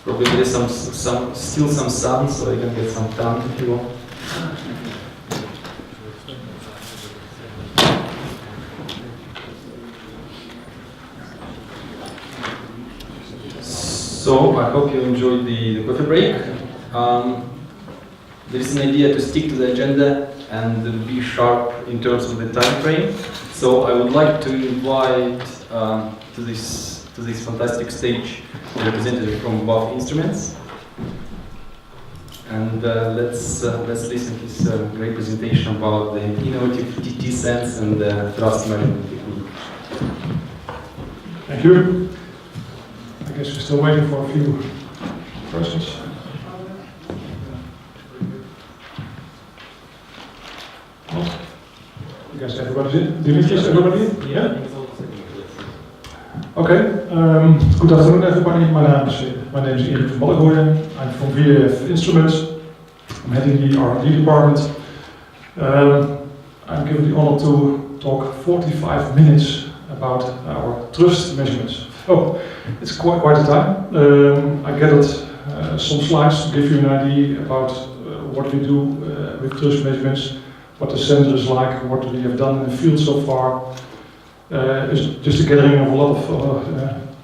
Probably there's still some sun, so I can get some tan if you want. So I hope you enjoyed the coffee break. There is an idea to stick to the agenda and be sharp in terms of the time frame. So I would like to invite to this fantastic stage the representative from WAF Instruments, and let's listen to his great presentation about the innovative TT sense and thrust management technique. Thank you. I guess we're still waiting for a few persons. You guys, everybody in? Dimitris, everybody? Yeah? Okay. Good afternoon, everybody. My name is Erik van Ballegooien. I'm from VAF Instruments. I'm heading the R&D department. I'm given the honor to talk 45 minutes about our thrust measurements. Oh, it's quite a time. I gathered some slides to give you an idea about what we do with thrust measurements, what the sensor is like, what we have done in the field so far. It's just a gathering of a lot of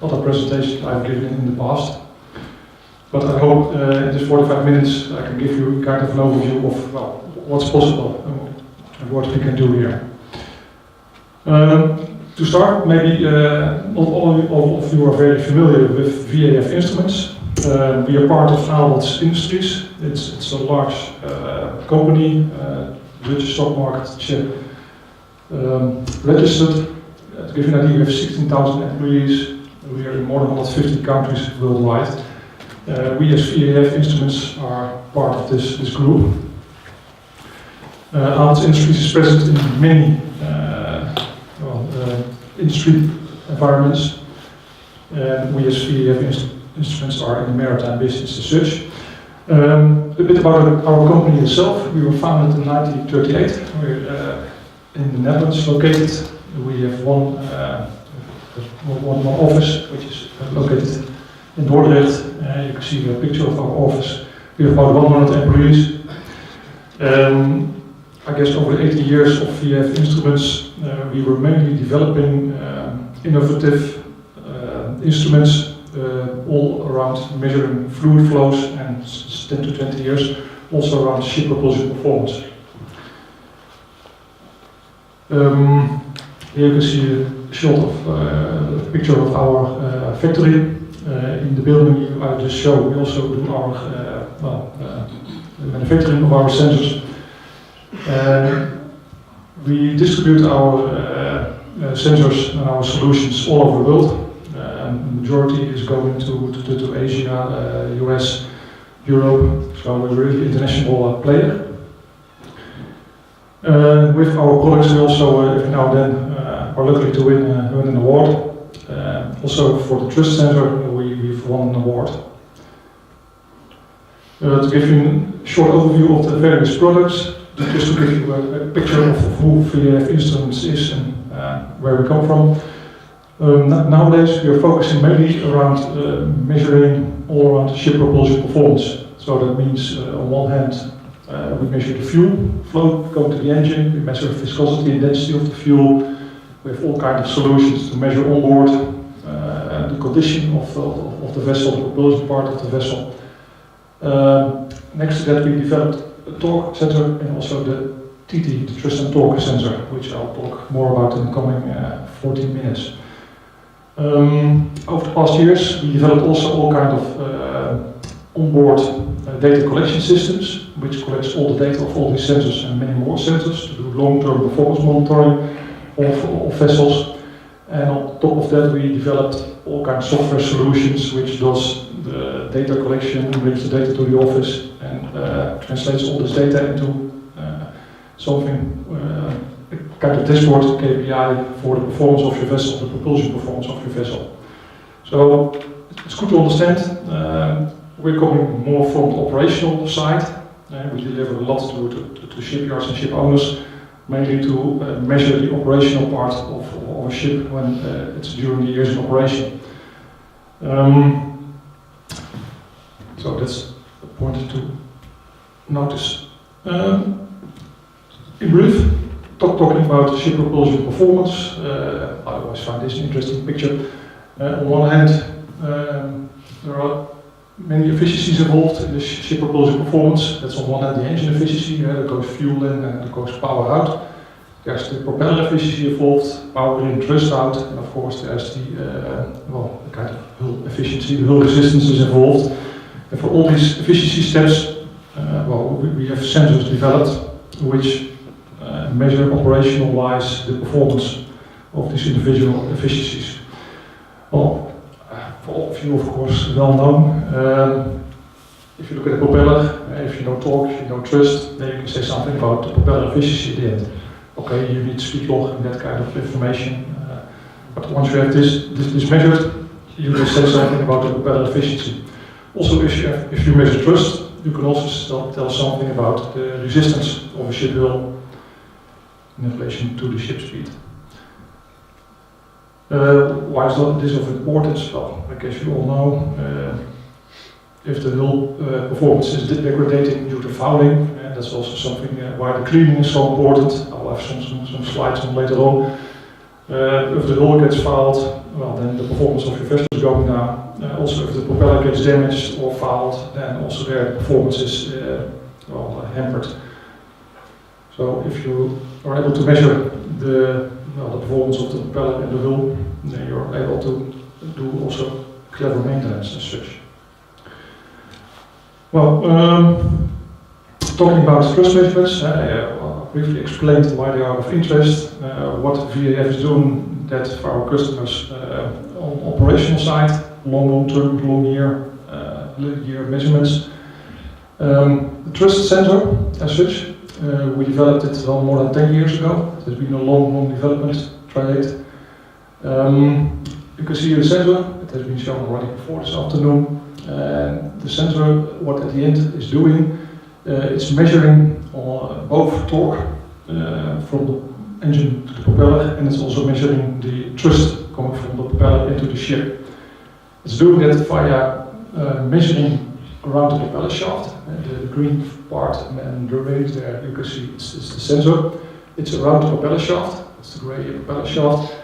other presentations I've given in the past. But I hope in this 45 minutes I can give you kind of an overview of what's possible and what we can do here. To start, maybe not all of you are very familiar with VAF Instruments. We are part of Aalberts Industries. It's a large company Dutch stock market share registered. To give you an idea, we have 16,000 employees. We are in more than 150 countries worldwide. We as VAF Instruments are part of this group. Aalberts Industries is present in many industry environments. We as VAF Instruments are in the maritime business as such. A bit about our company itself. We were founded in 1938. We're in the Netherlands located. We have one office which is located in Dordrecht. You can see a picture of our office. We have about 100 employees. I guess over 80 years of VAF Instruments, we were mainly developing innovative instruments all around measuring fluid flows, and 10 to 20 years also around ship propulsion performance. Here you can see a shot of a picture of our factory. In the building I just showed, we also do our manufacturing of our sensors. We distribute our sensors and our solutions all over the world. The majority is going to Asia, US, Europe, so we're a really international player. With our products we also every now and then are lucky to win an award. Also for the Trust Center we've won an award. To give you a short overview of the various products, just to give you a picture of who VAF Instruments is and where we come from. Nowadays we are focusing mainly around measuring all around ship propulsion performance. So that means on one hand we measure the fuel flow going to the engine, we measure the viscosity and density of the fuel. We have all kinds of solutions to measure on board the condition of the vessel, the propulsion part of the vessel. Next to that we developed a torque sensor and also the TT, the thrust and torque sensor, which I'll talk more about in the coming 14 minutes. Over the past years we developed also all kinds of onboard data collection systems, which collects all the data of all these sensors and many more sensors to do long-term performance monitoring of vessels. And on top of that we developed all kinds of software solutions which does the data collection, brings the data to the office and translates all this data into something, a kind of dashboard KPI for the performance of your vessel, the propulsion performance of your vessel. So it's good to understand, we're coming more from the operational side. We deliver a lot to shipyards and ship owners, mainly to measure the operational part of a ship when it's during the years in operation. So that's a point to notice. In brief, talking about ship propulsion performance, I always find this an interesting picture. On one hand, there are many efficiencies involved in the ship propulsion performance. That's on one hand the engine efficiency, there goes fuel in and there goes power out. There's the propeller efficiency involved, power in, thrust out, and of course there's the kind of hull efficiency, the hull resistance is involved. And for all these efficiency steps, we have sensors developed which measure operational-wise the performance of these individual efficiencies. Well, for all of you, of course, well known. If you look at the propeller, if you know torque, if you know thrust, then you can say something about the propeller efficiency at the end. Okay, you need speed log and that kind of information. But once you have this measured, you can say something about the propeller efficiency. Also, if you measure thrust, you can also tell something about the resistance of a ship hull in relation to the ship speed. Why is this of importance? Well, I guess you all know, if the hull performance is degrading due to fouling, that's also something why the cleaning is so important. I'll have some slides on later on. If the hull gets fouled, well, then the performance of your vessel is going down. Also, if the propeller gets damaged or fouled, then also their performance is hampered. So if you are able to measure the performance of the propeller and the hull, then you're able to do also clever maintenance as such. Well, talking about thrust measurements. I briefly explained why they are of interest, what VAF is doing that for our customers on operational side, long-term, long-year measurements. The thrust sensor, as such, we developed it well more than 10 years ago. It has been a long development project. You can see the sensor, it has been shown already before this afternoon. The sensor, what at the end is doing, it's measuring both torque from the engine to the propeller, and it's also measuring the thrust coming from the propeller into the ship. It's doing that via measuring around the propeller shaft. The green part and the rings there, you can see it's the sensor. It's around the propeller shaft, it's the grey propeller shaft.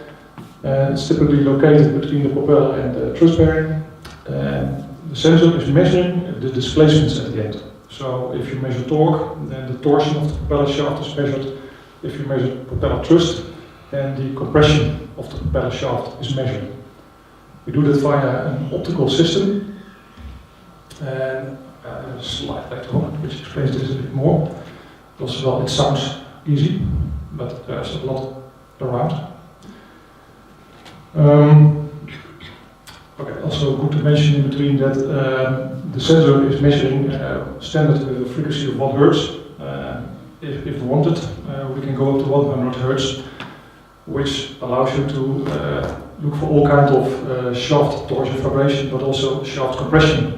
It's typically located between the propeller and the thrust bearing. The sensor is measuring the displacements at the end. So if you measure torque, then the torsion of the propeller shaft is measured. If you measure propeller thrust, then the compression of the propeller shaft is measured. We do that via an optical system. And a slide later on which explains this a bit more. Also, well, it sounds easy, but there's a lot around. Okay, also good to mention in between that the sensor is measuring standard with a frequency of 1 Hertz. If wanted, we can go up to 100 Hertz, which allows you to look for all kinds of shaft torsion vibration, but also shaft compression.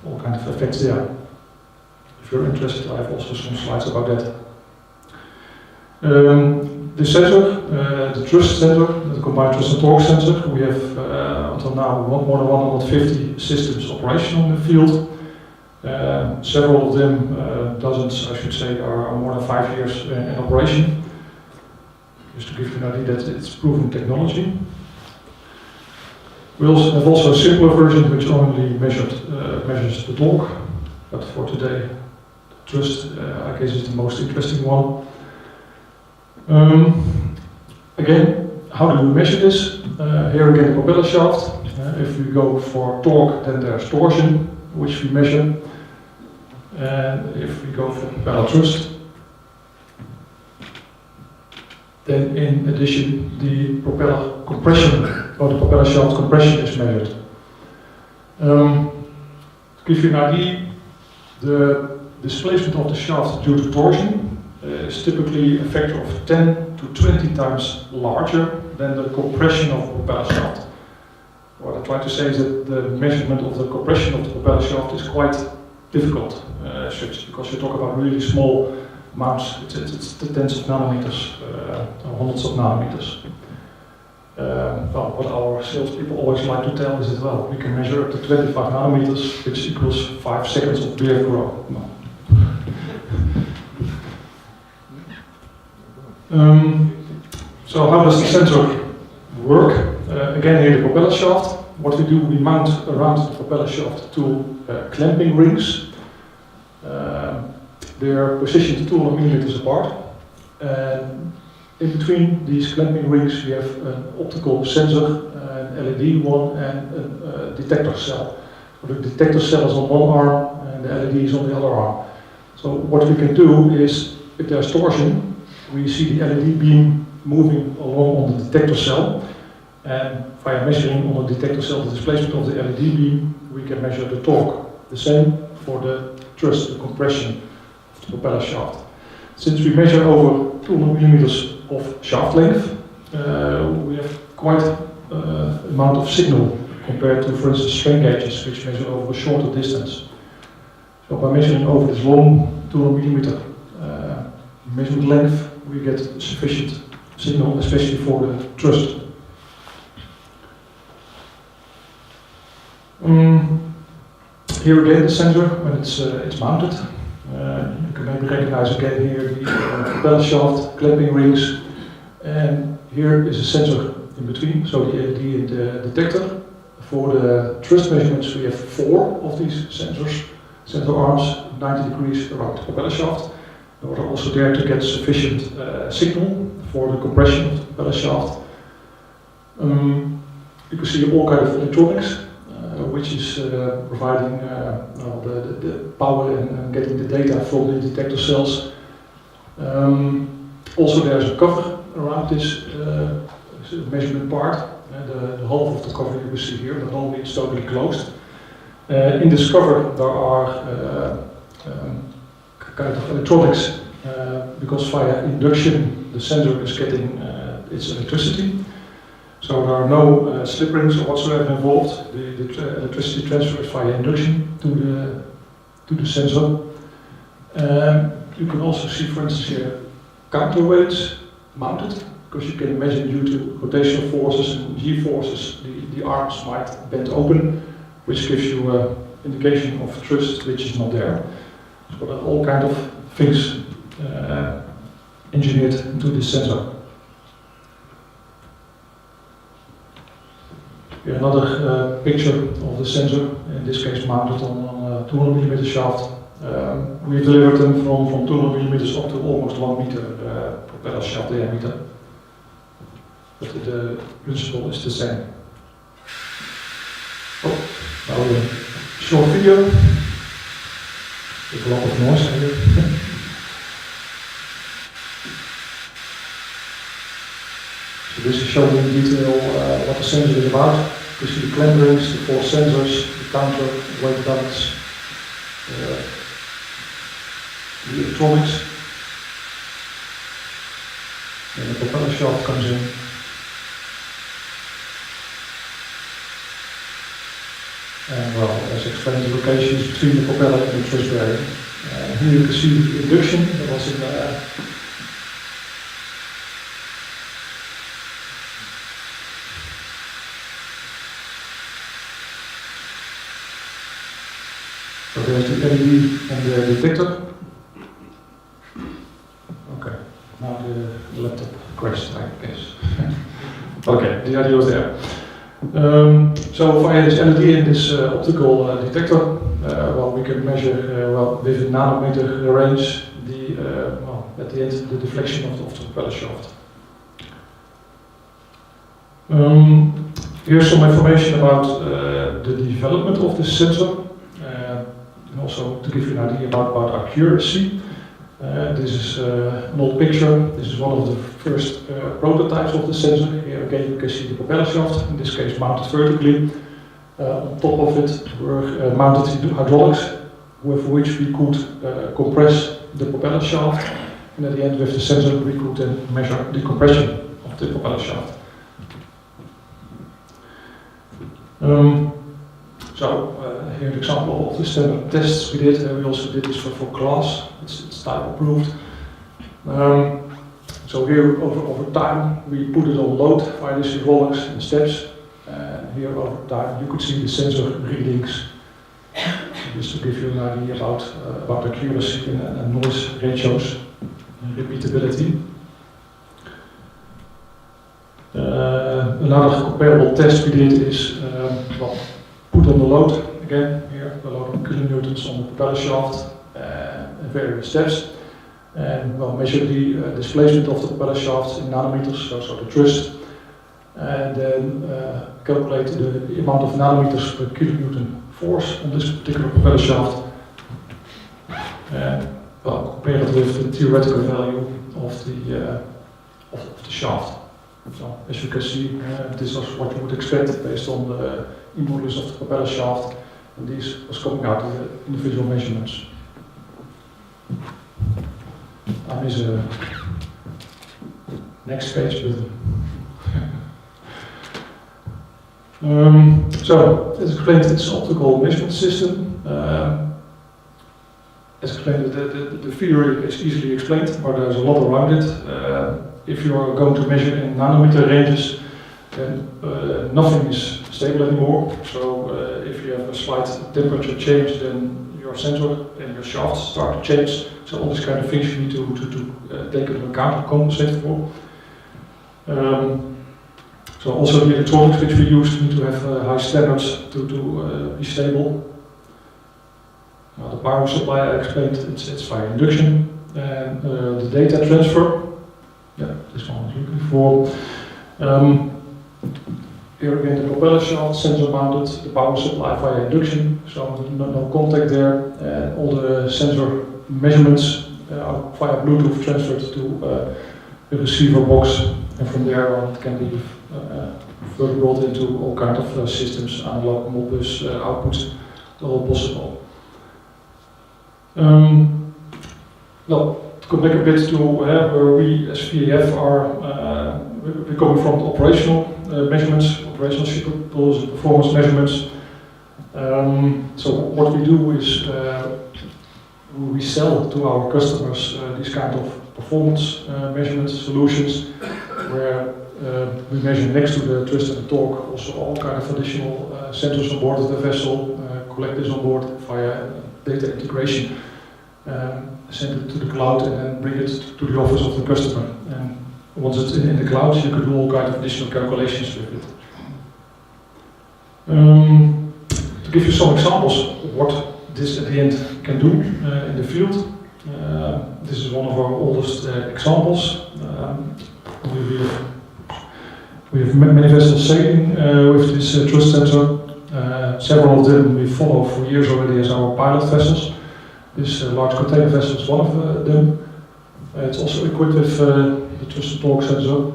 All kinds of effects there. If you're interested, I have also some slides about that. The sensor, the thrust sensor, the combined thrust and torque sensor, we have until now more than 150 systems operational in the field. Several of them, dozens I should say, are more than 5 years in operation. Just to give you an idea that it's proven technology. We also have a simpler version which only measures the torque, but for today, the thrust I guess is the most interesting one. Again, how do we measure this? Here again, the propeller shaft. If we go for torque, then there's torsion, which we measure. And if we go for propeller thrust, then in addition, the propeller compression, or the propeller shaft compression is measured. To give you an idea, the displacement of the shaft due to torsion is typically a factor of 10 to 20 times larger than the compression of the propeller shaft. What I try to say is that the measurement of the compression of the propeller shaft is quite difficult, because you talk about really small amounts. It's the tens of nanometers, or hundreds of nanometers. Well, what our salespeople always like to tell is that, well, we can measure up to 25 nanometers, which equals 5 seconds of beer grow. No. So how does the sensor work? Again, here the propeller shaft. What we do, we mount around the propeller shaft two clamping rings. They are positioned 200 millimeters apart. And in between these clamping rings, we have an optical sensor, an LED one, and a detector cell. So the detector cell is on one arm, and the LED is on the other arm. So what we can do is, if there's torsion, we see the LED beam moving along on the detector cell, and via measuring on the detector cell the displacement of the LED beam, we can measure the torque. The same for the thrust, the compression of the propeller shaft. Since we measure over 200 millimeters of shaft length, we have quite amount of signal compared to, for instance, strain gauges, which measure over a shorter distance. So by measuring over this long 200 millimeter measurement length, we get sufficient signal, especially for the thrust. Here again, the sensor, when it's mounted, you can maybe recognize again here the propeller shaft, clamping rings, and here is a sensor in between, so the LED and the detector. For the thrust measurements, we have 4 of these sensor arms, 90 degrees around the propeller shaft. In order also there to get sufficient signal for the compression of the propeller shaft. You can see all kinds of electronics. which is providing the power and getting the data from the detector cells. Also there's a cover around this measurement part. The half of the cover you will see here, but normally it's totally closed. In this cover there are kind of electronics, because via induction the sensor is getting its electricity. So there are no slip rings or whatsoever involved. The electricity transfers via induction to the sensor. You can also see, for instance, here counterweights mounted, because you can imagine due to rotational forces and G forces, the arms might bend open, which gives you an indication of thrust which is not there. So there are all kind of things engineered into this sensor. Here another picture of the sensor, in this case mounted on a 200mm shaft. We've delivered them from 200mm up to almost 1 meter propeller shaft diameter. But the principle is the same. Oh, now a short video with a lot of noise here. So this is showing in detail what the sensor is about. You see the clamp rings, the 4 sensors, the counter, weight balance, the electronics, and the propeller shaft comes in. And well, as explained, the locations between the propeller and the thrust bearing. Here you can see the induction that was in so there's the LED on the detector. Okay, now the laptop crashed, I guess. Okay, the idea was there. So via this LED and this optical detector, well, we can measure with a nanometer range at the end the deflection of the propeller shaft. Here's some information about the development of this sensor, and also to give you an idea about accuracy. This is an old picture. This is one of the first prototypes of the sensor. Here again you can see the propeller shaft, in this case mounted vertically. On top of it were mounted hydraulics, with which we could compress the propeller shaft, and at the end with the sensor we could then measure the compression of the propeller shaft. Here's an example of the standard tests we did. We also did this for glass. It's type approved. So here over time we put it on load via these hydraulics and steps. And here over time you could see the sensor readings, just to give you an idea about accuracy and noise ratios and repeatability. Another comparable test we did is put on the load, again here, the load of kilonewtons on the propeller shaft and various steps, and measure the displacement of the propeller shaft in nanometers, so the thrust, and then calculate the amount of nanometers per kilonewton force on this particular propeller shaft, and compare it with the theoretical value of the shaft. So as you can see, this was what you would expect based on the modulus of the propeller shaft, and this was coming out in the individual measurements. There is a next page with so as explained, it's an optical measurement system. As explained, the theory is easily explained, but there's a lot around it. If you are going to measure in nanometer ranges, then nothing is stable anymore. So if you have a slight temperature change, then your sensor and your shafts start to change. So all these kind of things you need to take into account and compensate for. So also the electronics which we use need to have high standards to be stable. The power supply I explained, it's via induction, and the data transfer. Yeah, this one was looking for. Here again, the propeller shaft sensor mounted, the power supply via induction, so no contact there, and all the sensor measurements are via Bluetooth transferred to the receiver box, and from there on it can be further brought into all kinds of systems, analog, Modbus, outputs, all possible. Well, to come back a bit to where we as VAF are, we're coming from the operational measurements, operational ship rules and performance measurements. So what we do is we sell to our customers these kind of performance measurement solutions, where we measure next to the thrust and torque also all kind of additional sensors on board of the vessel, collect this on board via data integration, send it to the cloud, and then bring it to the office of the customer. And once it's in the cloud, you can do all kind of additional calculations with it. To give you some examples of what this at the end can do in the field, this is one of our oldest examples. We have many vessels sailing with this thrust sensor. Several of them we follow for years already as our pilot vessels. This large container vessel is one of them. It's also equipped with the thrust and torque sensor.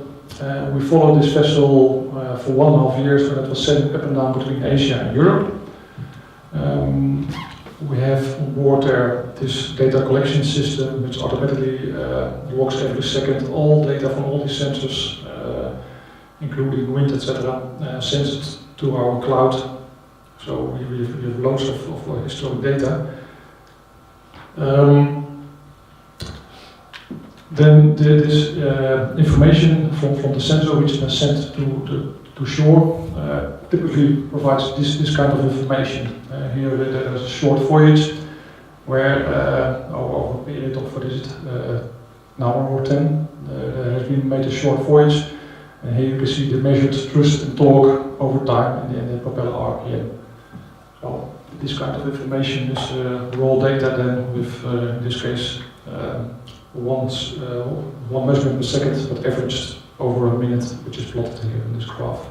We followed this vessel for 1.5 years when it was sailing up and down between Asia and Europe. We have on board there this data collection system which automatically logs every second all data from all these sensors, including wind, etc., sends it to our cloud. So we have loads of historic data. Then this information from the sensor which is sent to shore typically provides this kind of information. Here there is a short voyage where over a period of, what is it, an hour or 10, there has been made a short voyage, and here you can see the measured thrust and torque over time and the propeller RPM. So this kind of information is raw data then with, in this case, one measurement per second, but averaged over a minute, which is plotted here in this graph.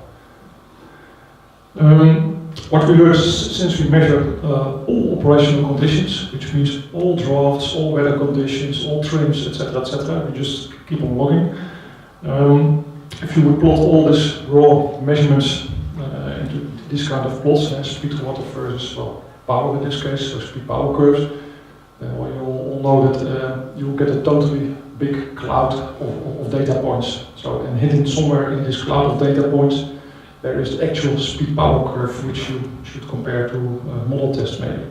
What we learned since we measure all operational conditions, which means all drafts, all weather conditions, all trims, etc., we just keep on logging. If you would plot all these raw measurements into this kind of plots, speed to water versus power in this case, so speed power curves, well, you all know that you will get a totally big cloud of data points. So, and hidden somewhere in this cloud of data points, there is the actual speed power curve, which you should compare to a model test maybe.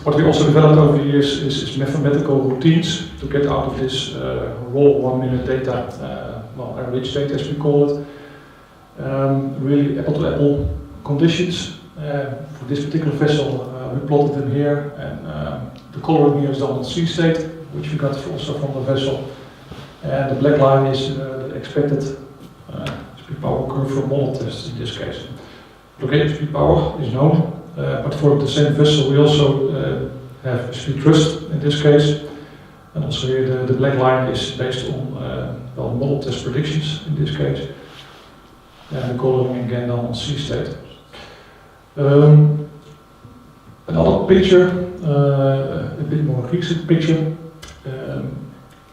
What we also developed over the years is mathematical routines to get out of this raw 1 minute data, rich data as we call it. Really apple to apple conditions. For this particular vessel, we plotted them here, and the coloring here is done on sea state, which we got also from the vessel. And the black line is the expected speed power curve for model tests in this case. Located speed power is known, but for the same vessel we also have speed thrust in this case. And also here the black line is based on model test predictions in this case. And the coloring again done on sea state. Another picture, a bit more recent picture.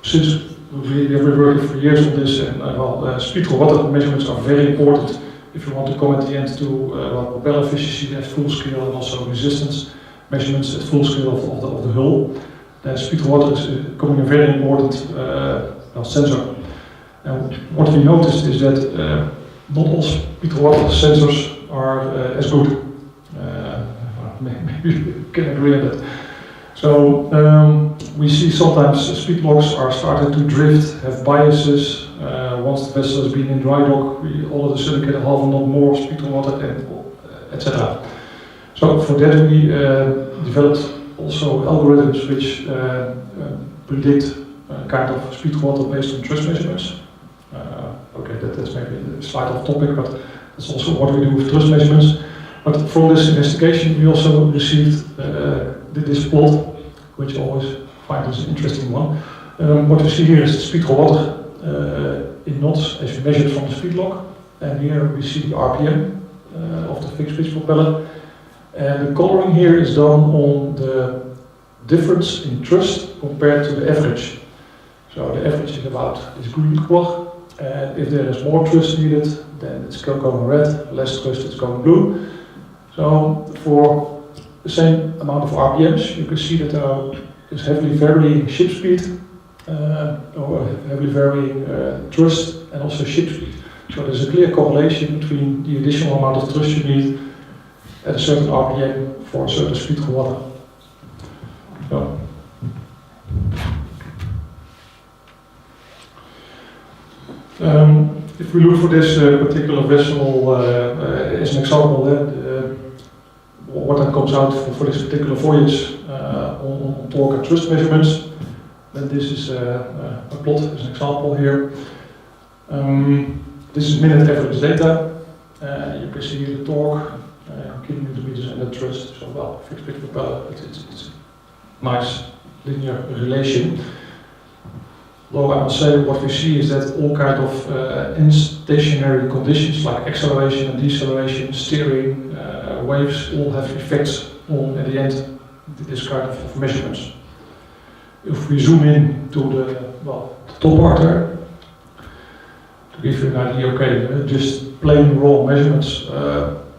Since we have been working for years on this, and speed to water measurements are very important if you want to come at the end to propeller efficiency at full scale and also resistance measurements at full scale of the hull. Speed to water is becoming a very important sensor. And what we noticed is that not all speed to water sensors are as good. Maybe you can agree on that. So we see sometimes speed logs are starting to drift, have biases. Once the vessel has been in dry dock, we all of a sudden get a half a knot more speed to water, etc. So for that we developed also algorithms which predict kind of speed to water based on thrust measurements. Okay, that's maybe a slide off topic, but that's also what we do with thrust measurements. But from this investigation we also received this plot, which I always find is an interesting one. What we see here is the speed to water in knots as measured from the speed log. and here we see the RPM of the fixed pitch propeller. And the coloring here is done on the difference in thrust compared to the average. So the average is about this green color, and if there is more thrust needed, then it's going red, less thrust, it's going blue. So for the same amount of RPMs, you can see that there is heavily varying ship speed, or heavily varying thrust, and also ship speed. So there's a clear correlation between the additional amount of thrust you need at a certain RPM for a certain speed of water. So. If we look for this particular vessel as an example, what that comes out for this particular voyage on torque and thrust measurements, then this is a plot as an example here. This is minute average data. You can see the torque, kilonewton meters, and the thrust. So, well, fixed pitch propeller, it's a nice linear relation. Though I must say what we see is that all kind of instationary conditions like acceleration and deceleration, steering, waves all have effects on, at the end, this kind of measurements. If we zoom in to the top part there, to give you an idea, okay, just plain raw measurements,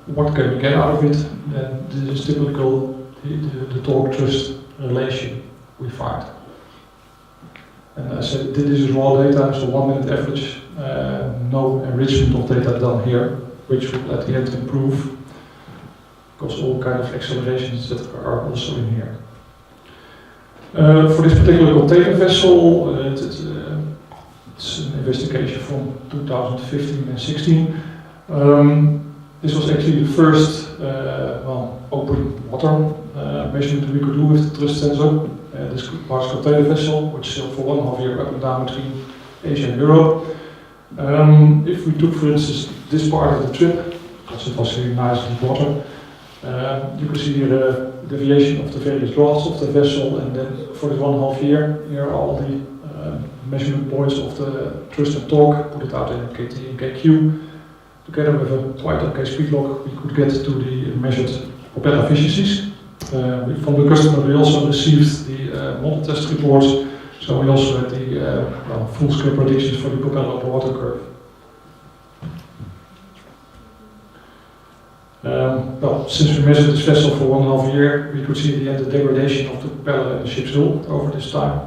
what can we get out of it? Then this is typical the torque thrust relation we find. And I said this is raw data, so 1 minute average, no enrichment of data done here, which will at the end improve, because all kind of accelerations that are also in here. For this particular container vessel, it's an investigation from 2015 and 16. This was actually the first open water measurement we could do with the thrust sensor. This large container vessel, which sailed for 1.5 year up and down between Asia and Europe. If we took, for instance, this part of the trip, because it was really nice deep water, you can see here the deviation of the various drafts of the vessel, and then for this 1.5 year, here are all the measurement points of the thrust and torque, put it out in KT and KQ. Together with a quite okay speed log, we could get to the measured propeller efficiencies. From the customer, we also received the model test reports, so we also had the full-scale predictions for the propeller of the water curve. Since we measured this vessel for 1.5 year, we could see at the end the degradation of the propeller and the ship's hull over this time.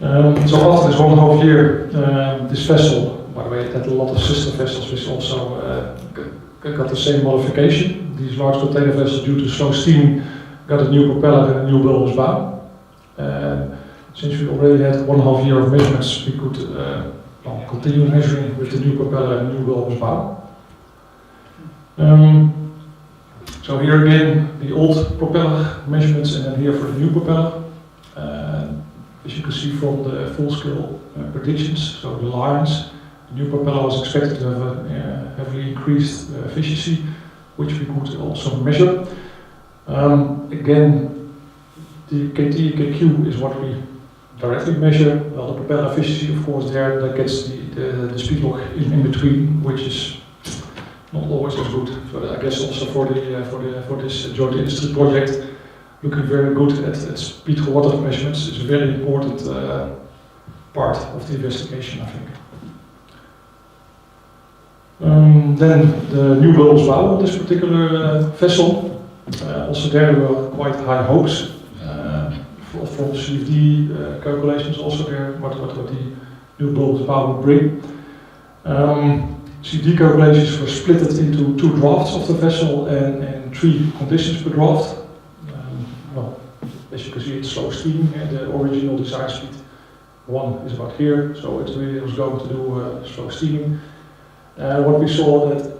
So after this 1.5 year, this vessel, by the way, it had a lot of sister vessels which also got the same modification. These large container vessels, due to slow steaming, got a new propeller and a new bulbous bow. Since we already had 1.5 year of measurements, we could continue measuring with the new propeller and new bulbous bow. So here again, the old propeller measurements, and then here for the new propeller. As you can see from the full-scale predictions, so the lines, the new propeller was expected to have a heavily increased efficiency, which we could also measure. Again, the KT, KQ is what we directly measure. Well, the propeller efficiency, of course, there that gets the speed log in between, which is not always as good. So I guess also for this joint industry project, looking very good at speed for water measurements is a very important part of the investigation, I think. Then the new bulbous bow on this particular vessel. Also there were quite high hopes from CFD calculations. Also there, what the new bulbous bow would bring. CFD calculations were split into 2 drafts of the vessel and 3 conditions per draft. As you can see, it's slow steaming, and the original design speed 1 is about here, so it really was going to do slow steaming. What we saw that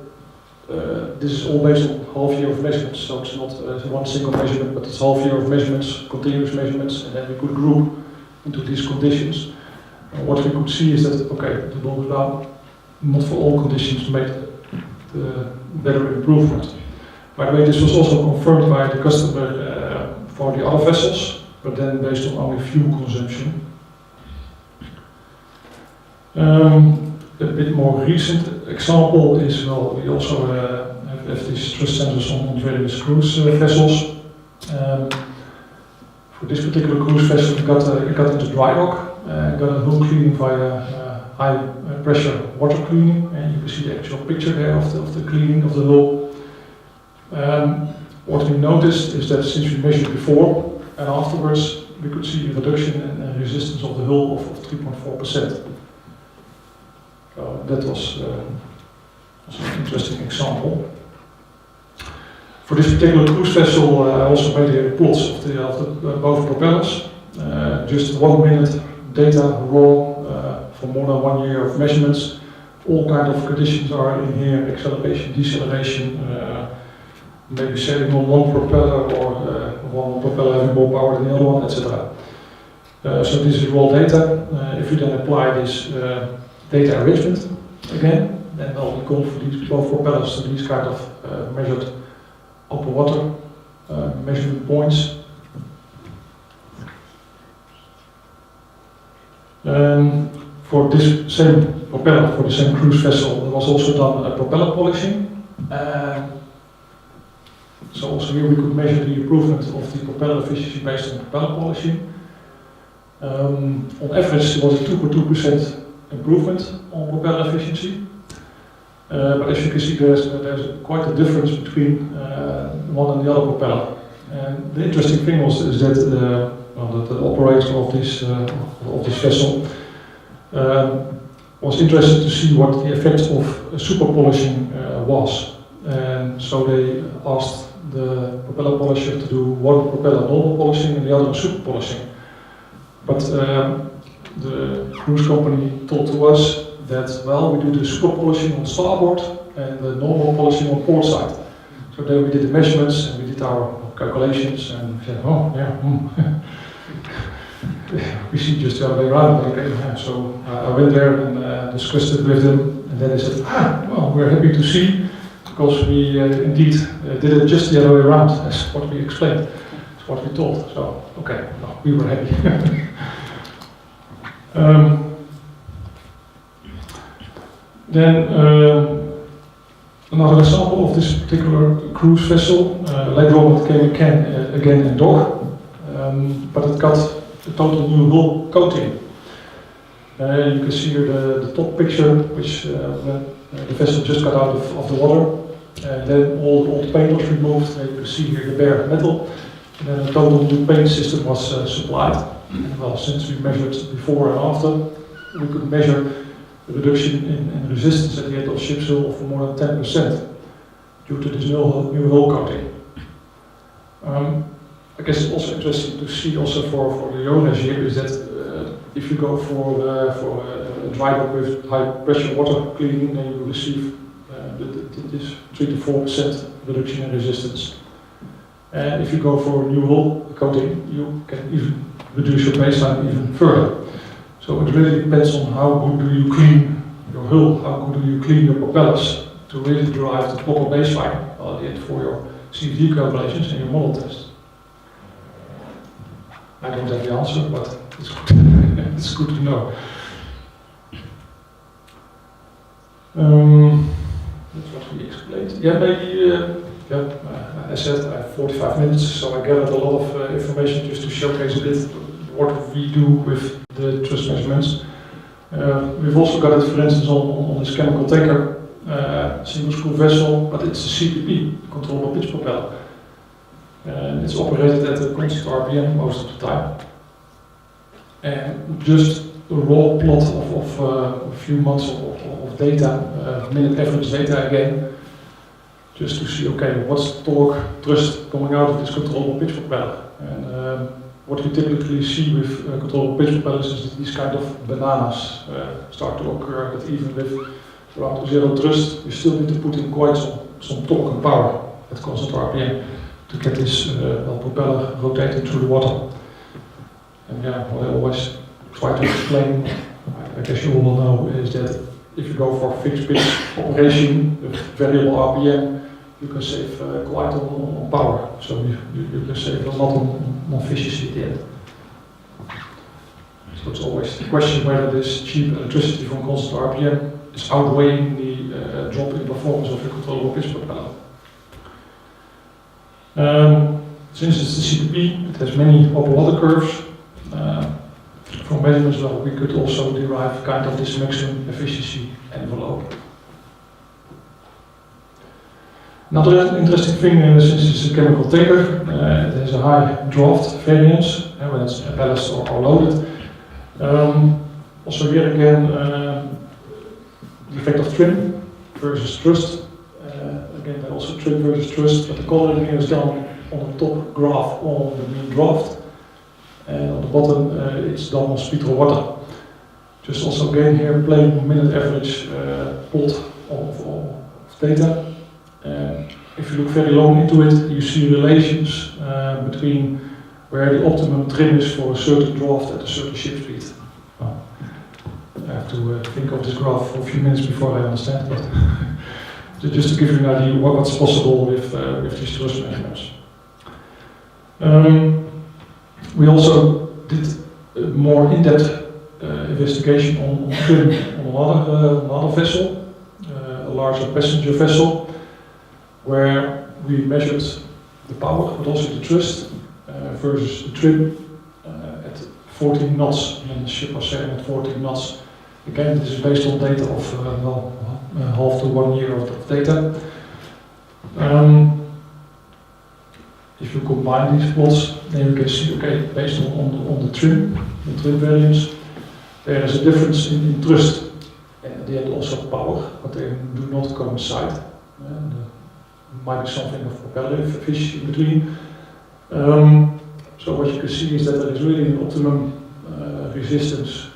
this is all based on half year of measurements, so it's not one single measurement, but it's half year of measurements, continuous measurements, and then we could group into these conditions. What we could see is that, okay, the bulbous bow, not for all conditions, made the better improvement. By the way, this was also confirmed by the customer for the other vessels, but then based on only fuel consumption. a bit more recent example is, well, we also have these thrust sensors on various cruise vessels. For this particular cruise vessel, we got into dry dock, got a hull cleaning via high pressure water cleaning, and you can see the actual picture there of the cleaning of the hull. What we noticed is that since we measured before and afterwards, we could see a reduction in resistance of the hull of 3.4%. That was also an interesting example. For this particular cruise vessel, I also made here plots of both propellers. Just 1 minute data raw for more than 1 year of measurements. All kind of conditions are in here: acceleration, deceleration, maybe sailing on one propeller or one propeller having more power than the other one, etc. So this is raw data. If you then apply this data enrichment again, then we call for these both propellers to these kind of measured open water measurement points. For this same propeller, for the same cruise vessel, there was also done a propeller polishing. So also here we could measure the improvement of the propeller efficiency based on propeller polishing. On average, there was a 2.2% improvement on propeller efficiency. But as you can see, there's quite a difference between one and the other propeller. And the interesting thing is that the operator of this vessel was interested to see what the effect of super polishing was. And so they asked the propeller polisher to do one propeller normal polishing and the other super polishing. But the cruise company told to us that, well, we do the super polishing on starboard and the normal polishing on port side. So then we did the measurements and we did our calculations and we said, oh yeah, we see just the other way around. Okay, yeah. So I went there and discussed it with them, and then they said, well, we're happy to see, because we indeed did it just the other way around as what we explained, as what we told. So, okay, well, we were happy. Then another example of this particular cruise vessel. Later on it came again in dock, but it got a total new hull coating. You can see here the top picture, which when the vessel just got out of the water, and then all the paint was removed. You can see here the bare metal, and then a total new paint system was supplied. Well, since we measured before and after, we could measure the reduction in resistance at the end of ship's hull of more than 10% due to this new hull coating. I guess it's also interesting to see also for the JoRes here is that if you go for a dry dock with high pressure water cleaning, then you will receive this 3 to 4% reduction in resistance. And if you go for a new hull coating, you can even reduce your baseline even further. So it really depends on how good do you clean your hull, how good do you clean your propellers to really derive the proper baseline at the end for your CFD calculations and your model test. I don't have the answer, but it's good, it's good to know. That's what we explained. Yeah, maybe, I said I have 45 minutes, so I gathered a lot of information just to showcase a bit what we do with the thrust measurements. We've also got it, for instance, on this chemical tanker, single screw vessel, but it's a CPP, controllable pitch propeller. And it's operated at a constant RPM most of the time. And just a raw plot of a few months of data, minute average data again, just to see, okay, what's the torque thrust coming out of this controllable pitch propeller. And what we typically see with controllable pitch propellers is that these kind of bananas start to occur, that even with around 0 thrust, you still need to put in quite some torque and power at constant RPM to get this propeller rotating through the water. And yeah, what I always try to explain, I guess you all will know, is that if you go for fixed pitch operation with variable RPM, you can save quite on power. So you can save a lot on efficiency at the end. So So it's always the question whether this cheap electricity from constant RPM is outweighing the drop in performance of your controllable pitch propeller. Since it's the CTP, it has many operator curves. From measurements level, we could also derive kind of this maximum efficiency envelope. Another interesting thing, since it's a chemical tanker, it has a high draft variance when it's ballast or loaded. Also here again, the effect of trim versus thrust. Again, also trim versus thrust, but the coloring here is done on the top graph on the mean draft, and on the bottom it's done on speed or water. Just also again here plain minute average plot of data. If you look very long into it, you see relations between where the optimum trim is for a certain draft at a certain ship speed. Well, I have to think of this graph for a few minutes before I understand it. Just to give you an idea what's possible with these thrust measurements. We also did a more in-depth investigation on trim on another vessel, a larger passenger vessel, where we measured the power but also the thrust versus the trim at 14 knots, and the ship was sailing at 14 knots. Again, this is based on data of half to 1 year of data. If you combine these plots, then you can see, okay, based on the trim variance, there is a difference in thrust. And they had also power, but they do not coincide. There might be something of propeller efficiency in between. So what you can see is that there is really an optimum resistance.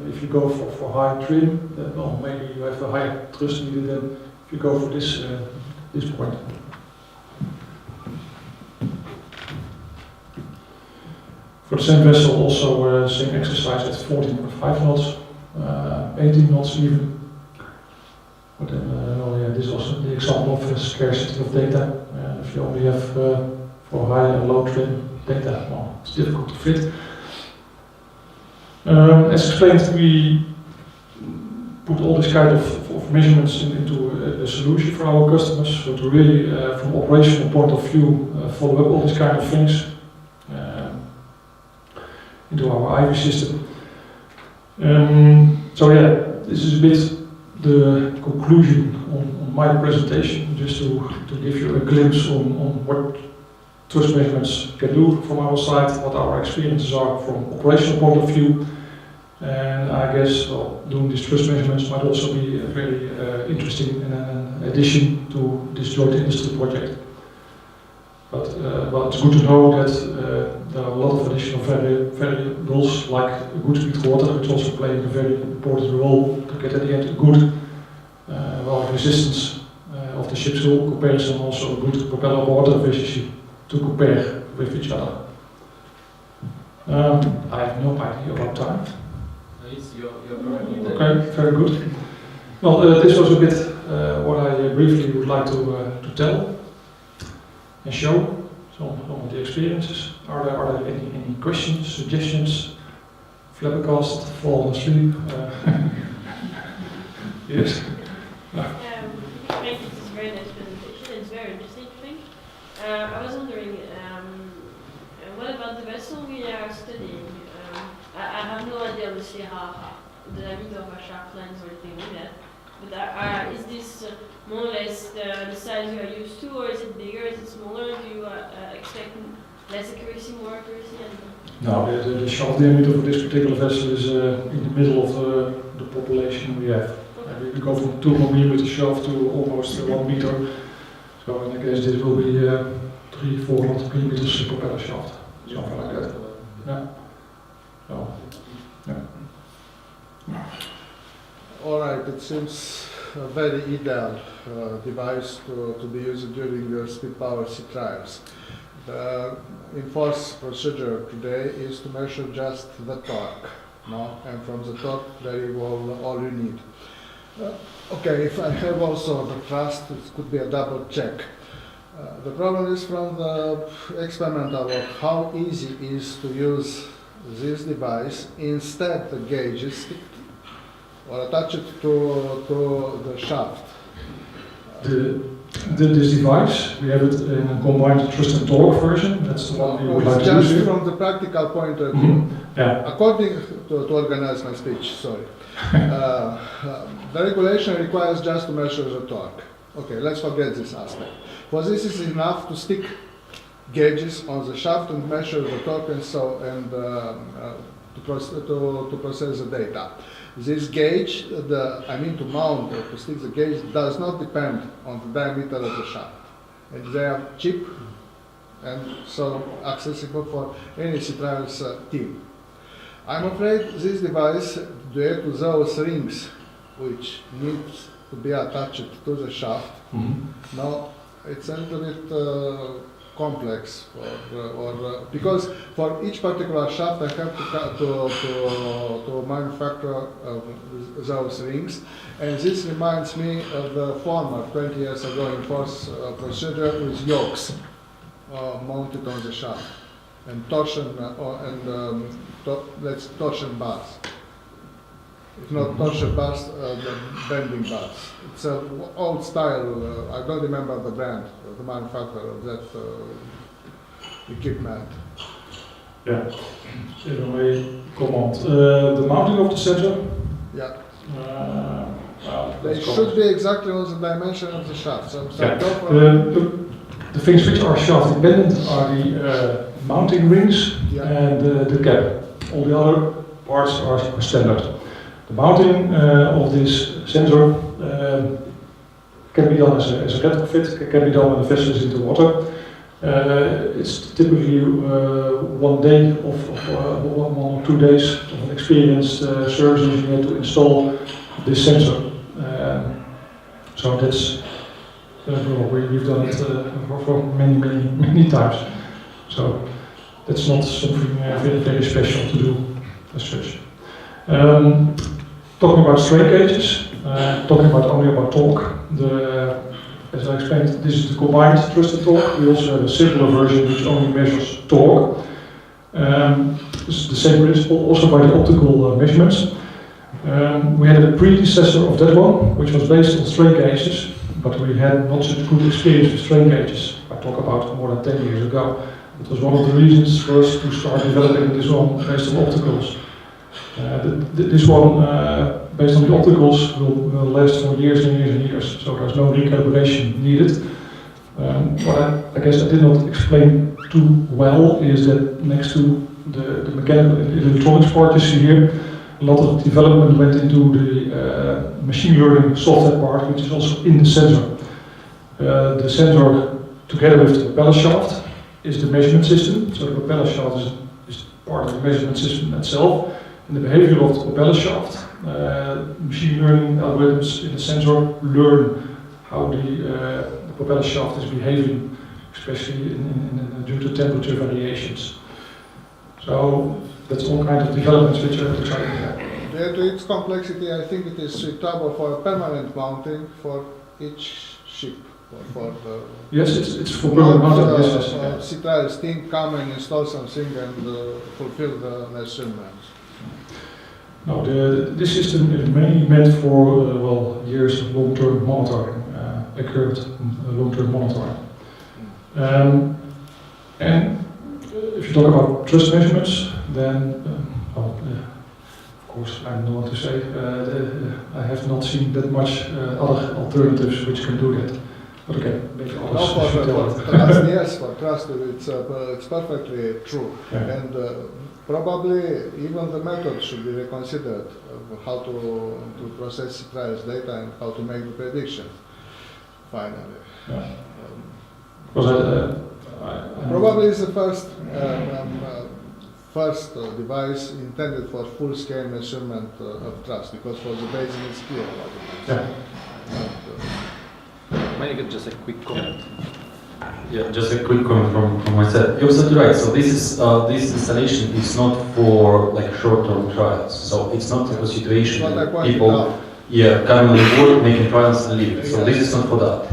If you go for high trim, then well, maybe you have a higher thrust needed than if you go for this point. For the same vessel, also same exercise at 14.5 knots, 18 knots even. But then, well, yeah, this is also the example of scarcity of data. If you only have for high and low trim data, well, it's difficult to fit. As explained, we put all this kind of measurements into a solution for our customers, so to really, from operational point of view, follow up all these kind of things into our IV system. So yeah, this is a bit the conclusion on my presentation, just to give you a glimpse on what thrust measurements can do from our side, what our experiences are from operational point of view. And I guess, well, doing these thrust measurements might also be very interesting in an addition to this joint industry project. But well, it's good to know that there are a lot of additional variables like a good speed water, which also playing a very important role to get at the end a good resistance of the ship's hull comparison, also a good propeller water efficiency to compare with each other. I have no idea about time. Okay, very good. Well, this was a bit what I briefly would like to tell and show some of the experiences. Are there any questions, suggestions, flabbergasted, fallen asleep? Yes. Thank you. This is a very nice presentation. It's very interesting, I think. I was wondering, what about the vessel we are studying? I have no idea, obviously, how the diameter of our shaft lines or anything like that. But is this more or less the size you are used to, or is it bigger, is it smaller? Do you expect less accuracy, more accuracy? No, the shaft diameter for this particular vessel is in the middle of the population we have. Okay. We go from 2 mm shaft to almost 1 meter. So in I guess this will be 300-400 mm propeller shaft, something like that. Yeah. So, yeah. All right, it seems a very ideal device to be used during speed power sea trials. The enforced procedure today is to measure just the torque, no? And from the torque there you all you need. Okay, if I have also the thrust, it could be a double check. The problem is from the experimental work, how easy it is to use this device, instead the gauge is stick or attach it to the shaft. This device, we have it in a combined twist and torque version. That's the one we would like to use Just here. from the practical point of view, Yeah. according to organize my speech, sorry, the regulation requires just to measure the torque. Okay, let's forget this aspect. For this is enough to stick gauges on the shaft and measure the torque and to process the data. This gauge, to mount or to stick the gauge, does not depend on the diameter of the shaft. And they are cheap and so accessible for any Citralis team. I'm afraid this device, due to those rings which needs to be attached to the shaft, now it's a little bit complex, because for each particular shaft I have to manufacture those rings, and this reminds me of the former 20 years ago enforced procedure with yokes mounted on the shaft and torsion torsion bars. If not torsion bars, the bending bars. It's an old style. I don't remember the brand, the manufacturer of that equipment. Yeah, if I may comment. The mounting of the sensor. Yeah. Well, they should be exactly on the dimension of the shaft. So yeah. go for the things which are shaft dependent are the mounting rings and the cap. All the other parts are standard. The mounting of this sensor can be done as a retrofit, can be done when the vessel is into water. It's typically 1 day of 1 or 2 days of an experienced service engineer to install this sensor. So that's we've done it for many times. So that's not something very special to do as such. Talking about strain gauges, talking only about torque. As I explained, this is the combined twisted torque. We also have a simpler version which only measures torque. This is the same principle, also by the optical measurements. We had a predecessor of that one, which was based on strain gauges, but we had not such good experience with strain gauges. I talk about more than 10 years ago. It was one of the reasons for us to start developing this one based on opticals. This one, based on the opticals, will last for years and years and years, so there's no recalibration needed. What I guess I did not explain too well is that next to the mechanical electronics part you see here, a lot of development went into the machine learning software part, which is also in the sensor. The sensor, together with the propeller shaft, is the measurement system. So the propeller shaft is part of the measurement system itself. In the behavior of the propeller shaft, machine learning algorithms in the sensor learn how the propeller shaft is behaving, especially due to temperature variations. So that's all kinds of developments which are exciting. Due to its complexity, I think it is suitable for permanent mounting for each ship. Yes, it's for permanent mounting. Yes. Citralis team come and install something and fulfill the measurements. No, this system is mainly meant for years of long-term monitoring, accurate long-term monitoring. And if you talk about thrust measurements, then of course I don't know what to say. I have not seen that much other alternatives which can do that. But okay, maybe others should tell it. Trust, yes, for trust, it's perfectly true. Yeah. And probably even the method should be reconsidered of how to process Citralis data and how to make the prediction. Finally, yeah. Probably it's the first device intended for full-scale measurement of thrust, because for the basin it's clear. Yeah. May I get just a quick comment? Yeah, just a quick comment from myself. You're absolutely right. So this installation is not for like short-term trials. So it's not a situation where people come on board making trials and leaving. So this is not for that.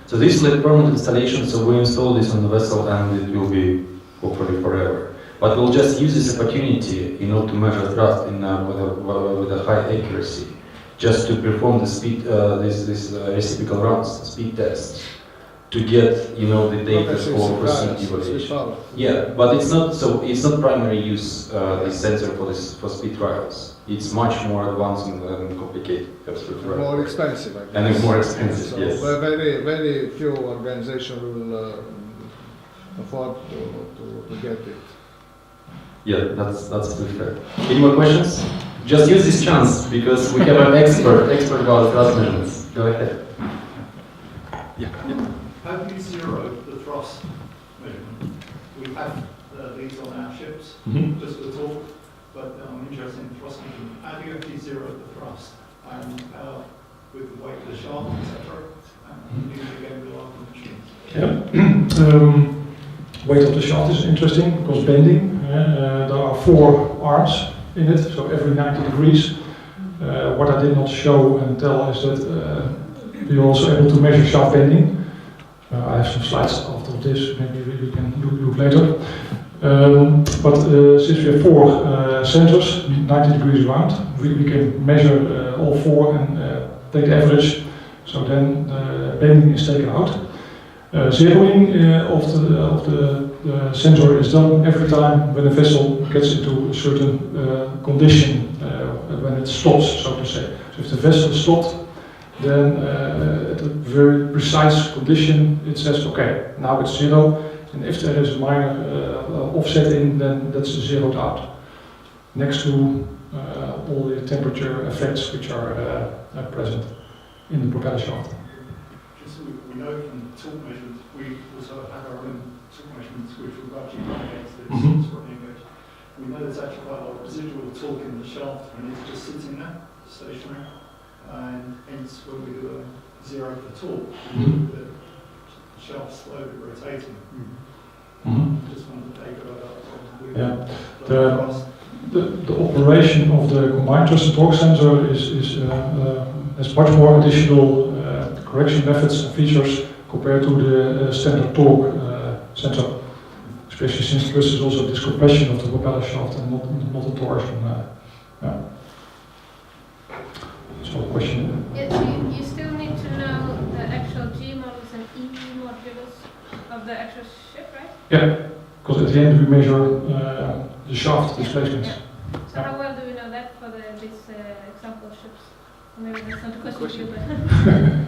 So this is like permanent installation. So we install this on the vessel and it will be hopefully forever. But we'll just use this opportunity in order to measure thrust with a high accuracy, just to perform the speed, this reciprocal runs, speed tests, to get the data for speed evaluation. Yeah, but it's not so. It's not primary use this sensor for speed trials. It's much more advanced and complicated. Absolutely right. More expensive, I guess. And it's more expensive. So Yes. very few organizations will afford to get it. Yeah, that's fair. Any more questions? Just use this chance because we have an expert about thrust measurements. Go ahead. Yeah. How do you zero the thrust measurement? We have these on our ships, just for talk, but I'm interested in thrust measurement. How do you actually zero the thrust? And with the weight of the shaft, etc. And do you again rely on the machines? Yeah. Weight of the shaft is interesting because bending. There are 4 arms in it, so every 90 degrees. What I did not show and tell is that you're also able to measure shaft bending. I have some slides after this, maybe we can look later. But since we have 4 sensors, 90 degrees around, we can measure all 4 and take the average. So then bending is taken out. Zeroing of the sensor is done every time when a vessel gets into a certain condition, when it stops, so to say. So if the vessel is stopped, then at a very precise condition it says, okay, now it's 0, and if there is a minor offsetting, then that's zeroed out, next to all the temperature effects which are present in the propeller shaft. We know from torque measurements, we also have our own torque measurements which will actually run against this engage. We know there's actually quite a lot of residual torque in the shaft when it's just sitting there, stationary, and hence when we do a zero for torque, the shaft slowly rotating. Just wanted to take about that. The operation of the combined thrust and torque sensor has much more additional correction methods and features compared to the standard torque sensor, especially since thrust is also this compression of the propeller shaft and not a torsion. So question. Yeah, so you still need to know the actual G models and E modules of the actual ship, right? Yeah, because at the end we measure the shaft displacements. Yeah. So how well do we know that for these example ships? Maybe that's not a question for you, but...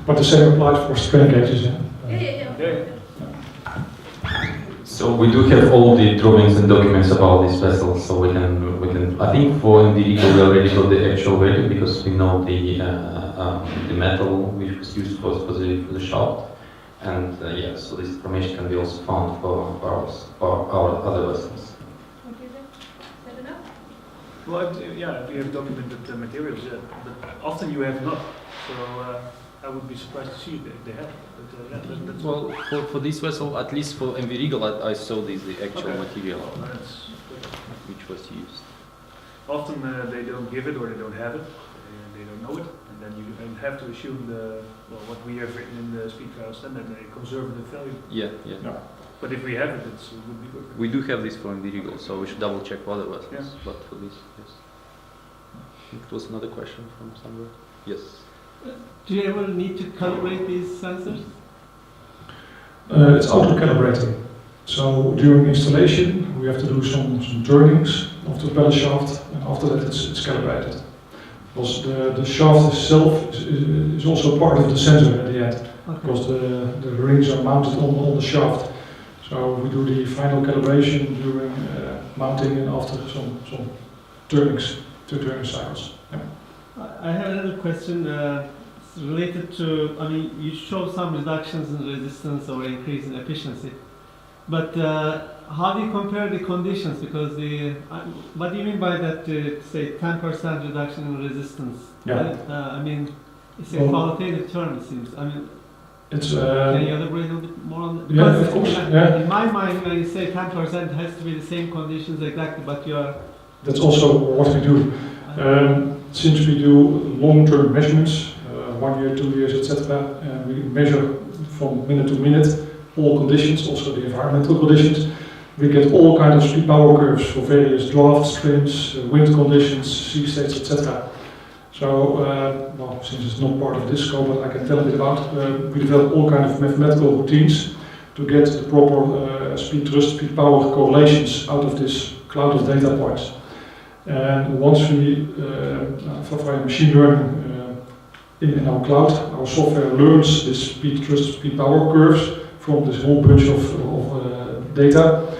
But the same applies for strain gauges. Yeah. So we do have all the drawings and documents about this vessel, so we can. I think for Envirigo we already got the actual value because we know the metal which was used for the shaft, and yeah, so this information can be also found for our other vessels. What do you think? Is that enough? Well, yeah, if you have documented materials, yeah, but often you have not. So I would be surprised to see if they have. But that's well, for this vessel, at least for Envirigo, I saw the actual material which was used. Often they don't give it or they don't have it, they don't know it, and then you have to assume what we have written in the speed trial standard, a conservative value. Yeah. But if we have it, it would be good. We do have this for Envirigo, so we should double check for other vessels. Yeah. But for this, yes. It was another question from somewhere. Yes. Do you ever need to calibrate these sensors? It's auto-calibrating. So during installation, we have to do some turnings of the propeller shaft, and after that it's calibrated. Because the shaft itself is also part of the sensor at the end, because the rings are mounted on the shaft. So we do the final calibration during mounting and after some turnings, 2 turning cycles. Yeah. I have another question related to, I mean, you show some reductions in resistance or increase in efficiency, but how do you compare the conditions? Because what do you mean by that, say 10% reduction in resistance? Yeah. I mean, it's a qualitative term, it seems. I mean, it's, can you elaborate a little bit more on that? Yeah, of course. In my mind, when you say 10%, it has to be the same conditions exactly, but you are... That's also what we do. Since we do long-term measurements, 1 year, 2 years, etc., we measure from minute to minute all conditions, also the environmental conditions. we get all kinds of speed power curves for various drafts, trims, wind conditions, sea states, etc. So, well, since it's not part of this scope, but I can tell a bit about, we develop all kinds of mathematical routines to get the proper speed thrust, speed power correlations out of this cloud of data points. And once we, for machine learning in our cloud, our software learns this speed thrust, speed power curves from this whole bunch of data,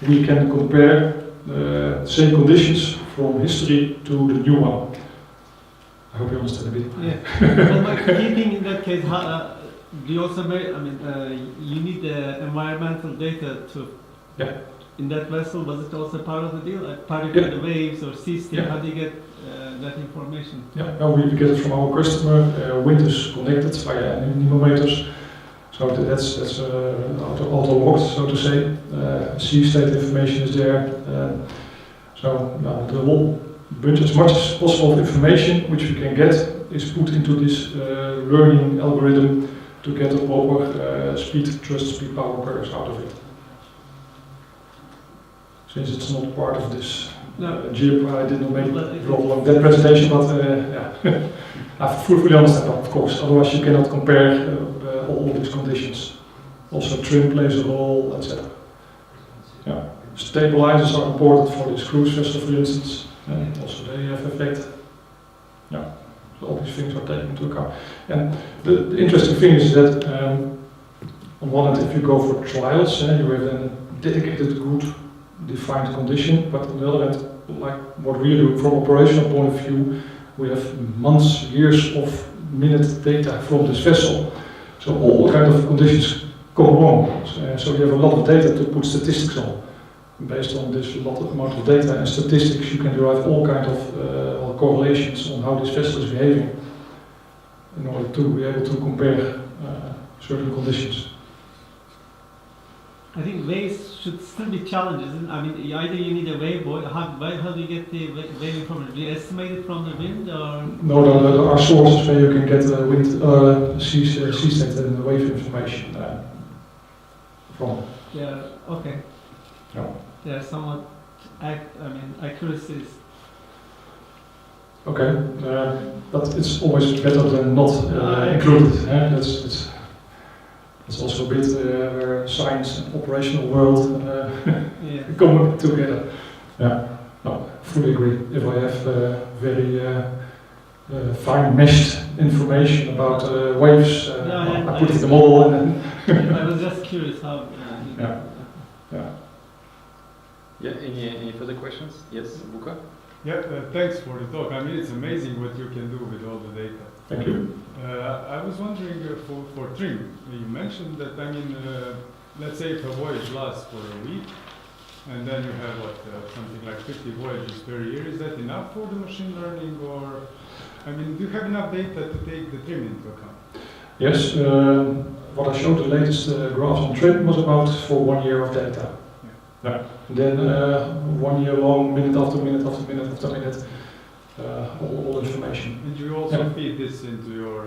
we can compare the same conditions from history to the new one. I hope you understand a bit. Yeah. But keeping in that case, do you also you need the environmental data to. Yeah. In that vessel, was it also part of the deal? Like particularly the waves or sea state? How do you get that information? Yeah, well, we get it from our customer. Wind is connected via anemometers, so that's auto-logged, so to say. Sea state information is there. So the whole bunch, as much as possible of information which we can get, is put into this learning algorithm to get a proper speed thrust, speed power curves out of it. Since it's not part of this GIP, I did not make it along that presentation, but yeah, I fully understand that, of course. Otherwise, you cannot compare all these conditions. Also, trim plays a role, etc. Yeah. Stabilizers are important for this cruise vessel, for instance. Also, they have effect. Yeah. So all these things are taken into account. And the interesting thing is that on one hand, if you go for trials, you have then a dedicated good defined condition, but on the other hand, like what we do from operational point of view, we have months, years of minute data from this vessel. So all kinds of conditions go wrong. So you have a lot of data to put statistics on. Based on this amount of data and statistics, you can derive all kinds of correlations on how this vessel is behaving in order to be able to compare certain conditions. I think waves should still be challenges. I mean, either you need a wave board. How do you get the wave information? Do you estimate it from the wind, or? No, there are sources where you can get wind, sea state and wave information from. Yeah. Okay. Yeah. They are somewhat, accuracies. Okay, but it's always better than not included. That's also a bit where science and operational world come together. Yeah, no, fully agree. If I have very fine meshed information about waves, I put it in the model and then. I was just curious how. Yeah, any further questions? Yes, Buka? Yeah, thanks for the talk. I mean, it's amazing what you can do with all the data. Thank you. I was wondering for trim, you mentioned that, let's say if a voyage lasts for a week, and then you have something like 50 voyages per year, is that enough for the machine learning, or, do you have enough data to take the trim into account? Yes, what I showed the latest graphs on trim was about for 1 year of data. Yeah. Then 1 year long, minute after minute after minute after minute, all information. And you also feed this into your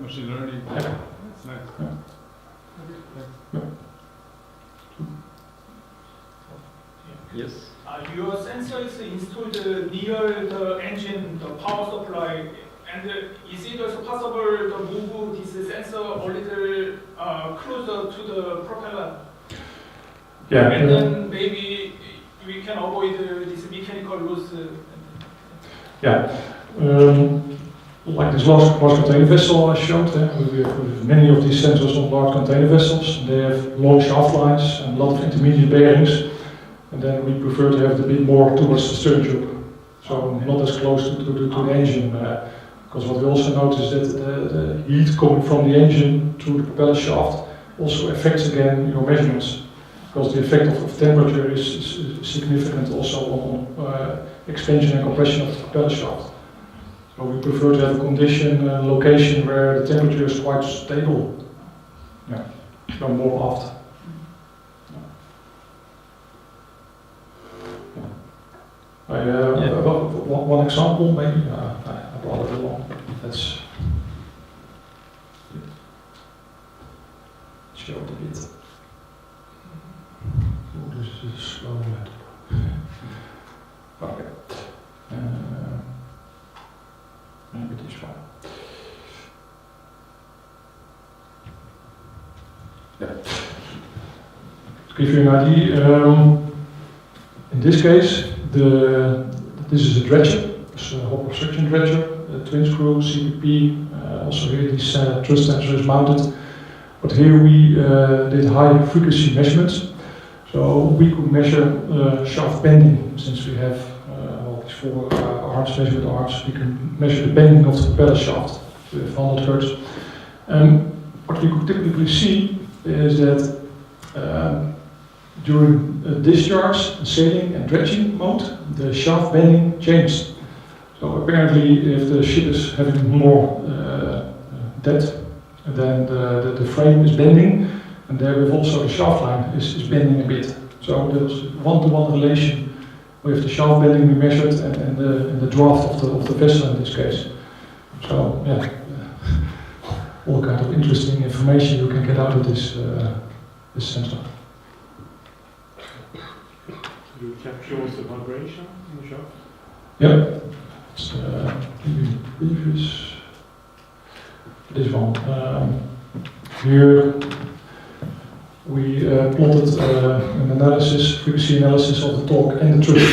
machine learning? Yeah. That's nice. Yeah. Okay, Yes? Your sensor is installed near the engine, the power supply, and is it also possible to move this sensor a little closer to the propeller? Yeah. And then maybe we can avoid this mechanical loss. Yeah. Like this large container vessel I showed, we have many of these sensors on large container vessels. They have long shaft lines and a lot of intermediate bearings. And then we prefer to have it a bit more towards the stern tube. So not as close to the engine. Because what we also notice is that the heat coming from the engine to the propeller shaft also affects again your measurements. Because the effect of temperature is significant also on expansion and compression of the propeller shaft. So we prefer to have a condition, location where the temperature is quite stable. Yeah, so more aft. One example, maybe. I brought it along. Let's show it a bit. This is Yeah. To give you an idea, in this case, this is a dredger, it's a hot construction dredger, twin screw, CPP, also here this thrust sensor is mounted. But here we did high frequency measurements, so we could measure shaft bending. Since we have these 4 arms, measurement arms, we can measure the bending of the propeller shaft with 100 Hertz. And what we could typically see is that during discharge, sailing and dredging mode, the shaft bending changed. So apparently if the ship is having more depth, then the frame is bending, and therewith also the shaft line is bending a bit. So there's one-to-one relation with the shaft bending we measured and the draft of the vessel in this case. So yeah, all kind of interesting information you can get out of this sensor. You capture the vibration in the shaft? Yeah, it's this one. Here we plotted an analysis, frequency analysis of the torque and the thrust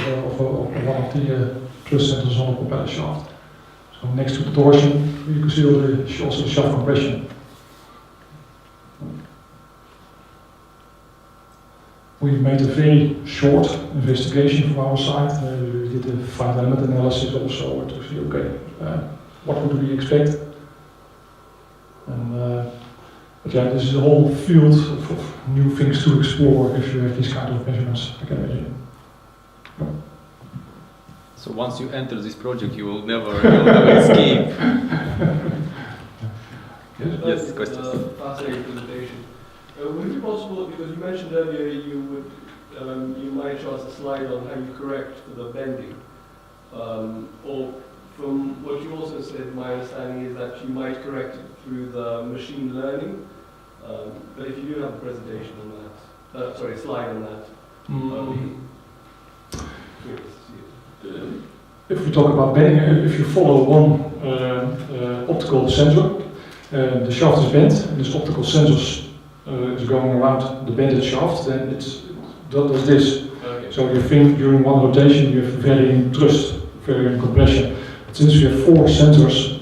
of one of the thrust sensors on the propeller shaft. So next to the torsion, you can see also the shaft compression. We made a very short investigation from our side. We did a finite element analysis also to see, okay, what would we expect? And but yeah, this is a whole field of new things to explore if you have these kind of measurements, I can imagine. So once you enter this project, you will never escape. Yes, questions. Fascinating presentation. Would it be possible, because you mentioned earlier you might show us a slide on how you correct for the bending, or from what you also said, my understanding is that you might correct it through the machine learning, but if you do have a presentation on that, sorry, a slide on that, I'll be curious to see it. If we talk about bending, if you follow one optical sensor, the shaft is bent, and this optical sensor is going around the bended shaft, then it does this. Okay. So you think during one rotation you have varying thrust, varying compression. But since you have 4 sensors,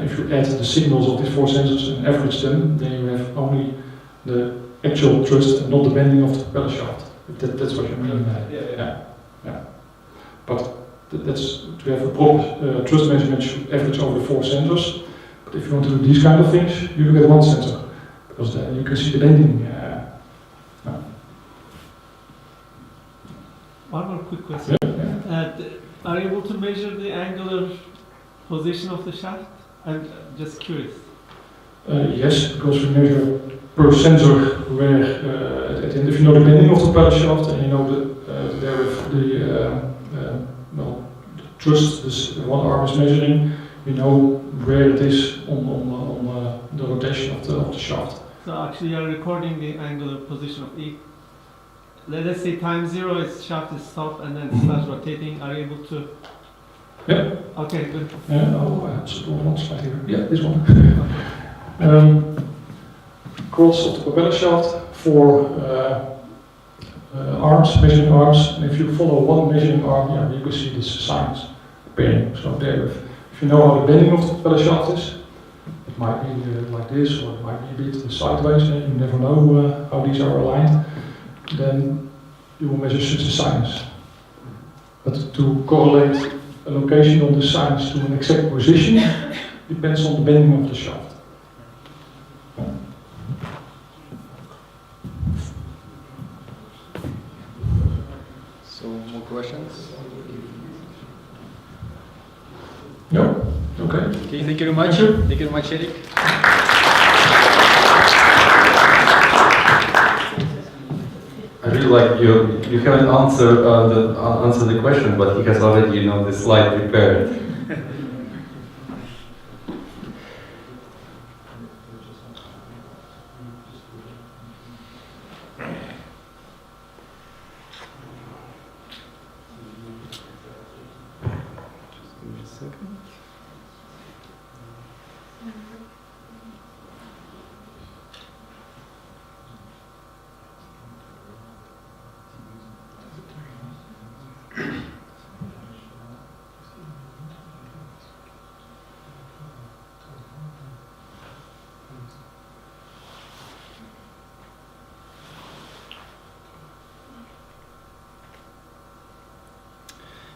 if you add the signals of these 4 sensors and average them, then you have only the actual thrust and not the bending of the propeller shaft. That's what you mean. Yeah. But that's to have a proper thrust measurement, you average over the 4 sensors. But if you want to do these kind of things, you look at one sensor, because then you can see the bending. One more quick question. Are you able to measure the angular position of the shaft? I'm just curious. Yes, because we measure per sensor where, at the end, if you know the bending of the propeller shaft and you know the thrust, this one arm is measuring, you know where it is on the rotation of the shaft. So actually you are recording the angular position of E. Let's say time 0 is shaft is stopped and then it starts rotating. Are you able to? Yeah. Okay, good. So one slide here. Yeah, this one. Cross of the propeller shaft, 4 arms, measuring arms, and if you follow one measuring arm, you can see these signs appearing. So there, if you know how the bending of the propeller shaft is, it might be like this, or it might be a bit sideways, and you never know how these are aligned. Then you will measure such a signs. But to correlate a location on the signs to an exact position depends on the bending of the shaft. So, more questions? No? Okay. Okay, thank you very much. Thank you very much, Eric. I really like you haven't answered the question, but he has already the slide prepared.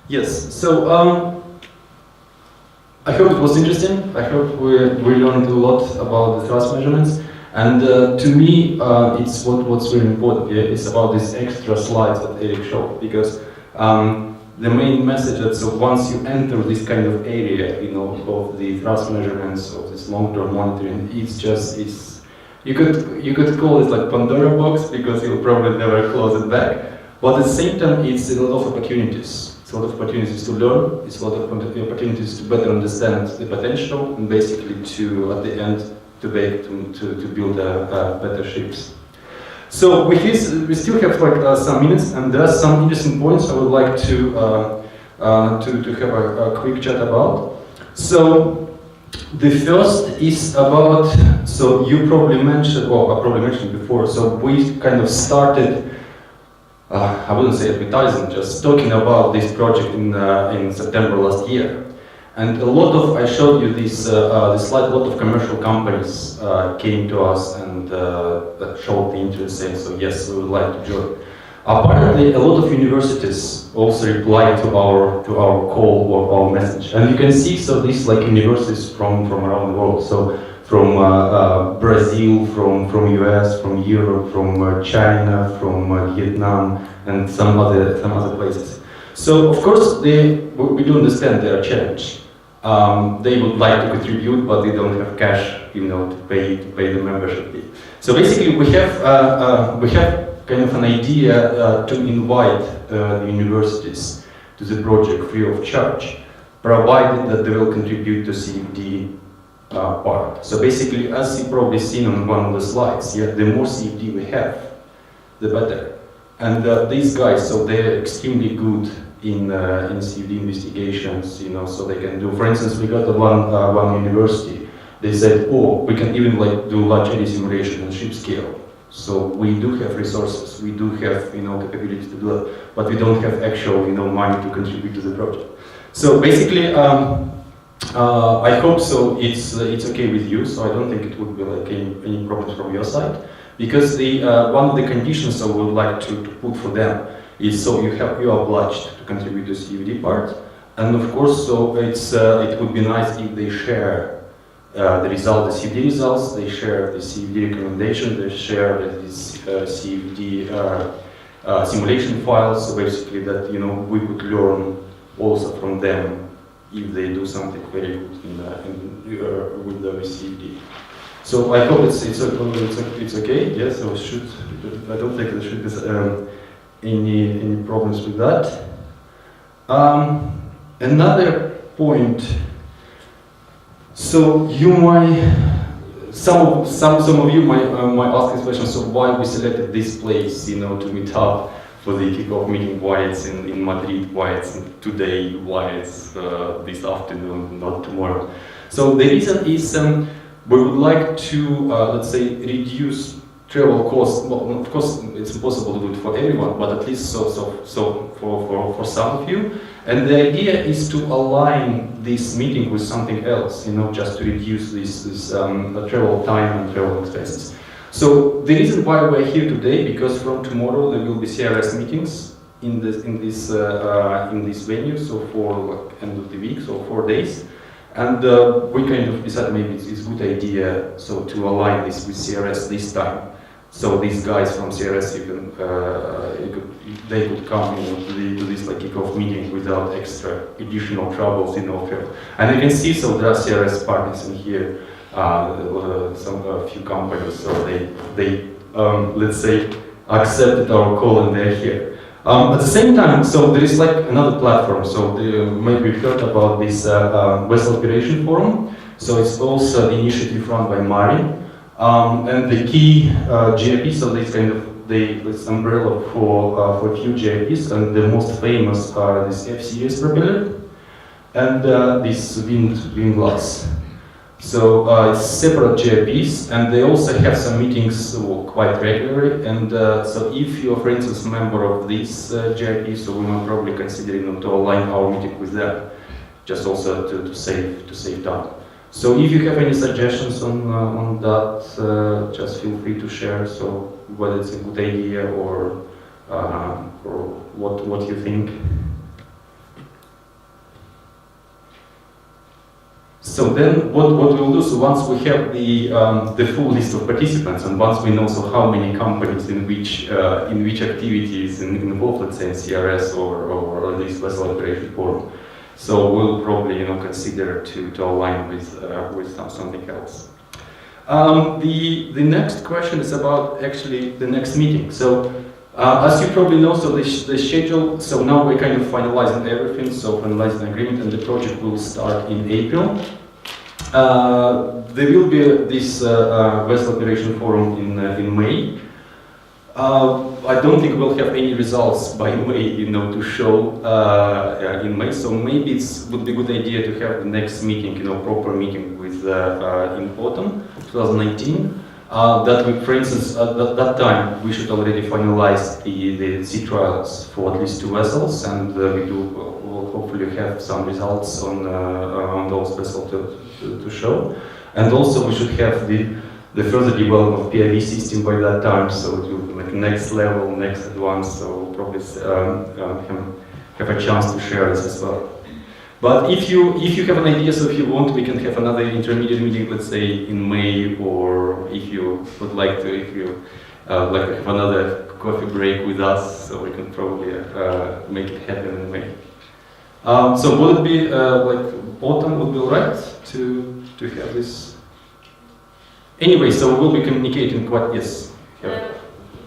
Yes. So I hope it was interesting. I hope we learned a lot about the thrust measurements. And to me, it's what's really important here is about these extra slides that Eric showed, because the main message that so once you enter this kind of area, you know, of the thrust measurements, of this long-term monitoring, it's you could call it like Pandora box, because you'll probably never close it back. But at the same time, it's a lot of opportunities. It's a lot of opportunities to learn. It's a lot of opportunities to better understand the potential, and basically to at the end to build better ships. So we still have like some minutes, and there are some interesting points I would like to have a quick chat about. So the first is about, so you probably mentioned, or I probably mentioned before, so we kind of started, I wouldn't say advertising, just talking about this project in September last year. And a lot of, I showed you this slide, a lot of commercial companies came to us and showed the interest, saying, so yes, we would like to join. Apparently, a lot of universities also replied to our call or our message. And you can see, so these like universities from around the world. So from Brazil, from US, from Europe, from China, from Vietnam, and some other places. So of course, we do understand their challenge. They would like to contribute, but they don't have cash, you know, to pay the membership fee. So basically, we have kind of an idea to invite the universities to the project free of charge, provided that they will contribute to CFD part. So basically, as you've probably seen on one of the slides, yeah, the more CFD we have, the better. And these guys, so they're extremely good in CFD investigations, you know, so they can do, for instance, we got one university, they said, oh, we can even like do large eddy simulation on ship scale. So we do have resources, we do have, you know, capabilities to do that, but we don't have actual, you know, money to contribute to the project. So basically, I hope so it's okay with you, so I don't think it would be like any problems from your side, because the one of the conditions I would like to put for them is so you are obliged to contribute to the CFD part, and of course, so it would be nice if they share the CFD results, they share the CFD recommendation, they share the CFD simulation files, so basically that, you know, we could learn also from them if they do something very good with the CFD. So I hope it's okay. Yes, so I don't think there should be any problems with that. Another point. So you some of you might ask this question. So why we selected this place, you know, to meet up for the kickoff meeting? Why it's in Madrid? Why it's today? Why it's this afternoon, not tomorrow? So the reason is we would like to let's say reduce travel costs. Well, of course, it's impossible to do it for everyone, but at least so for some of you. And the idea is to align this meeting with something else, you know, just to reduce this travel time and travel expenses. So the reason why we're here today, because from tomorrow there will be CRS meetings in this venue, so for like end of the week, so 4 days. And we kind of decided maybe it's a good idea so to align this with CRS this time. So these guys from CRS, they could come, you know, to this like kickoff meeting without extra additional troubles, you know. And you can see, so there are CRS partners in here, a few companies, so they let's say accepted our call and they're here. At the same time, so there is like another platform. So maybe you've heard about this Vessel Operation Forum. So it's also the initiative run by Mari. And the key GIP, so this umbrella for a few GIPs, and the most famous are this FCS propeller and this wind glass. So it's separate GIPs, and they also have some meetings quite regularly. And so if you are, for instance, a member of this GIP, so we might probably consider, you know, to align our meeting with them, just also to save time. So if you have any suggestions on that, just feel free to share. So whether it's a good idea or what you think. So then what we'll do, so once we have the full list of participants, and once we know so how many companies in which activities involved, let's say in CRS or this vessel operation forum, so we'll probably consider to align with something else. The next question is about actually the next meeting. So as you probably know, so the schedule, so now we're kind of finalizing everything, so finalizing the agreement, and the project will start in April. There will be this vessel operation forum in May. I don't think we'll have any results by May, to show in May. So maybe it would be a good idea to have the next meeting, proper meeting with in autumn 2019. That we, for instance, at that time we should already finalize the sea trials for at least 2 vessels, and we'll hopefully have some results on those vessels to show. And also we should have the further development of PIV system by that time, so it will be like next level, next advance, so we'll probably have a chance to share this as well. But if you have an idea, so if you want, we can have another intermediate meeting, let's say in May, or if you would like to, like to have another coffee break with us, so we can probably make it happen in May. So would it be like autumn would be alright to have this? Anyway, so we'll be communicating quite, yes. Do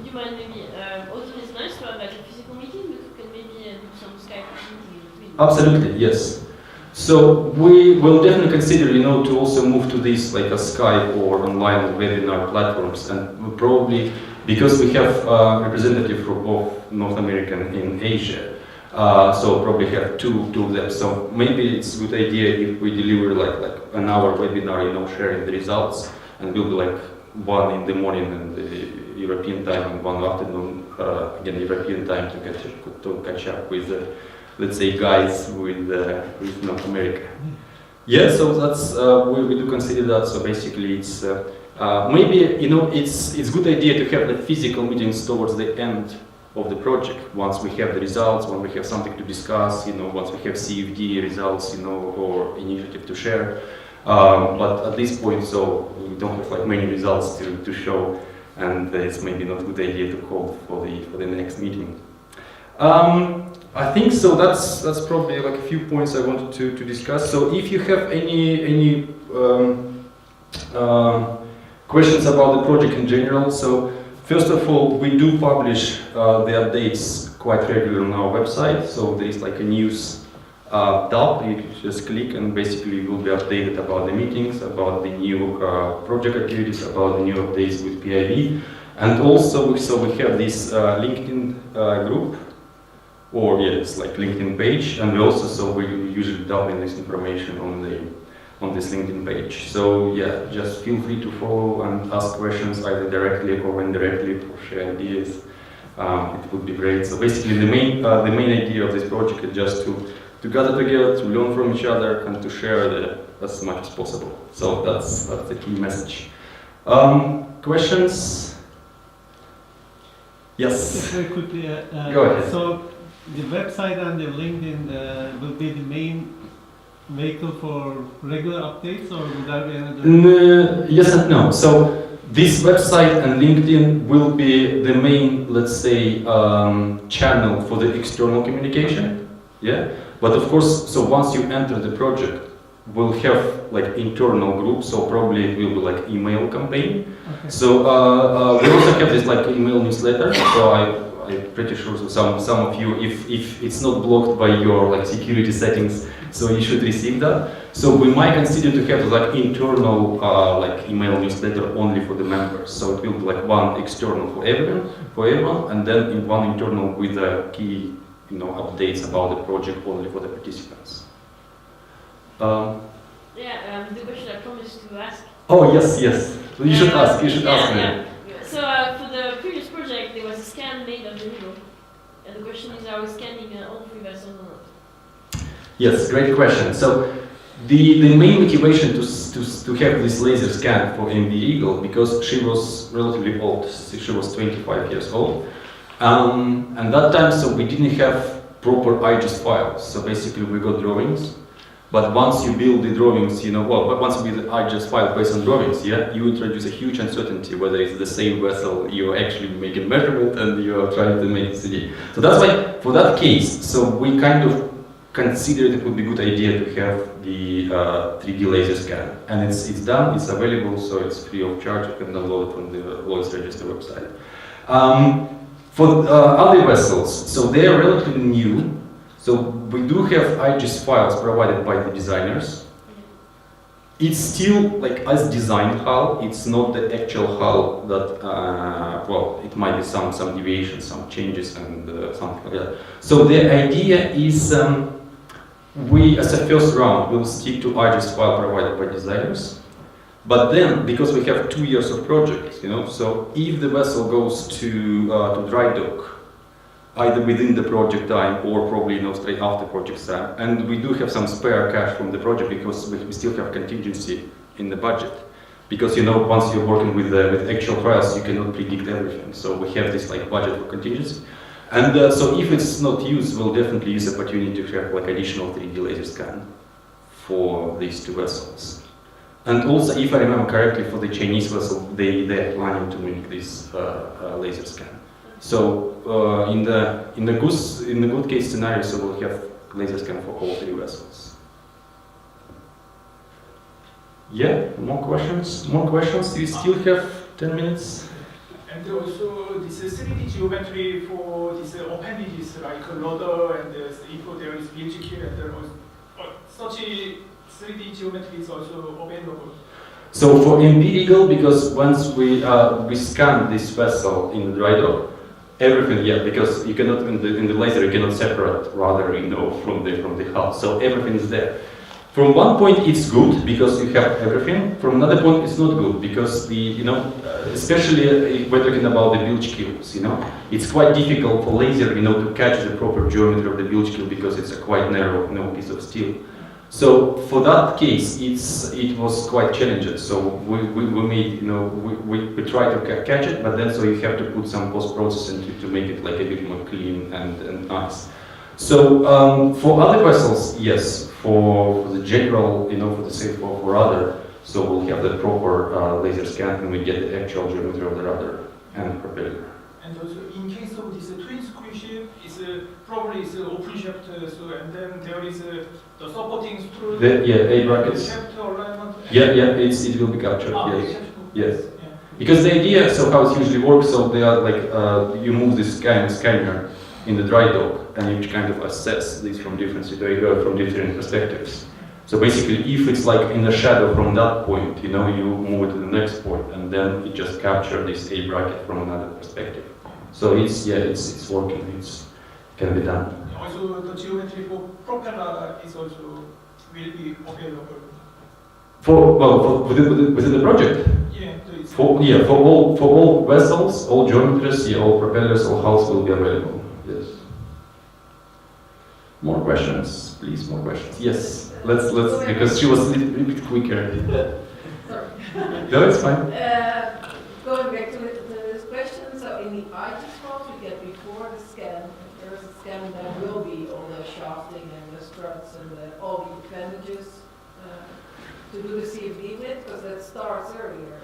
you mind maybe, autumn is nice to have like a physical meeting, but we can maybe do some Skype meeting in between. Absolutely, yes. So we will definitely consider, to also move to this like a Skype or online webinar platforms, and we'll probably, because we have representative from both North America and in Asia, so probably have two of them. So maybe it's a good idea if we deliver like an hour webinar, sharing the results, and we'll be like 1 in the morning in the European time and 1 afternoon, again European time to catch up with let's say guys with North America. Yeah, so that's we do consider that. So basically, it's maybe it's good idea to have the physical meetings towards the end of the project. Once we have the results, when we have something to discuss, once we have CFD results, or initiative to share. But at this point, so we don't have like many results to show, and it's maybe not a good idea to call for the next meeting. I think so. That's probably like a few points I wanted to discuss. So if you have any questions about the project in general, so first of all, we do publish the updates quite regularly on our website. So there is like a news tab. You just click, and basically you will be updated about the meetings, about the new project activities, about the new updates with PIV, and also we have this LinkedIn group. Or it's like LinkedIn page, and we also we usually dump in this information on this LinkedIn page. So yeah, just feel free to follow and ask questions either directly or indirectly, or share ideas. It would be great. So basically, the main idea of this project is just to gather together, to learn from each other, and to share as much as possible. So that's the key message. Questions? Yes. Just very quickly. Go ahead. So the website and the LinkedIn will be the main vehicle for regular updates, or will there be another? Yes and no. So this website and LinkedIn will be the main, let's say, channel for the external communication. Yeah. But of course, so once you enter the project, we'll have like internal groups. So probably it will be like email campaign. Okay. So we also have this like email newsletter. So I'm pretty sure some of you, if it's not blocked by your like security settings, so you should receive that. So we might consider to have like internal like email newsletter only for the members. So it will be like one external for everyone, and then in one internal with the key updates about the project only for the participants. Yeah, the question I promised to ask. Oh yes. You should ask. You should ask me. Yeah. So for the previous project, there was a scan made of the needle, and the question is, are we scanning all 3 vessels or not? Yes, great question. So the main motivation to have this laser scan for MV Eagle, because she was relatively old. She was 25 years old, and that time so we didn't have proper IGES files. So basically we got drawings, But once you build the drawings, but once you build the IGES file based on drawings, you introduce a huge uncertainty whether it's the same vessel you're actually making measurement and you're trying to make 3D. So that's why, for that case, so we kind of considered it would be a good idea to have the 3D laser scan. And it's done, it's available, so it's free of charge. You can download it from the Lloyd's Register website. For other vessels, so they are relatively new. So we do have IGES files provided by the designers. It's still like as designed hull, it's not the actual hull that, it might be some deviations, some changes and something like that. So the idea is we, as a first round, will stick to IGES file provided by designers. But then, because we have 2 years of project, so if the vessel goes to dry dock, either within the project time or probably straight after project time. And we do have some spare cash from the project because we still have contingency in the budget. Because once you're working with actual trials, you cannot predict everything. So we have this budget for contingency. And so if it's not used, we'll definitely use the opportunity to have additional 3D laser scan for these 2 vessels. And also, if I remember correctly, for the Chinese vessel, they're planning to make this laser scan. So in the good case scenario, so we'll have laser scan for all 3 vessels. Yeah, more questions? More questions? Do you still have 10 minutes? And also this 3D geometry for these appendages like rudder and if there is VHQ and there was such a 3D geometry is also available. So for MB Eagle, because once we scan this vessel in the dry dock, everything, because you cannot in the laser you cannot separate rudder, from the hull. So everything is there. From one point it's good because you have everything. From another point it's not good because especially we're talking about the bilge keels. It's quite difficult for laser, to catch the proper geometry of the bilge keel because it's a quite narrow, piece of steel. So for that case, it was quite challenging. So we made, we try to catch it, but then so you have to put some post-processing to make it a bit more clean and nice. So for other vessels, yes. For the general, for the same for rudder, so we'll have the proper laser scan and we get the actual geometry of the rudder and propeller. And also, in case of this twin screw ship, probably it's open shaft, and then there is the supporting screw. A brackets. It will be captured. Yes. Because the idea, so how it usually works, so they are you move this scanner in the dry dock, and you kind of assess this from different situations, from different perspectives. So basically, if it's in the shadow from that point, you move it to the next point, and then it just captures this A bracket from another perspective. So it's working. It can be done. Also, the geometry for propeller is also will be available. Within the project. For all vessels, all geometries, all propellers, all hulls will be available. Yes. More questions, please. More questions. Yes. Let's because she was a little bit quicker. Sorry. No, it's fine. Going back to this question, so in the IGES files we get before the scan, there is a scan that will be all the shafting and the struts and all the appendages to do the CFD with, because that starts earlier,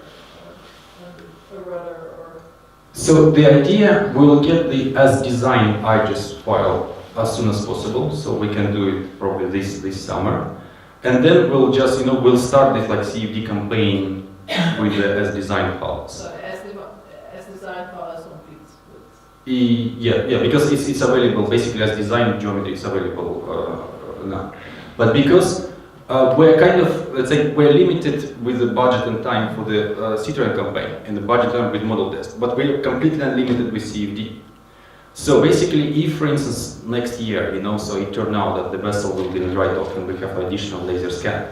a rudder or... So the idea, we'll get the as designed IGES file as soon as possible, so we can do it probably this summer. And then we'll just, we'll start this CFD campaign with the as designed files. So as designed file is complete. Because it's available, basically as designed geometry is available now. But because we're kind of, let's say, we're limited with the budget and time for the Citroën campaign and the budget time with model test, but we're completely unlimited with CFD. So basically, if, for instance, next year, so it turned out that the vessel will be in the dry dock and we have additional laser scan,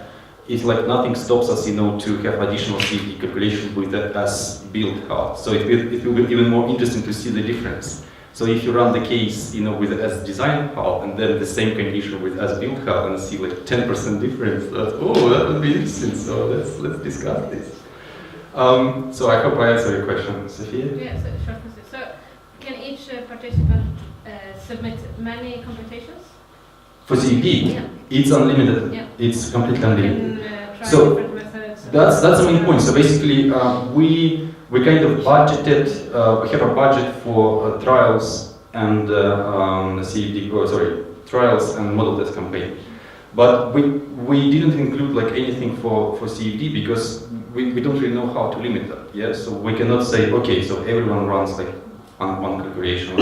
it's nothing stops us, to have additional CFD calculation with that as-built hull. So it will be even more interesting to see the difference. So if you run the case, with the as-designed hull and then the same condition with as-built hull and see 10% difference, that would be interesting. So let's discuss this. So I hope I answered your question, Sophia. Yes, short question. So can each participant submit many computations? For CFD? Yeah. It's unlimited. Yeah. It's completely unlimited. Try So different methods. that's the main point. So basically, we kind of budgeted. We have a budget for trials and CFD. Trials and model test campaign. But we didn't include like anything for CFD because we don't really know how to limit that. Yeah. So we cannot say okay. So everyone runs like on one configuration.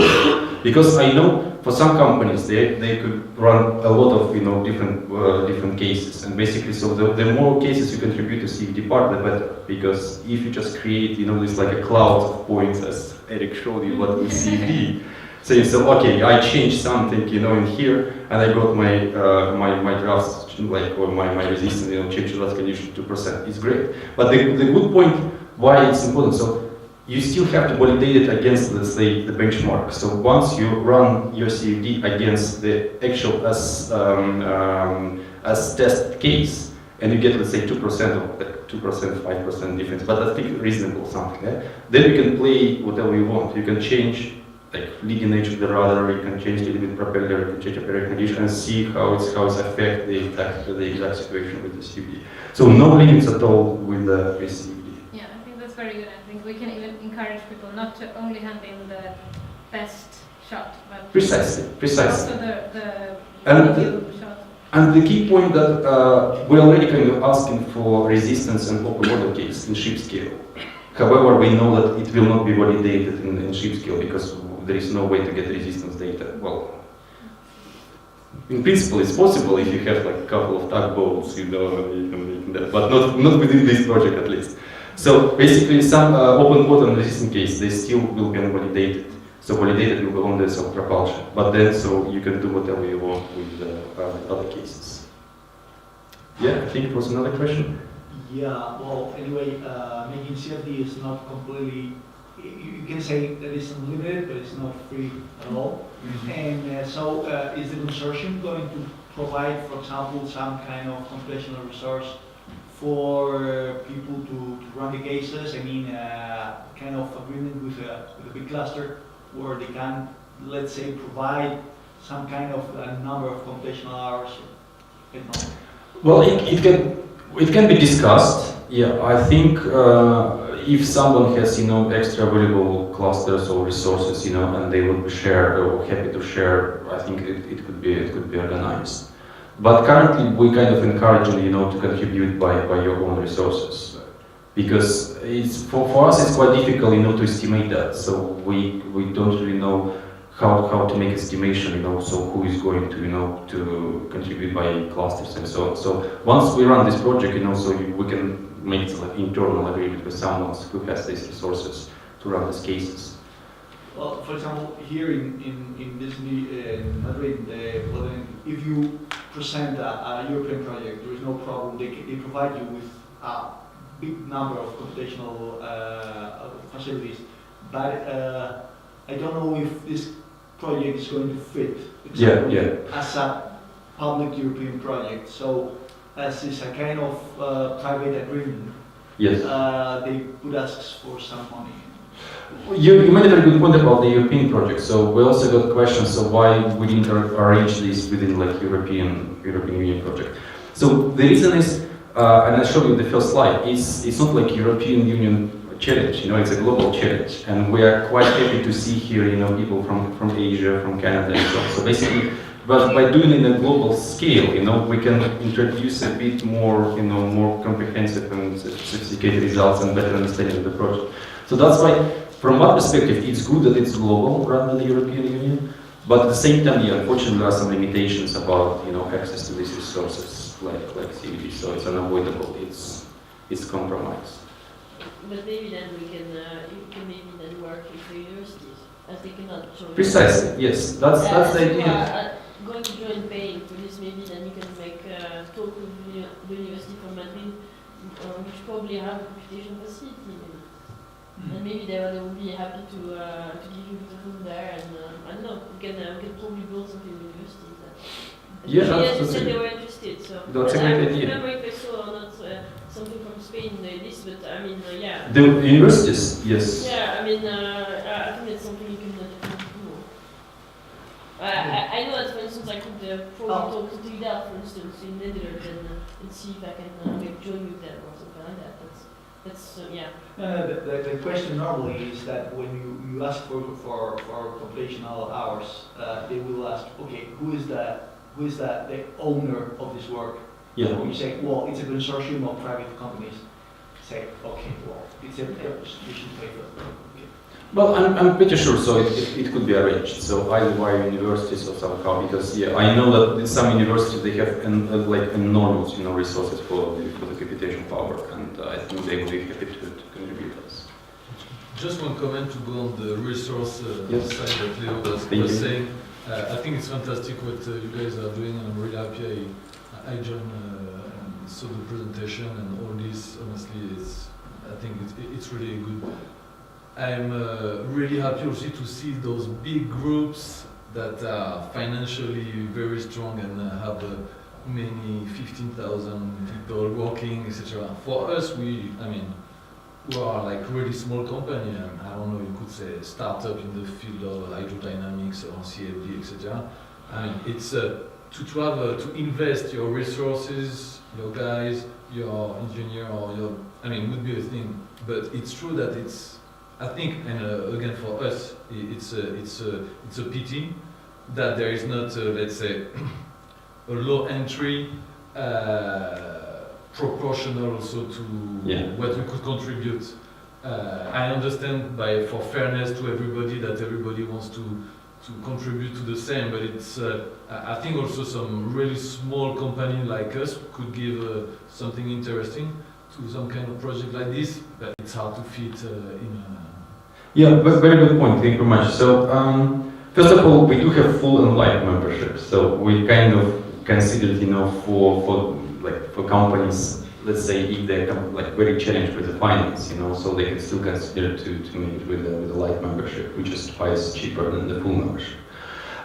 Because I know for some companies they could run a lot of different cases, and basically so the more cases you contribute to CFD part, the better. Because if you just create this like a cloud of points, as Eric showed you what with CFD, so you say okay, I changed something in here, and I got my drafts like or my resistance change that condition 2%. It's great, but the good point why it's important. So you still have to validate it against, let's say, the benchmark. So once you run your CFD against the actual as test case, and you get, let's say, 2% or 2%, 5% difference, but I think reasonable something. Yeah? Then you can play whatever you want. You can change like leading edge of the rudder, you can change a little bit propeller, you can change operating condition and see how it's affect the exact situation with the CFD. So no limits at all with the CFD. Yeah, I think that's very good. I think we can even encourage people not to only hand in the best shot, but Precisely. also the And medium shot. And the key point that we're already kind of asking for resistance and open model case in ship scale. However, we know that it will not be validated in ship scale because there is no way to get resistance data. Well, in principle, it's possible if you have like a couple of tugboats, you can make that, but not within this project at least. So basically, some open bottom resistant case, they still will be unvalidated. So validated will go on the self-propulsion, but then so you can do whatever you want with other cases. Yeah, I think it was another question. Yeah, well, anyway, making CFD is not completely, you can say that it's unlimited, but it's not free at all. Mm-hmm. And so is the consortium going to provide, for example, some kind of computational resource for people to run the cases? I mean, kind of agreement with a big cluster where they can, let's say, provide some kind of a number of computational hours. Well, it can be discussed. Yeah, I think if someone has extra available clusters or resources, and they would be happy to share, I think it could be organized. But currently, we kind of encourage to contribute by your own resources, because for us it's quite difficult to estimate that. So we don't really know how to make estimation, so who is going to contribute by clusters and so on. So once we run this project, so we can make like internal agreement with someone who has these resources to run these cases. Well, for example, here in this in Madrid, if you present a European project, there is no problem. They provide you with a big number of computational facilities, but I don't know if this project is going to fit exactly as a public European project. So as is a kind of private agreement, yes, they would ask for some money. You made a very good point about the European project. So we also got questions. So why we didn't arrange this within like European Union project? So the reason is, and I showed you the first slide. It's not like European Union challenge. It's a global challenge, and we are quite happy to see here, people from Asia, from Canada, and so on. So basically, but by doing it in a global scale, we can introduce a bit more, more comprehensive and sophisticated results and better understanding of the project. So that's why, from my perspective, it's good that it's global rather than the European Union. But at the same time, unfortunately, there are some limitations about access to these resources, like CVD. So it's unavoidable. It's compromise. But maybe then you can maybe then work with the universities, as they cannot join. Precisely. Yes, that's the idea. Going to join paying for this, maybe then you can make a talk with the university from Madrid, which probably have a computation facility. And maybe they will be happy to give you the room there, and I don't know, we can probably build something with universities. Yeah, as said, they were interested. So that's a great idea. I remember if I saw not something from Spain this, but I mean, yeah. The universities, yes. Yeah, I mean, I think that's something you can definitely do. I I know that, for instance, I could probably talk to Tidal, for instance, in Netherlands and see if I can maybe join with them or something like that. That's yeah. The question normally is that when you ask for computational hours, they will ask, okay, who is the owner of this work? Yeah. So you say, well, it's a consortium of private companies. Say, okay, well, it's a distribution paper. Okay. Well, I'm pretty sure, so it could be arranged. So either via universities or somehow, because yeah, I know that in some universities they have like enormous, resources for the computation power, and I think they will be happy to contribute us. Just one comment to go on the resource side that Leo was saying. I think it's fantastic what you guys are doing, and I'm really happy I joined and saw the presentation and all this. Honestly, I think it's really good. I'm really happy also to see those big groups that are financially very strong and have many 15,000 people working, etc. For us, we are like really small company. I don't know, you could say startup in the field of hydrodynamics or CFD, etc. It's to invest your resources, your guys, your engineer, or would be a thing. But it's true that I think, and again for us, it's a pity that there is not, let's say, a low entry proportional also to what we could contribute. I understand for fairness to everybody that everybody wants to contribute to the same, but it's I think also some really small company like us could give something interesting to some kind of project like this, but it's hard to fit in a... Yeah, but very good point, thank you very much. So, first of all, we do have full and light membership, so we kind of considered, for companies, let's say if they're very challenged with the finance, so they can still consider to make it with a light membership, which is twice cheaper than the full membership.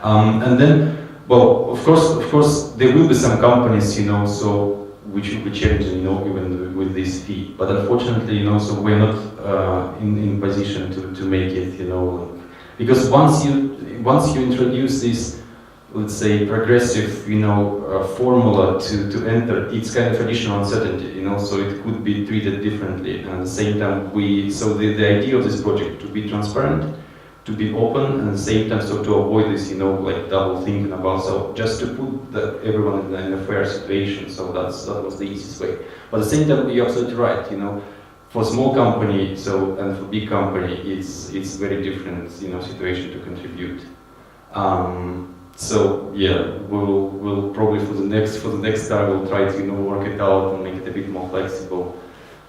And then, well, of course, there will be some companies, which will be challenging, even with this fee. But unfortunately, so we're not in position to make it, because once you introduce this, let's say, progressive, formula to enter, it's kind of additional uncertainty, so it could be treated differently. And at the same time, so the idea of this project to be transparent, to be open, and at the same time, so to avoid this, double thinking about, so just to put everyone in a fair situation. So that was the easiest way. But at the same time, you're absolutely right. For small company, and for big company, it's very different, situation to contribute. So yeah, we'll probably for the next time we'll try to work it out and make it a bit more flexible.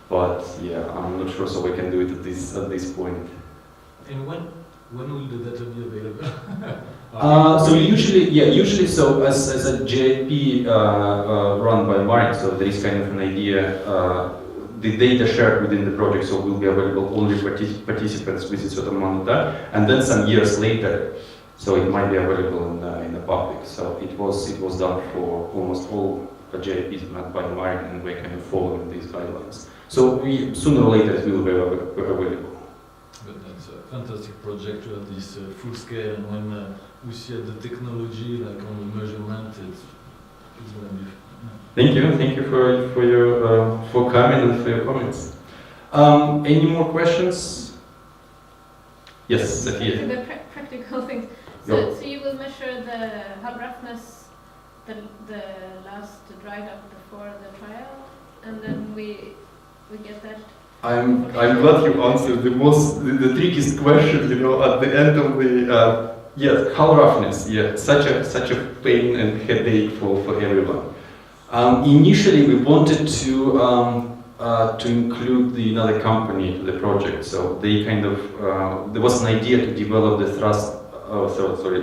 But yeah, I'm not sure, so we can do it at this point. And when will the data be available? So usually so as a JP run by Mark, so there is kind of an idea. The data shared within the project, so will be available only participants with a certain amount of time, and then some years later, so it might be available in the public. So it was done for almost all JPs by Mark, and we're kind of following these guidelines. So sooner or later it will be available. But that's a fantastic project to have this full scale, and when we see the technology, like on the measurement, it's going to be. Thank you for coming and for your comments. Any more questions? Yes, Sophia. The practical things. So you will measure the hub roughness, the last dry dock before the trial, and then we get that. I'm glad you answered the trickiest question. At the end of the yes, hull roughness. Yeah, such a pain and headache for everyone. Initially, we wanted to include another company to the project. So they kind of there was an idea to develop the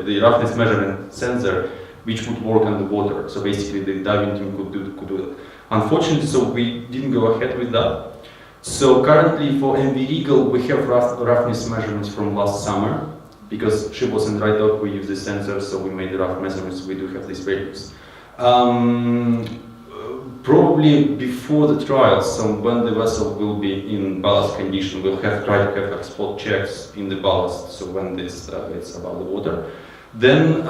the roughness measurement sensor, which would work underwater. So basically, the diving team could do that. Unfortunately, so we didn't go ahead with that. So currently, for MV Eagle, we have roughness measurements from last summer. Because ship was in dry dock, we used the sensor, so we made the rough measurements. We do have these values. Probably before the trial, so when the vessel will be in ballast condition, we'll try to have spot checks in the ballast, so when it's above the water. Then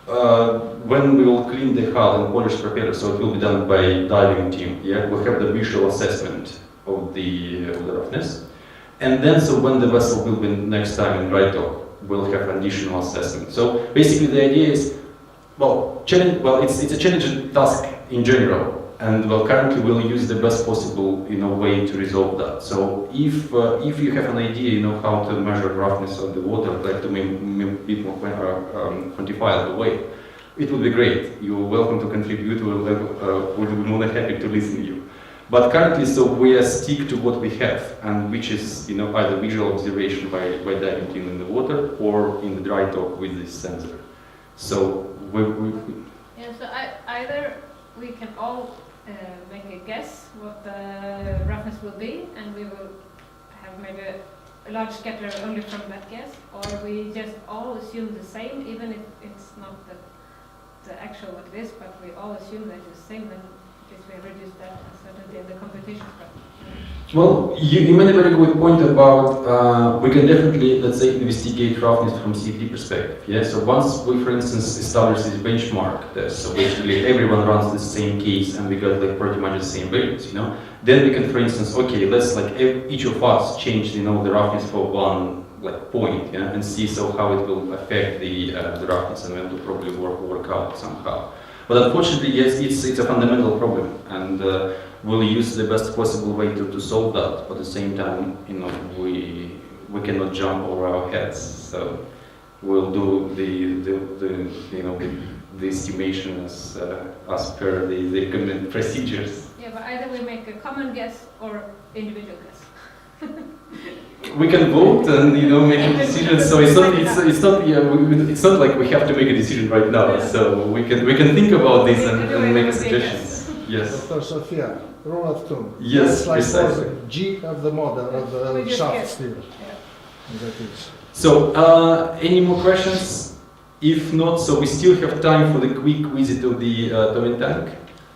when we will clean the hull and polish propeller, so it will be done by diving team. Yeah, we'll have the visual assessment of the roughness, and then so when the vessel will be next time in dry dock, we'll have additional assessment. So basically, the idea is, it's a challenging task in general, and currently we'll use the best possible way to resolve that. So if you have an idea how to measure roughness of the water, like to make people quantify the way, it would be great. You're welcome to contribute. We'll be more than happy to listen to you. But currently, so we stick to what we have, and which is either visual observation by diving team in the water or in the dry dock with this sensor. So yeah. So either we can all make a guess what the roughness will be, and we will have maybe a large scatter only from that guess, or we just all assume the same, even if it's not the actual what it is, but we all assume that it's the same, then we reduce that uncertainty in the computation. Well, you made a very good point about we can definitely, let's say, investigate roughness from CFD perspective. Yeah. So once we, for instance, establish this benchmark, so basically everyone runs the same case and we got like pretty much the same values, then we can, for instance, okay, let's each of us change, the roughness for one point, yeah, and see how it will affect the roughness, and then we'll probably work out somehow. But unfortunately, yes, it's a fundamental problem, and we'll use the best possible way to solve that. But at the same time, we cannot jump over our heads. So we'll do the estimation as per the recommended procedures. Yeah, but either we make a common guess or individual guess. We can vote and make a decision. So it's not like we have to make a decision right now. So we can think about this and make suggestions. Yes. Dr. Sofia, rule of thumb. Yes, like precisely. G of the model of the shaft steel. Yeah. That is. So any more questions? If not, so we still have time for the quick visit of the towing tank.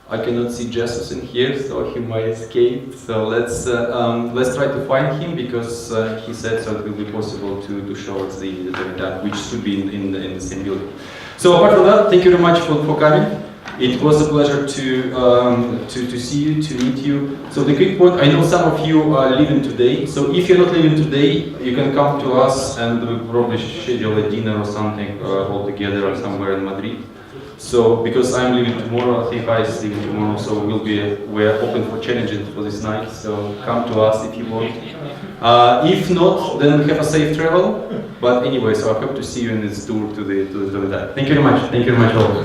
I cannot see Jesus in here, so he might escape. So let's try to find him, because he said so it will be possible to show us the tank, which should be in the same building. So apart from that, thank you very much for coming. It was a pleasure to see you, to meet you. So the quick point, I know some of you are leaving today. So if you're not leaving today, you can come to us and we'll probably schedule a dinner or something all together somewhere in Madrid. So because I'm leaving tomorrow, I think is leaving tomorrow, so we're open for challenges for this night. So come to us if you want. If not, then have a safe travel. But anyway, so I hope to see you in this tour to the Thank you very much. Thank you very much all.